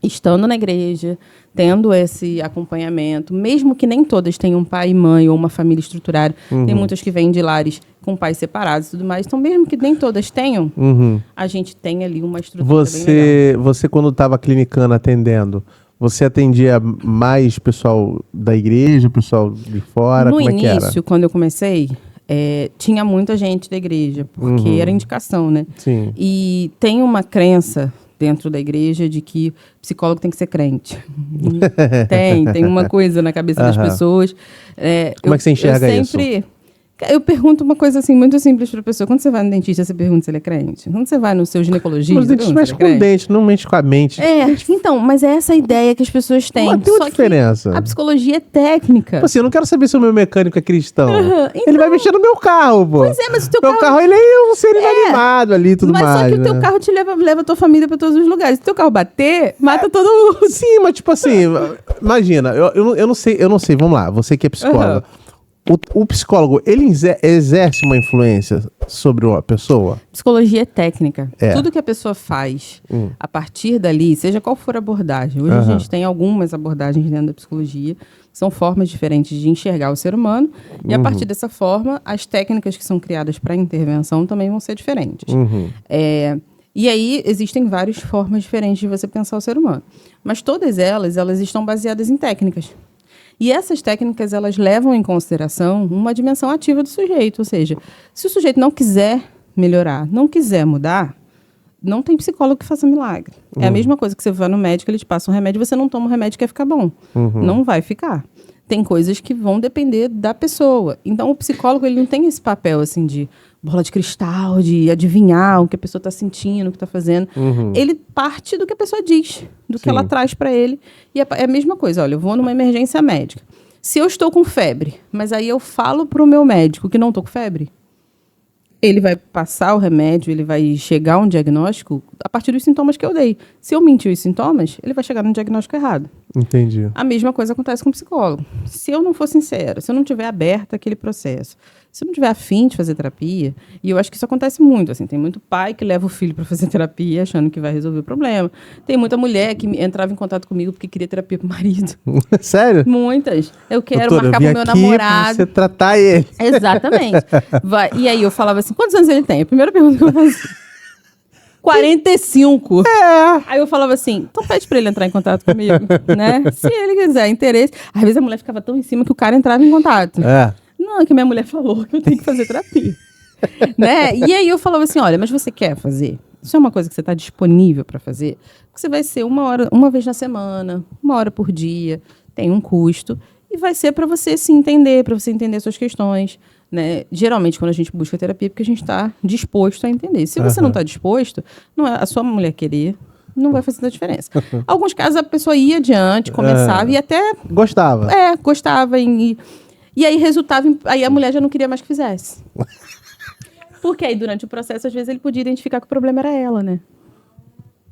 estando na igreja, tendo esse acompanhamento, mesmo que nem todas tenham pai e mãe ou uma família estruturada. Tem muitas que vêm de lares com pais separados e tudo mais. Então, mesmo que nem todas tenham, a gente tem ali uma estrutura bem legal. Você, quando estava clinicando, atendendo, você atendia mais pessoal da igreja, pessoal de fora? No Como é que era? início, quando eu comecei, tinha muita gente da igreja, porque era indicação, né? Sim. E tem uma crença dentro da igreja de que psicólogo tem que ser crente. Tem uma coisa na cabeça das pessoas. Como é que você enxerga isso? Eu pergunto uma coisa assim, muito simples para a pessoa. Quando você vai no dentista, você pergunta se ele é crente. Quando você vai no seu ginecologista, Mas o dentista mexe com o dente, não mexe com a mente. Então, mas é essa ideia que as pessoas têm. Mas tem uma Só diferença. que a psicologia é técnica. Tipo assim, eu não quero saber se o meu mecânico é cristão. Então- Ele vai mexer no meu carro, pô. Pois é, mas o teu Meu carro, ele é um ser inanimado ali e tudo mas mais. só que o teu né? carro te leva a tua família para todos os lugares. Se o teu carro bater, mata todo mundo. Sim, mas tipo assim, imagina, eu não sei, vamos lá, você que é psicólogo. O psicólogo, ele exerce uma influência sobre uma pessoa? Psicologia é técnica. É. Tudo que a pessoa faz a partir dali, seja qual for a abordagem. Hoje a gente tem algumas abordagens dentro da psicologia, que são formas diferentes de enxergar o ser humano. E a partir dessa forma, as técnicas que são criadas para intervenção também vão ser diferentes. E aí, existem várias formas diferentes de você pensar o ser humano. Mas todas elas estão baseadas em técnicas. E essas técnicas, elas levam em consideração uma dimensão ativa do sujeito. Ou seja, se o sujeito não quiser melhorar, não quiser mudar, não tem psicólogo que faça milagre. É a mesma coisa que você vai no médico, ele te passa um remédio, você não toma o remédio e quer ficar bom. Não vai ficar. Tem coisas que vão depender da pessoa. Então, o psicólogo, ele não tem esse papel, assim, de bola de cristal, de adivinhar o que a pessoa está sentindo, o que está fazendo. Ele parte do que a pessoa diz, do que ela traz para ele. E é a mesma coisa. Olha, eu vou numa emergência médica. Se eu estou com febre, mas aí eu falo para o meu médico que não estou com febre, ele vai passar o remédio, ele vai chegar a um diagnóstico a partir dos sintomas que eu dei. Se eu mentir os sintomas, ele vai chegar no diagnóstico errado. Entendi. A mesma coisa acontece com o psicólogo. Se eu não for sincera, se eu não tiver aberta aquele processo, se eu não tiver afim de fazer terapia, e eu acho que isso acontece muito, assim, tem muito pai que leva o filho para fazer terapia achando que vai resolver o problema. Tem muita mulher que entrava em contato comigo porque queria terapia pro marido. Sério? Muitas. Eu quero Doutora, marcar eu vim pro meu aqui pra namorado. você tratar ele. Exatamente. E aí eu falava assim, quantos anos ele tem? A primeira pergunta que eu fazia. 45. Aí eu falava assim, então pede pra ele entrar em contato comigo, né? Se ele quiser interesse. Às vezes a mulher ficava tão em cima que o cara entrava em contato. Não, é que minha mulher falou que eu tenho que fazer terapia. Né? E aí eu falava assim, olha, mas você quer fazer? Isso é uma coisa que você está disponível para fazer? Porque você vai ser uma vez na semana, 1 hora por dia, tem um custo, e vai ser para você se entender, para você entender suas questões. Né? Geralmente, quando a gente busca terapia, é porque a gente está disposto a entender. Se você não está disposto, não é a sua mulher querer, não vai fazer a diferença. Alguns casos, a pessoa ia adiante, começava e até... Gostava. Gostava. E aí, aí a mulher já não queria mais que fizesse. Porque aí, durante o processo, às vezes, ele podia identificar que o problema era ela, né?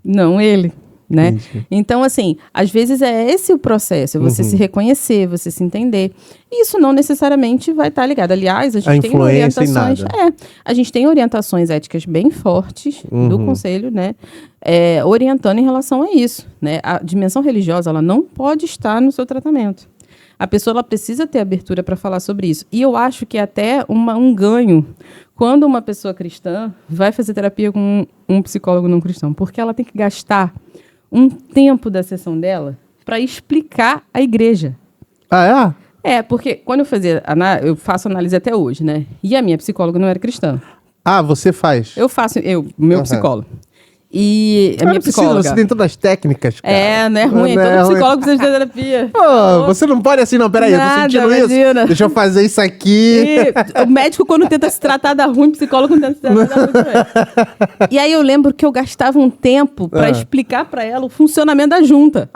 Não ele. Né? Então, assim, às vezes é esse o processo, é você se reconhecer, você se entender. E isso não necessariamente vai estar ligado. Aliás, a gente tem orientações. A gente tem orientações éticas bem fortes do Conselho, né? Orientando em relação a isso. Né? A dimensão religiosa, ela não pode estar no seu tratamento. A pessoa ela precisa ter abertura para falar sobre isso. E eu acho que é até um ganho quando uma pessoa cristã vai fazer terapia com um psicólogo não cristão, porque ela tem que gastar um tempo da sessão dela para explicar a igreja. Ah, é? Porque quando eu faço análise até hoje, né? E a minha psicóloga não era cristã. Ah, você faz? Meu psicólogo. E a minha psicóloga... Você tem todas as técnicas, cara. Não é ruim. Todo psicólogo precisa de terapia. Pô, você não pode assim, não. Peraí, eu tô sentindo isso. Deixa eu fazer isso aqui. E o médico, quando tenta se tratar da ruim, o psicólogo não tenta se tratar da ruim também. E aí eu lembro que eu gastava um tempo para explicar para ela o funcionamento da junta.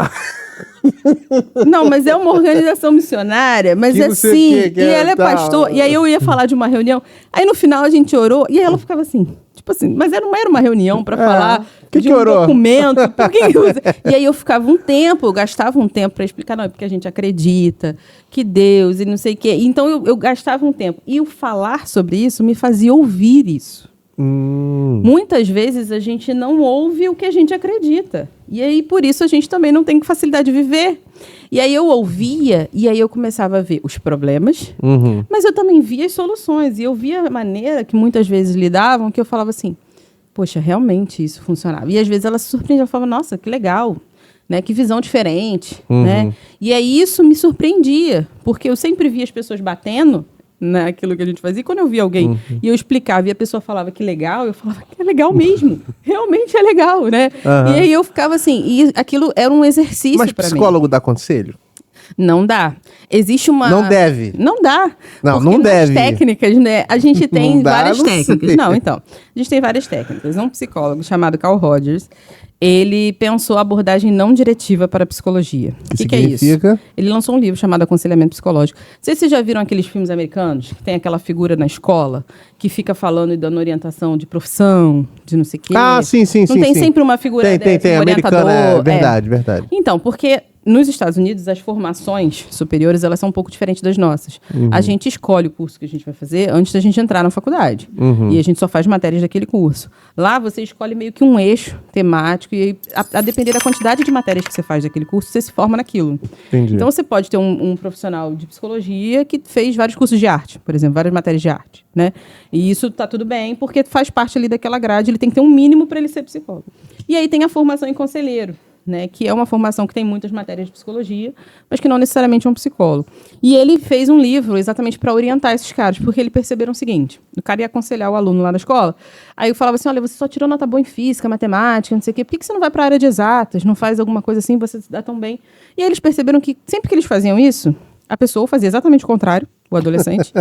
Não, mas é uma organização missionária, mas assim, e ela é pastor, e aí eu ia falar de uma reunião, aí no final a gente orou, e aí ela ficava assim, tipo assim, mas não era uma reunião para falar de um documento, e aí eu ficava eu gastava um tempo para explicar, não, é porque a gente acredita que Deus e não sei o quê, então eu gastava um tempo, e o falar sobre isso me fazia ouvir isso. Muitas vezes a gente não ouve o que a gente acredita. E aí, por isso, a gente também não tem facilidade de viver. E aí eu ouvia, e aí eu começava a ver os problemas, mas eu também via as soluções. E eu via a maneira que muitas vezes lidavam, que eu falava assim, poxa, realmente isso funcionava. E às vezes ela se surpreendia, eu falava, nossa, que legal, né? Que visão diferente, né? E aí isso me surpreendia, porque eu sempre via as pessoas batendo, naquilo que a gente fazia. E quando eu via alguém e eu explicava e a pessoa falava que legal, eu falava que é legal mesmo. Realmente é legal, né? E aí eu ficava assim, e aquilo era um exercício Mas pra mim. psicólogo dá conselho? Não dá. Existe uma... Não deve. Não dá. Não, Porque não nas deve. técnicas, né? A gente tem Não dá, várias não técnicas. sei. Não, então. A gente tem várias técnicas. Um psicólogo chamado Carl Rogers, ele pensou a abordagem não diretiva para a psicologia. O que é isso? Significa? Ele lançou um livro chamado Aconselhamento Psicológico. Não sei se vocês já viram aqueles filmes americanos, que tem aquela figura na escola, que fica falando e dando orientação de profissão, de não sei o quê. Ah, sim. Não tem sim. sempre uma figura Tem. um Americana, orientador. verdade. Então, porque nos Estados Unidos, as formações superiores, elas são um pouco diferentes das nossas. A gente escolhe o curso que a gente vai fazer antes da gente entrar na faculdade. E a gente só faz matérias daquele curso. Lá, você escolhe meio que um eixo temático e a depender da quantidade de matérias que você faz daquele curso, você se forma naquilo. Entendi. Então, você pode ter um profissional de psicologia que fez vários cursos de arte, por exemplo, várias matérias de arte, né? E isso tá tudo bem, porque faz parte ali daquela grade, ele tem que ter um mínimo para ele ser psicólogo. E aí tem a formação em conselheiro, né, que é uma formação que tem muitas matérias de psicologia, mas que não necessariamente é um psicólogo. E ele fez um livro exatamente para orientar esses caras, porque ele perceberam o seguinte: o cara ia aconselhar o aluno lá na escola, aí eu falava assim, olha, você só tirou nota boa em física, matemática, não sei o quê, por que você não vai para a área de exatas, não faz alguma coisa assim, você se dá tão bem? E aí eles perceberam que sempre que eles faziam isso, a pessoa fazia exatamente o contrário, o adolescente.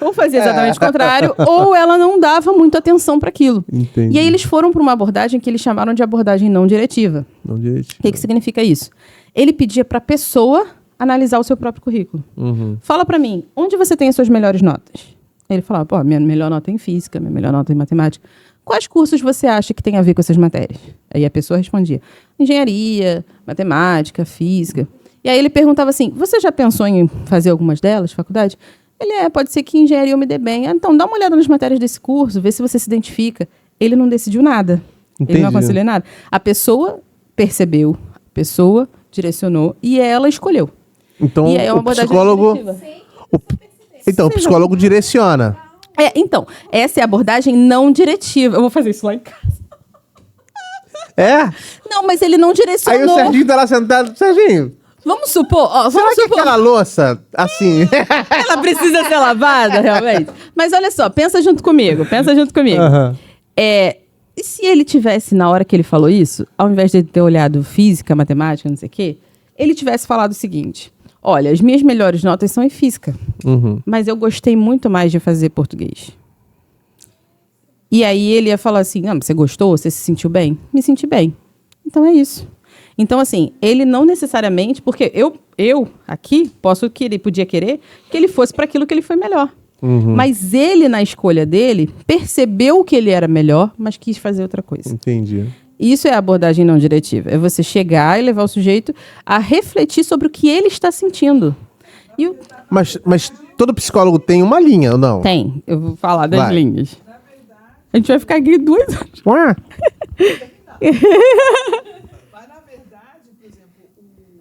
Ou fazia exatamente o contrário, ou ela não dava muita atenção para aquilo. Entendi. E aí eles foram para uma abordagem que eles chamaram de abordagem não diretiva. Não direito. O que significa isso? Ele pedia para a pessoa analisar o seu próprio currículo. Fala para mim, onde você tem as suas melhores notas? Ele falava, pô, minha melhor nota é em física, minha melhor nota é em matemática. Quais cursos você acha que tem a ver com essas matérias? Aí a pessoa respondia, engenharia, matemática, física. E aí ele perguntava assim, você já pensou em fazer algumas delas, faculdade? Ele, pode ser que engenharia eu me dê bem. Então, dá uma olhada nas matérias desse curso, vê se você se identifica. Ele não decidiu nada. Entendi. Ele não aconselhou nada. A pessoa percebeu, a pessoa direcionou e ela escolheu. Então, E aí é uma o abordagem psicólogo... diretiva. Então, o psicólogo direciona. Então, essa é a abordagem não diretiva. Eu vou fazer isso lá em casa. É? Não, mas ele não direcionou. Aí o Serginho tá lá sentado. Serginho, Vamos supor, será que aquela louça, assim... ela precisa ser lavada, realmente? Mas olha só, pensa junto comigo. E se ele tivesse, na hora que ele falou isso, ao invés de ele ter olhado física, matemática, não sei o quê, ele tivesse falado o seguinte, olha, as minhas melhores notas são em física, mas eu gostei muito mais de fazer português. E aí ele ia falar assim, você gostou? Você se sentiu bem? Me senti bem. Então é isso. Então, assim, ele não necessariamente... Porque eu aqui, podia querer que ele fosse para aquilo que ele foi melhor. Mas ele, na escolha dele, percebeu que ele era melhor, mas quis fazer outra coisa. Entendi. Isso é a abordagem não diretiva. É você chegar e levar o sujeito a refletir sobre o que ele está sentindo. E Mas todo psicólogo tem uma linha, ou não? Tem. Eu vou falar das Vai. linhas. A gente vai ficar aqui 2 horas. Ué? Mas, na verdade, por exemplo,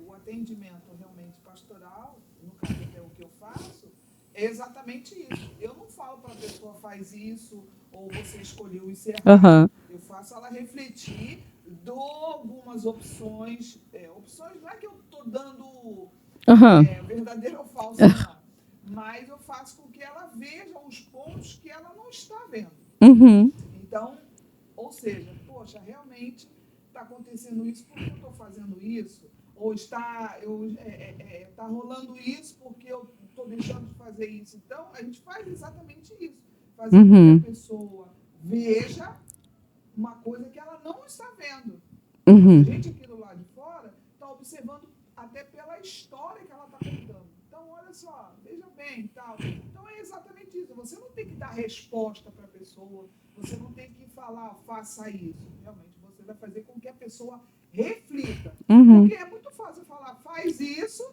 o atendimento realmente pastoral, no caso é o que eu faço, é exatamente isso. Eu não falo para a pessoa faz isso, ou você escolheu isso errado. Eu faço ela refletir, dou algumas opções. Opções não é que eu estou dando verdadeiro ou falso, não. Mas eu faço com que ela veja os pontos que ela não está vendo. Então, ou seja, poxa, realmente está acontecendo isso porque eu estou fazendo isso, ou está rolando isso porque eu estou deixando de fazer isso. Então, a gente faz exatamente isso, fazer com que a pessoa veja uma coisa que ela não está vendo. A gente aqui do lado de fora está observando até pela história que ela está contando. Então, olha só, veja bem, tal. Então, é exatamente isso. Você não tem que dar resposta para a pessoa, você não tem que falar, faça isso. Realmente, você vai fazer com que a pessoa reflita. Porque é muito fácil falar, faz isso,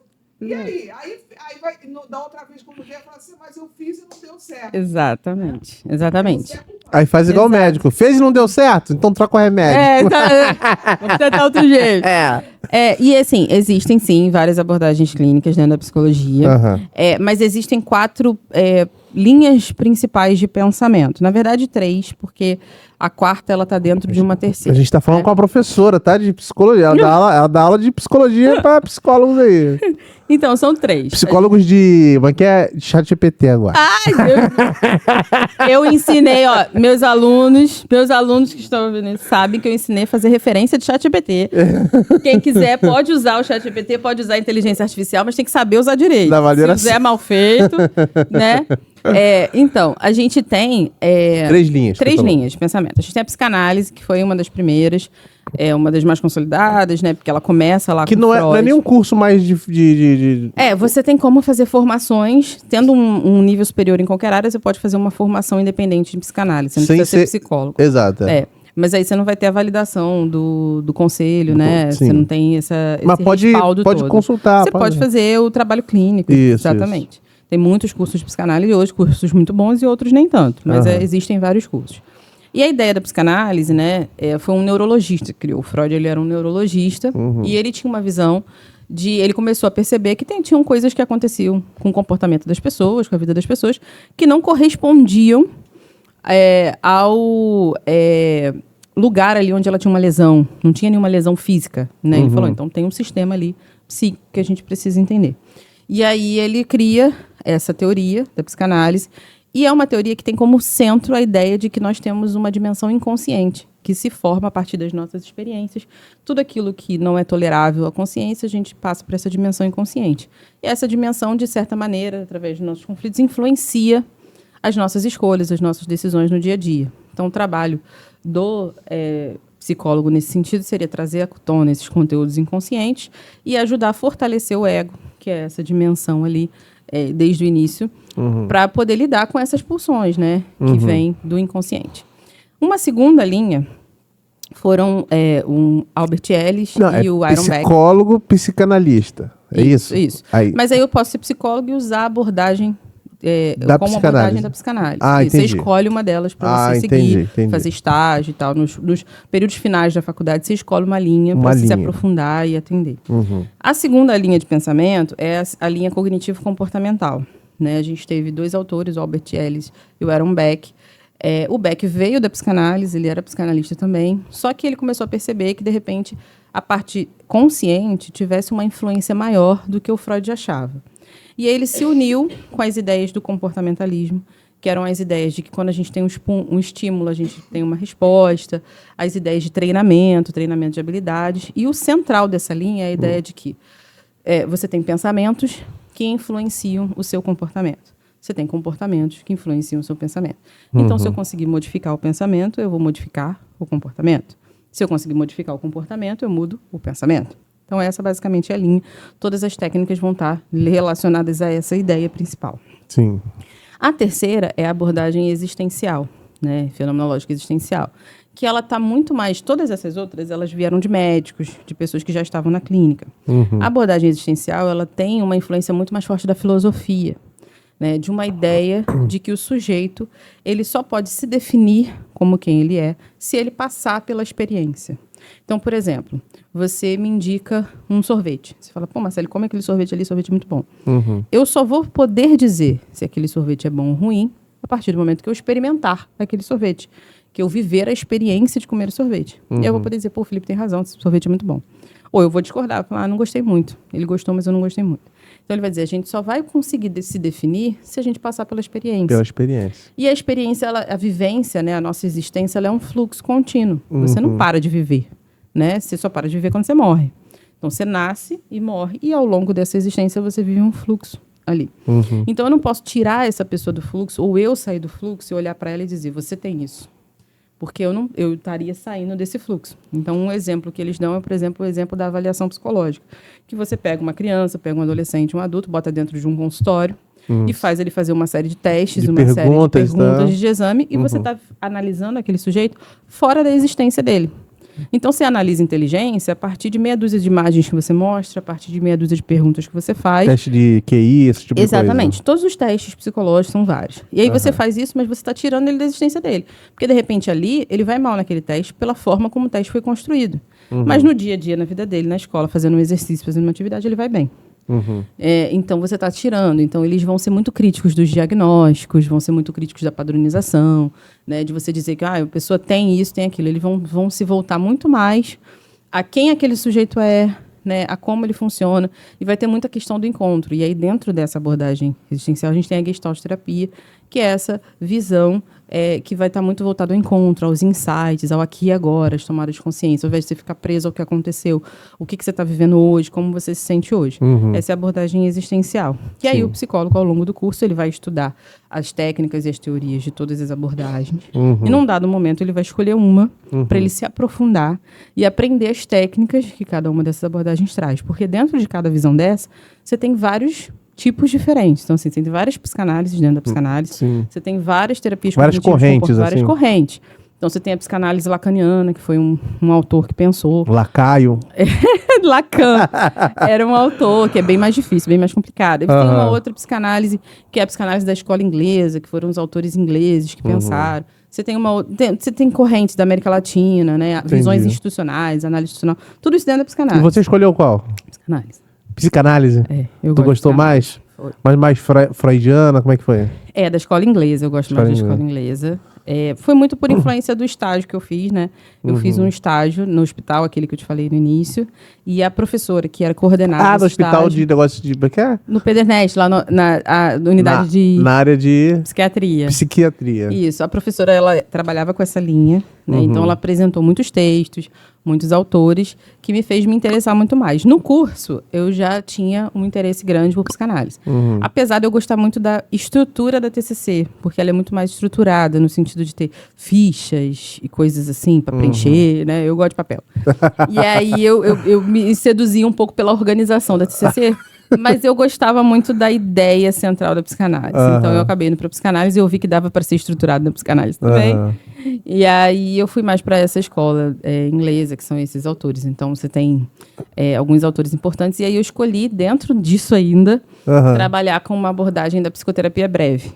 e aí? Aí vai, da outra vez, quando vier, fala assim, mas eu fiz e não deu certo. Exatamente. Você é culpado. Aí faz igual o Exato. médico. Fez e não deu certo? Então troca o remédio. Vamos tentar outro jeito. E assim, existem sim várias abordagens clínicas dentro da psicologia. Aham. Mas existem 4 linhas principais de pensamento. Na verdade, 3, porque a quarta ela tá dentro de uma A terceira. gente tá falando com a professora, tá? De psicologia. Ela dá aula de psicologia pra psicólogos aí. Então, são 3. Psicólogos de... Como é que é? Chat GPT agora. Ai, Deus. Eu ensinei, ó, meus alunos que estão ouvindo isso sabem que eu ensinei a fazer referência de ChatGPT. Quem quiser pode usar o ChatGPT, pode usar a inteligência artificial, mas tem que saber usar direito. Da maneira Se fizer mal feito, né? Então, a gente tem... 3 linhas. 3 você falou. linhas de pensamento. A gente tem a psicanálise, que foi uma das primeiras, uma das mais consolidadas, né? Porque ela começa lá Que com não é Freud. nenhum curso mais de... Você tem como fazer formações, tendo um nível superior em qualquer área, você pode fazer uma formação independente de psicanálise, você não Sem precisa ser ser- psicólogo. Exato. Mas aí você não vai ter a validação do conselho, né? Sim. Você não tem esse Mas pode respaldo todo. consultar. Você pode fazer o trabalho clínico, Isso, exatamente. Tem muitos cursos de psicanálise hoje, cursos muito bons e outros nem tanto, mas Aham. existem vários cursos. E a ideia da psicanálise, né, foi um neurologista que criou. O Freud, ele era um neurologista e ele tinha uma visão ele começou a perceber que tinham coisas que aconteciam com o comportamento das pessoas, com a vida das pessoas, que não correspondiam ao lugar ali onde ela tinha uma lesão. Não tinha nenhuma lesão física, né? Ele falou, então tem um sistema ali psíquico que a gente precisa entender. E aí ele cria essa teoria da psicanálise, e é uma teoria que tem como centro a ideia de que nós temos uma dimensão inconsciente, que se forma a partir das nossas experiências. Tudo aquilo que não é tolerável à consciência, a gente passa para essa dimensão inconsciente. E essa dimensão, de certa maneira, através dos nossos conflitos, influencia as nossas escolhas, as nossas decisões no dia a dia. Então, o trabalho do psicólogo nesse sentido seria trazer à tona esses conteúdos inconscientes e ajudar a fortalecer o ego, que é essa dimensão ali, desde o início, para poder lidar com essas pulsões, né, que vêm do inconsciente. Uma segunda linha foram o Albert Ellis e o Iron Beck. Psicólogo, psicanalista. É isso? Isso. Aí. Mas aí eu posso ser psicólogo e usar a abordagem Da como psicanálise. abordagem da psicanálise. Ah, E você entendi. escolhe uma delas para você seguir, entendi. fazer estágio e tal. Nos períodos finais da faculdade, você escolhe uma linha Uma para se linha. aprofundar e atender. Uhum. A segunda linha de pensamento é a linha cognitivo-comportamental. Né? A gente teve 2 autores, o Albert Ellis e o Aaron Beck. O Beck veio da psicanálise, ele era psicanalista também, só que ele começou a perceber que, de repente, a parte consciente tivesse uma influência maior do que o Freud achava. E aí ele se uniu com as ideias do comportamentalismo, que eram as ideias de que quando a gente tem um estímulo, a gente tem uma resposta, as ideias de treinamento de habilidades. E o central dessa linha é a ideia de que você tem pensamentos que influenciam o seu comportamento. Você tem comportamentos que influenciam o seu pensamento. Então, se eu conseguir modificar o pensamento, eu vou modificar o comportamento. Se eu conseguir modificar o comportamento, eu mudo o pensamento. Então, essa basicamente é a linha. Todas as técnicas vão estar relacionadas a essa ideia principal. Sim. A terceira é a abordagem existencial, né? Fenomenológica existencial, que ela está muito mais... Todas essas outras, elas vieram de médicos, de pessoas que já estavam na clínica. A abordagem existencial, ela tem uma influência muito mais forte da filosofia, né? De uma ideia de que o sujeito ele só pode se definir como quem ele é se ele passar pela experiência. Então, por exemplo, você me indica um sorvete. Você fala, pô, Marcelo, come aquele sorvete ali, sorvete é muito bom. Eu só vou poder dizer se aquele sorvete é bom ou ruim a partir do momento que eu experimentar aquele sorvete, que eu viver a experiência de comer o sorvete. E eu vou poder dizer, pô, o Felipe tem razão, esse sorvete é muito bom. Ou eu vou discordar, falar, não gostei muito. Ele gostou, mas eu não gostei muito. Então, ele vai dizer, a gente só vai conseguir se definir se a gente passar pela experiência. Pela experiência. E a experiência, a vivência, né, a nossa existência, ela é um fluxo contínuo. Você não para de viver, né? Você só para de viver quando você morre. Então, você nasce e morre, e ao longo dessa existência você vive um fluxo ali. Então, eu não posso tirar essa pessoa do fluxo, ou eu sair do fluxo e olhar para ela e dizer, você tem isso. Porque eu estaria saindo desse fluxo. Então, um exemplo que eles dão é, por exemplo, o exemplo da avaliação psicológica. Que você pega uma criança, pega um adolescente, um adulto, bota dentro de um consultório e faz ele fazer uma série de testes, uma série de perguntas de exame, e você está analisando aquele sujeito fora da existência dele. Então, você analisa inteligência a partir de meia dúzia de imagens que você mostra, a partir de meia dúzia de perguntas que você faz. Teste de QI, esse tipo Exatamente. de coisa. Todos os testes psicológicos são vários. E aí você faz isso, mas você está tirando ele da existência dele. Porque, de repente, ali, ele vai mal naquele teste pela forma como o teste foi construído. Mas no dia a dia, na vida dele, na escola, fazendo um exercício, fazendo uma atividade, ele vai bem. Então, você está tirando. Então, eles vão ser muito críticos dos diagnósticos, vão ser muito críticos da padronização, né? De você dizer que a pessoa tem isso, tem aquilo. Eles vão se voltar muito mais a quem aquele sujeito é, né, a como ele funciona, e vai ter muita questão do encontro. E aí, dentro dessa abordagem existencial, a gente tem a Gestalt terapia, que é essa visão que vai estar muito voltada ao encontro, aos insights, ao aqui e agora, as tomadas de consciência, ao invés de você ficar preso ao que aconteceu, o que você está vivendo hoje, como você se sente hoje. Essa é a abordagem existencial. E aí, o psicólogo, ao longo do curso, ele vai estudar as técnicas e as teorias de todas as abordagens. E, num dado momento, ele vai escolher uma para ele se aprofundar e aprender as técnicas que cada uma dessas abordagens traz. Porque dentro de cada visão dessa, você tem vários tipos diferentes. Então, assim, você tem várias psicanálises dentro da psicanálise. Sim. Você tem várias terapias Várias correntes, várias assim. correntes. Então, você tem a psicanálise lacaniana, que foi um autor que pensou. Lacaio. Lacan era um autor que é bem mais difícil, bem mais complicado. E tem uma outra psicanálise, que é a psicanálise da escola inglesa, que foram os autores ingleses que pensaram. Você tem você tem correntes da América Latina, né? Visões institucionais, análise institucional. Tudo isso dentro da E psicanálise. você escolheu qual? Psicanálise. Psicanálise? Eu Tu gosto gostou de mais? Foi. Mas mais freudiana, como é que foi? Da escola inglesa, eu gosto mais da escola inglesa. Foi muito por influência do estágio que eu fiz, né? Eu fiz um estágio no hospital, aquele que eu te falei no início, e a professora que era coordenada No hospital de negócio de... Que é? no Pedernest, lá na unidade de Na área de psiquiatria. psiquiatria. Isso, a professora, ela trabalhava com essa linha, né? Então ela apresentou muitos textos, muitos autores, que me fez me interessar muito mais. No curso, eu já tinha um interesse grande por psicanálise. Apesar de eu gostar muito da estrutura da TCC, porque ela é muito mais estruturada, no sentido de ter fichas e coisas assim, para preencher, né? Eu gosto de papel. E aí eu me seduzia um pouco pela organização da TCC, mas eu gostava muito da ideia central da psicanálise. Então, eu acabei indo para psicanálise e eu vi que dava para ser estruturado na psicanálise também. E aí, eu fui mais para essa escola inglesa, que são esses autores. Então, você tem alguns autores importantes. E aí, eu escolhi, dentro disso ainda, trabalhar com uma abordagem da psicoterapia breve,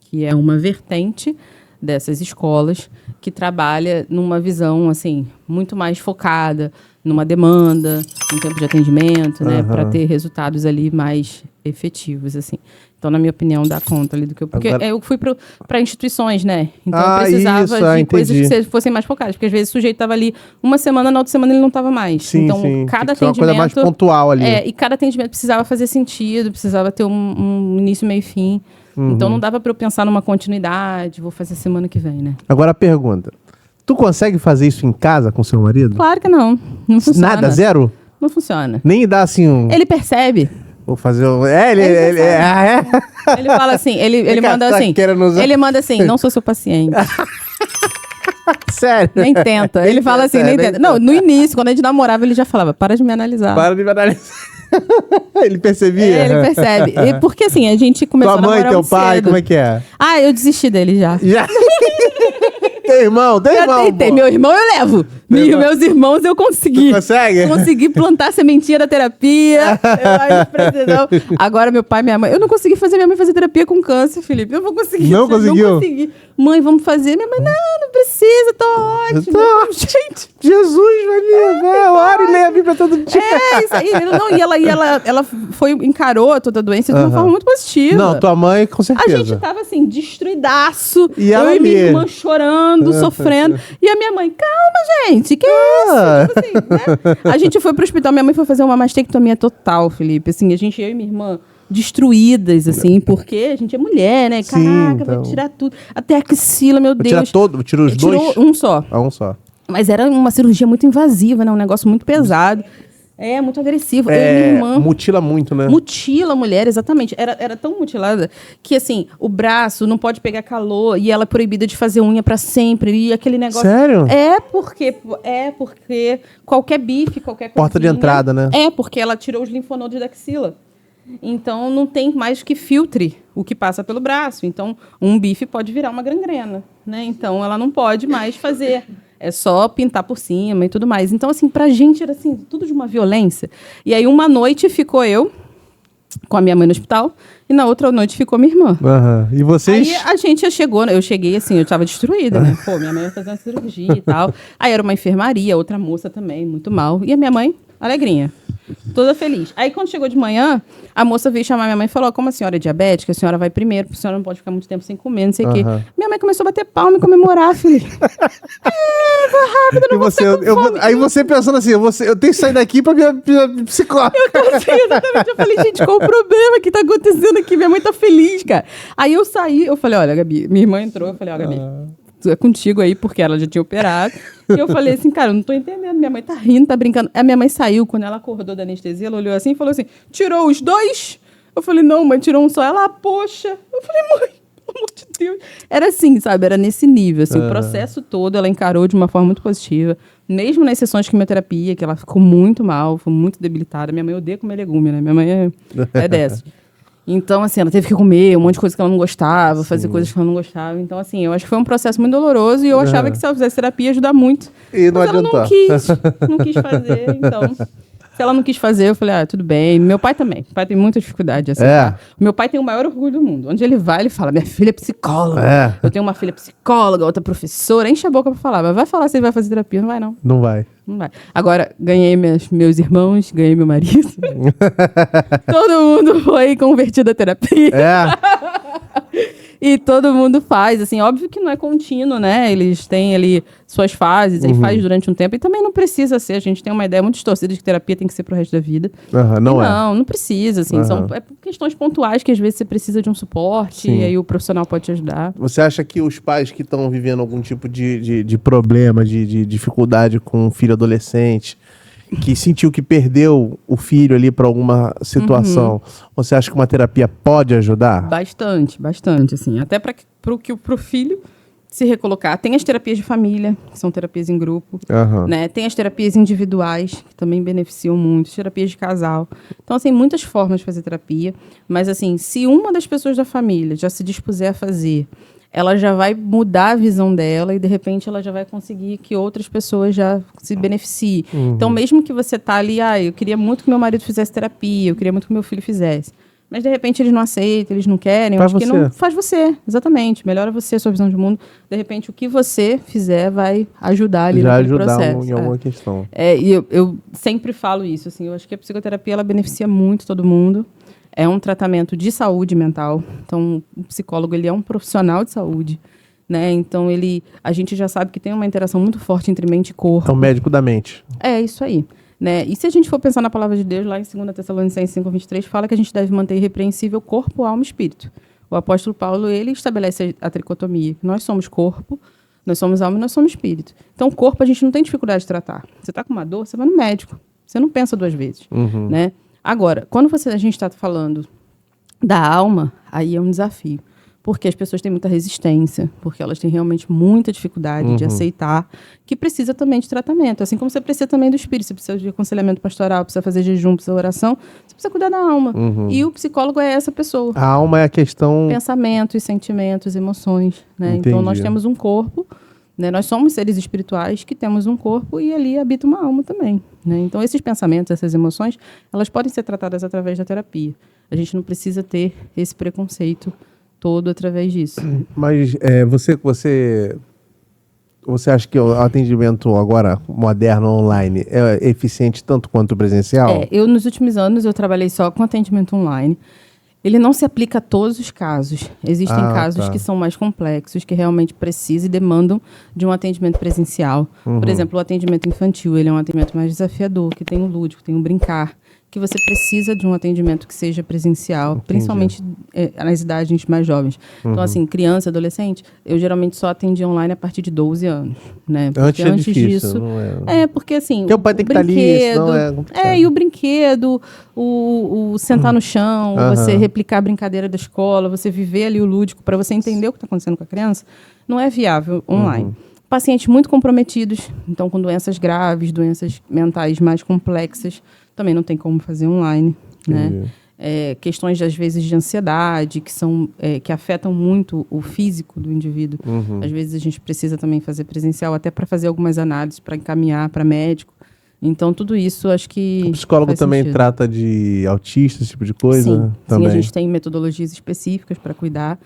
que é uma vertente dessas escolas que trabalha numa visão, assim, muito mais focada numa demanda, um tempo de atendimento, né, para ter resultados ali mais efetivos, assim. Então, na minha opinião, dá conta ali do que eu... Porque Agora... eu fui para instituições, né? Então, eu precisava de coisas que fossem mais focadas. Porque, às vezes, o sujeito estava ali uma semana, na outra semana ele não estava mais. Sim, então, sim. cada atendimento... uma coisa mais pontual ali. E cada atendimento precisava fazer sentido, precisava ter um início, meio e fim. Então, não dava para eu pensar numa continuidade, vou fazer semana que vem, né? Agora, a pergunta. Tu consegue fazer isso em casa com seu marido? Claro que não. Não funciona. Nada? Zero? Não funciona. Nem dá assim um... Ele percebe. Vou fazer um... Ele fala assim, ele manda assim... Ele manda assim, não sou seu paciente. Sério? Nem tenta. Ele fala assim, nem tenta. Não, no início, quando a gente namorava, ele já falava, para de me analisar. Para de me analisar. Ele percebia? Ele percebe. E porque assim, a gente começou Tua a namorar mãe, teu muito pai, cedo. como é que é? Eu desisti dele já. Já? Tem irmão? Tem Já irmão? tentei. Pô. Meu irmão eu levo. Meus irmãos eu consegui. Tu consegue? Consegui plantar a sementinha da terapia. Agora meu pai e minha mãe... Eu não consegui fazer minha mãe fazer terapia com câncer, Felipe. Eu vou conseguir. Não conseguiu? Não consegui. Mãe, vamos fazer. Minha mãe, não precisa, tô ótimo. Gente... Jesus vai me levar. Ora e lê a Bíblia todo dia. Isso aí. E ela encarou toda a doença de uma forma muito positiva. Não, tua mãe, com A certeza. gente tava assim, destruidaço. E ela eu e minha ali? irmã chorando, sofrendo. E a minha mãe, calma, gente, que isso? Tipo assim, né? A gente foi pro hospital, minha mãe foi fazer uma mastectomia total, Felipe. Assim, eu e minha irmã destruídas, assim, porque a gente é mulher, né? Sim, Caraca, então. vai tirar tudo. Até a axila, meu Deus. Tira todo, tira os Tirou dois? um só. Um só. Mas era uma cirurgia muito invasiva, né? Um negócio muito pesado. Muito agressivo. Eu e minha irmã... Mutila muito, né? Mutila a mulher, exatamente. Era tão mutilada que, assim, o braço não pode pegar calor e ela é proibida de fazer unha pra sempre. E aquele negócio... Sério? Porque qualquer bife, qualquer coisa. Porta de entrada, né? Porque ela tirou os linfonodos da axila. Então, não tem mais que filtre o que passa pelo braço. Então, um bife pode virar uma gangrena, né? Então, ela não pode mais fazer É só pintar por cima e tudo mais. Então, assim, pra gente era assim, tudo de uma violência. E aí, uma noite ficou eu com a minha mãe no hospital, e na outra noite ficou minha irmã. Aham. E vocês? Aí a gente já chegou, eu cheguei assim, eu tava destruída, né? Pô, minha mãe ia fazer uma cirurgia e tal. Aí era uma enfermaria, outra moça também, muito mal. E a minha mãe, alegrinha, toda feliz. Aí quando chegou de manhã, a moça veio chamar minha mãe e falou, como a senhora é diabética, a senhora vai primeiro, porque a senhora não pode ficar muito tempo sem comer, não sei o quê. Minha mãe começou a bater palma e comemorar, filho. Vou rápido, não E vou você, ficar com fome. aí você pensando assim, eu tenho que sair daqui pra minha psicóloga. Assim, exatamente. Eu falei, gente, qual o problema que tá acontecendo aqui? Minha mãe tá feliz, cara. Aí eu saí, eu falei, olha, Gabi, minha irmã entrou, eu falei, ó, Gabi, é contigo aí, porque ela já tinha operado. E eu falei assim, cara, eu não tô entendendo, minha mãe tá rindo, tá brincando. A minha mãe saiu, quando ela acordou da anestesia, ela olhou assim e falou assim, tirou os 2? Eu falei, não, mãe, tirou um só. Ela, poxa. Eu falei, mãe, pelo amor de Deus. Era assim, sabe, era nesse nível, assim, o processo todo ela encarou de uma forma muito positiva. Mesmo nas sessões de quimioterapia, que ela ficou muito mal, foi muito debilitada. Minha mãe odeia comer legume, né? Minha mãe é dessa. Então, assim, ela teve que comer um monte de coisa que ela não gostava, fazer coisas que ela não gostava. Então, assim, eu acho que foi um processo muito doloroso e eu achava que se ela fizesse terapia ia ajudar muito. E não Mas ela adiantou. não quis fazer, então... Se ela não quis fazer, eu falei, tudo bem. Meu pai também. Meu pai tem muita dificuldade de aceitar. Meu pai tem o maior orgulho do mundo. Onde ele vai, ele fala, minha filha é psicóloga. Eu tenho uma filha psicóloga, outra professora. Enche a boca pra falar. Mas vai falar se ele vai fazer terapia. Não vai, não. Não vai. Não vai. Agora, ganhei meus irmãos, ganhei meu marido. Todo mundo foi convertido à terapia. E todo mundo faz, assim, óbvio que não é contínuo, né? Eles têm ali suas fases, aí faz durante um tempo. E também não precisa ser, a gente tem uma ideia muito distorcida de que terapia tem que ser pro resto da vida. Não precisa, assim. São questões pontuais que às vezes você precisa de um suporte e aí o profissional pode te ajudar. Você acha que os pais que estão vivendo algum tipo de problema, de dificuldade com um filho adolescente, que sentiu que perdeu o filho ali para alguma situação, você acha que uma terapia pode ajudar? Bastante, assim. Até para o filho se recolocar. Tem as terapias de família, que são terapias em grupo, né? Tem as terapias individuais, que também beneficiam muito, as terapias de casal. Então, assim, muitas formas de fazer terapia, mas, assim, se uma das pessoas da família já se dispuser a fazer, ela já vai mudar a visão dela e, de repente, ela já vai conseguir que outras pessoas já se beneficiem. Então, mesmo que você tá ali, eu queria muito que meu marido fizesse terapia, eu queria muito que meu filho fizesse. Mas, de repente, eles não aceitam, eles não querem. Faz eu acho você. que não faz você, exatamente. Melhora você, a sua visão de mundo. De repente, o que você fizer vai ajudar ali Já naquele ajudar processo. em alguma questão. E eu sempre falo isso, assim, eu acho que a psicoterapia, ela beneficia muito todo mundo. É um tratamento de saúde mental. Então, o psicólogo, ele é um profissional de saúde, né? Então, a gente já sabe que tem uma interação muito forte entre mente e corpo. É o médico da mente. É isso aí, né? E se a gente for pensar na palavra de Deus, lá em 2 Tessalonicenses 5:23, fala que a gente deve manter irrepreensível corpo, alma e espírito. O apóstolo Paulo, ele estabelece a tricotomia. Nós somos corpo, nós somos alma e nós somos espírito. Então, o corpo a gente não tem dificuldade de tratar. Você está com uma dor, você vai no médico. Você não pensa 2 vezes, né? Agora, quando a gente está falando da alma, aí é um desafio. Porque as pessoas têm muita resistência, porque elas têm realmente muita dificuldade de aceitar que precisa também de tratamento. Assim como você precisa também do espírito, você precisa de aconselhamento pastoral, precisa fazer jejum, precisa oração, você precisa cuidar da alma. E o psicólogo é essa pessoa. A alma é a questão... Pensamentos, sentimentos, emoções, né? Entendi. Então, nós temos um corpo, né? Nós somos seres espirituais que temos um corpo e ali habita uma alma também, né? Então, esses pensamentos, essas emoções, elas podem ser tratadas através da terapia. A gente não precisa ter esse preconceito todo através disso. Mas você acha que o atendimento agora moderno online é eficiente tanto quanto o presencial? Nos últimos anos eu trabalhei só com atendimento online. Ele não se aplica a todos os casos. Existem casos que são mais complexos, que realmente precisam e demandam de um atendimento presencial. Por exemplo, o atendimento infantil, ele é um atendimento mais desafiador, que tem o lúdico, tem o brincar, que você precisa de um atendimento que seja presencial, principalmente nas idades mais jovens. Então, assim, criança, adolescente, eu geralmente só atendi online a partir de 12 anos, né? Porque Antes é difícil, não é? Porque assim, Porque o pai tem que estar ali, senão é complicado. e o brinquedo, o sentar no chão, você replicar a brincadeira da escola, você viver ali o lúdico para você entender o que está acontecendo com a criança, não é viável online. Pacientes muito comprometidos, então com doenças graves, doenças mentais mais complexas, também não tem como fazer online, né? questões, às vezes, de ansiedade, que afetam muito o físico do indivíduo. Às vezes a gente precisa também fazer presencial, até para fazer algumas análises, para encaminhar para médico. Então, tudo isso, acho que O psicólogo faz também sentido. trata de autista, esse tipo de coisa? Sim, Também. a gente tem metodologias específicas para cuidar.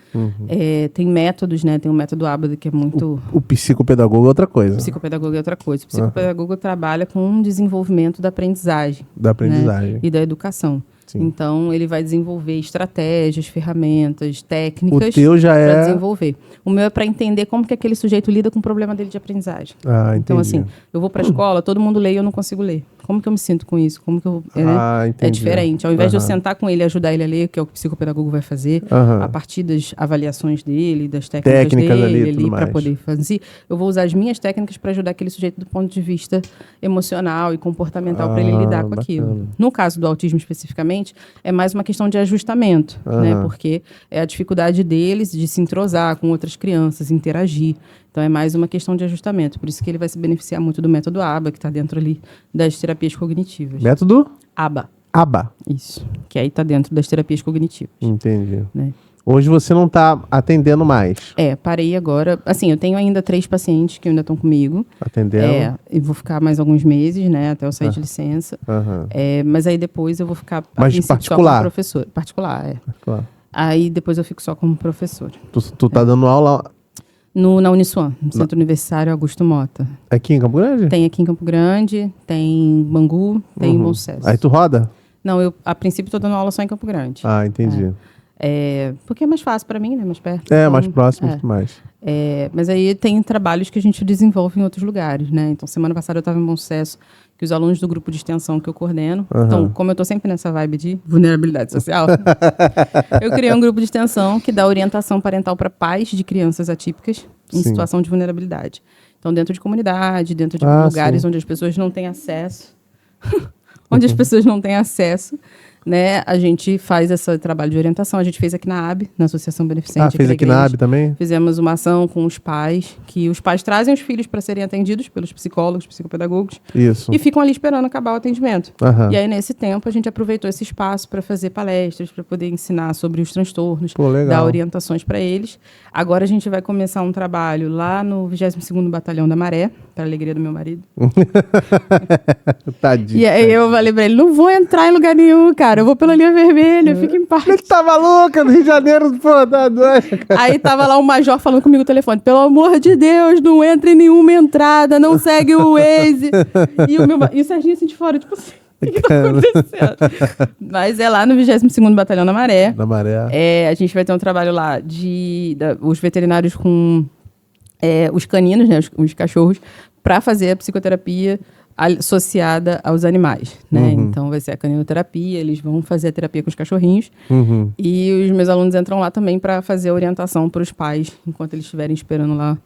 Tem métodos, né? Tem o método ABA, que é muito... O psicopedagogo é outra coisa. O psicopedagogo é outra coisa. O psicopedagogo trabalha com o desenvolvimento da aprendizagem. Da aprendizagem. Né? E da educação. Sim. Então, ele vai desenvolver estratégias, ferramentas, O técnicas teu já para é... desenvolver. O meu é para entender como que aquele sujeito lida com o problema dele de aprendizagem. Ah, entendi. Então, assim, eu vou para a escola, todo mundo lê e eu não consigo ler. Como que eu me sinto com isso? Como que eu... É entendi. diferente. Ao invés de eu sentar com ele e ajudar ele a ler, que é o que o psicopedagogo vai fazer, a partir das avaliações dele, das técnicas ali e dele, tudo para mais. poder fazer, eu vou usar as minhas técnicas para ajudar aquele sujeito do ponto de vista emocional e comportamental para ele lidar com bacana. aquilo. No caso do autismo especificamente, é mais uma questão de ajustamento, né? Porque é a dificuldade deles de se entrosar com outras crianças, interagir. Então, é mais uma questão de ajustamento. Por isso que ele vai se beneficiar muito do método ABA, que está dentro ali das terapias cognitivas. Método ABA, ABA. isso. Que aí está dentro das terapias cognitivas. Entendi. Né? Hoje você não está atendendo mais. Parei agora. Assim, eu tenho ainda 3 pacientes que ainda estão comigo. Atendendo? E vou ficar mais alguns meses, né? Até eu sair de licença. Mas aí depois eu vou ficar... a Mas de princípio, particular? Só como professora. Particular, Claro. Aí depois eu fico só como professora. Tu tá dando aula Na Uniswan, no Centro Universitário Augusto Mota. aqui em Campo Grande? Tem aqui em Campo Grande, tem em Bangu, tem em Bom Sucesso. Aí tu roda? Não, eu a princípio estou dando aula só em Campo Grande. Ah, entendi. Porque é mais fácil para mim, né? Mais perto. É, Então, mais próximo e tudo mais. Mas aí tem trabalhos que a gente desenvolve em outros lugares, né? Então, semana passada eu estava em Bom Sucesso, que os alunos do grupo de extensão que eu coordeno. Então, como eu estou sempre nessa vibe de vulnerabilidade social, eu criei um grupo de extensão que dá orientação parental para pais de crianças atípicas em Sim. situação de vulnerabilidade. Então, dentro de comunidade, dentro de lugares onde as pessoas não têm acesso, onde as pessoas não têm acesso, né? A gente faz esse trabalho de orientação. A gente fez aqui na AB, na Associação Beneficente. Fez da aqui na igreja. AB também? Fizemos uma ação com os pais, que os pais trazem os filhos para serem atendidos pelos psicólogos, psicopedagogos, Isso. e ficam ali esperando acabar o atendimento. Aham. E aí, nesse tempo, a gente aproveitou esse espaço para fazer palestras, para poder ensinar sobre os transtornos, Pô, legal. dar orientações para eles. Agora a gente vai começar um trabalho lá no 22º Batalhão da Maré, para a alegria do meu marido. Tadinho. E aí eu falei para ele, não vou entrar em lugar nenhum, cara, eu vou pela linha vermelha, fica em paz. Ele tá maluca no Rio de Janeiro, pô, tá doido, cara. Aí tava lá o major falando comigo no telefone, pelo amor de Deus, não entra em nenhuma entrada, não segue o Waze. E o Serginho assim de fora, tipo assim, o que tá acontecendo? Mas é lá no 22º Batalhão da Maré. Na Maré. A gente vai ter um trabalho lá os veterinários com os caninos, né, os cachorros, para fazer a psicoterapia associada aos animais, né? Então vai ser a caninoterapia, eles vão fazer a terapia com os cachorrinhos e os meus alunos entram lá também para fazer a orientação para os pais enquanto eles estiverem esperando lá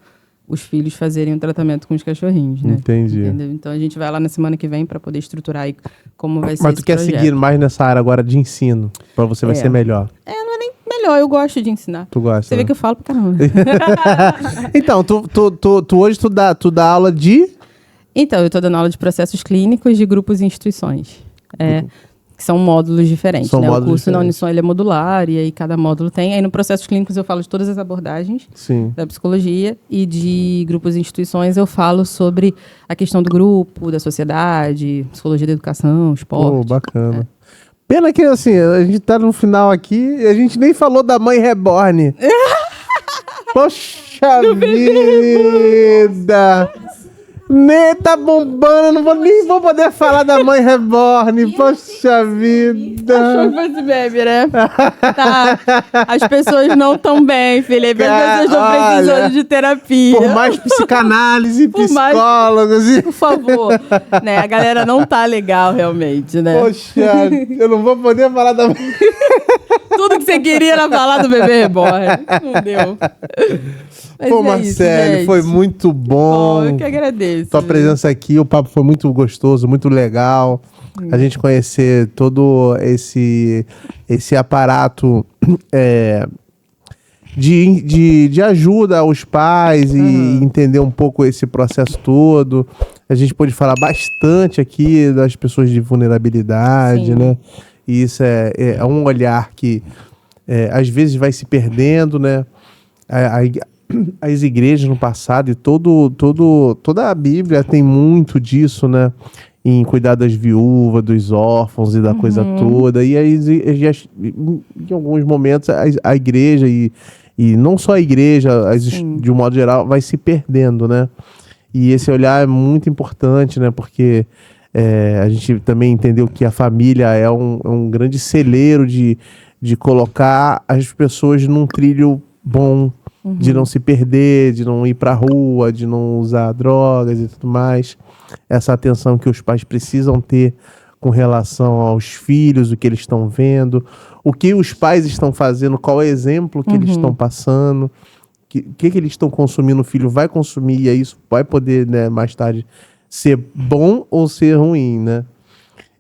os filhos fazerem o tratamento com os cachorrinhos, né? Entendi. Entendeu? Então a gente vai lá na semana que vem para poder estruturar aí como vai ser Mas tu esse quer projeto. seguir mais nessa área agora de ensino? Pra você vai ser melhor. Não é nem melhor, eu gosto de ensinar. Tu gosta, Você vê né? que eu falo pra caramba. Então, tu hoje tu dá aula de... Então, eu estou dando aula de processos clínicos de grupos e instituições. Que são módulos diferentes. São Né? módulos O curso na diferentes. Uniswan ele é modular, e aí cada módulo tem. Aí no processos clínicos eu falo de todas as abordagens Sim. da psicologia, e de grupos e instituições eu falo sobre a questão do grupo, da sociedade, psicologia da educação, esporte. Pô, bacana. Pena que, assim, a gente tá no final aqui e a gente nem falou da Mãe Reborn. Poxa vida! Nem tá bombando, nem vou poder falar da Mãe Reborn. Poxa Achou vida! que fosse bebe, né? Tá. As pessoas não estão bem, Felipe. As pessoas estão Olha, precisando de terapia. Por mais psicanálise, Por mais- psicólogos e... Por favor. Né? A galera não tá legal, realmente, né? Poxa, eu não vou poder falar da... Tudo que você queria era falar do bebê reborn. Não deu. Mas Pô, é Marcelo, isso, gente. foi muito bom. Eu que agradeço. Tua presença aqui, o papo foi muito gostoso, muito legal. A gente conhecer todo esse aparato de ajuda aos pais e entender um pouco esse processo todo. A gente pôde falar bastante aqui das pessoas de vulnerabilidade, Sim. né? E isso é um olhar que às vezes vai se perdendo, né? As igrejas no passado e toda a Bíblia tem muito disso, né? Em cuidar das viúvas, dos órfãos e da coisa toda. E aí, em alguns momentos, a igreja e não só a igreja, de um modo geral, vai se perdendo, né? E esse olhar é muito importante, né? Porque a gente também entendeu que a família é um grande celeiro de colocar as pessoas num trilho bom, de não se perder, de não ir pra rua, de não usar drogas e tudo mais. Essa atenção que os pais precisam ter com relação aos filhos, o que eles estão vendo, o que os pais estão fazendo, qual é o exemplo que eles estão passando, o que eles estão consumindo, o filho vai consumir, e aí isso vai poder, né, mais tarde ser bom ou ser ruim, né?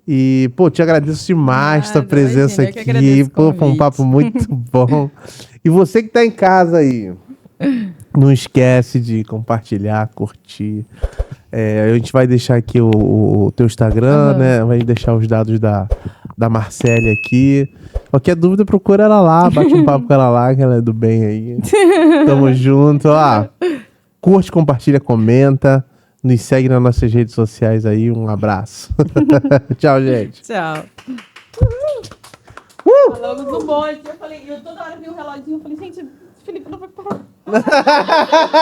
E, pô, te agradeço demais a tua presença imagina, aqui. Pô, foi um papo muito bom. E você que tá em casa aí, não esquece de compartilhar, curtir. A gente vai deixar aqui o teu Instagram, né? Vai deixar os dados da Marcele aqui. Qualquer dúvida, procura ela lá, bate um papo com ela lá, que ela é do bem aí. Tamo junto. Curte, compartilha, comenta. Nos segue nas nossas redes sociais aí. Um abraço. Tchau, gente. Tchau. Falamos no monte. Eu toda hora vi o reloginho. Eu falei, gente, Felipe não vai parar.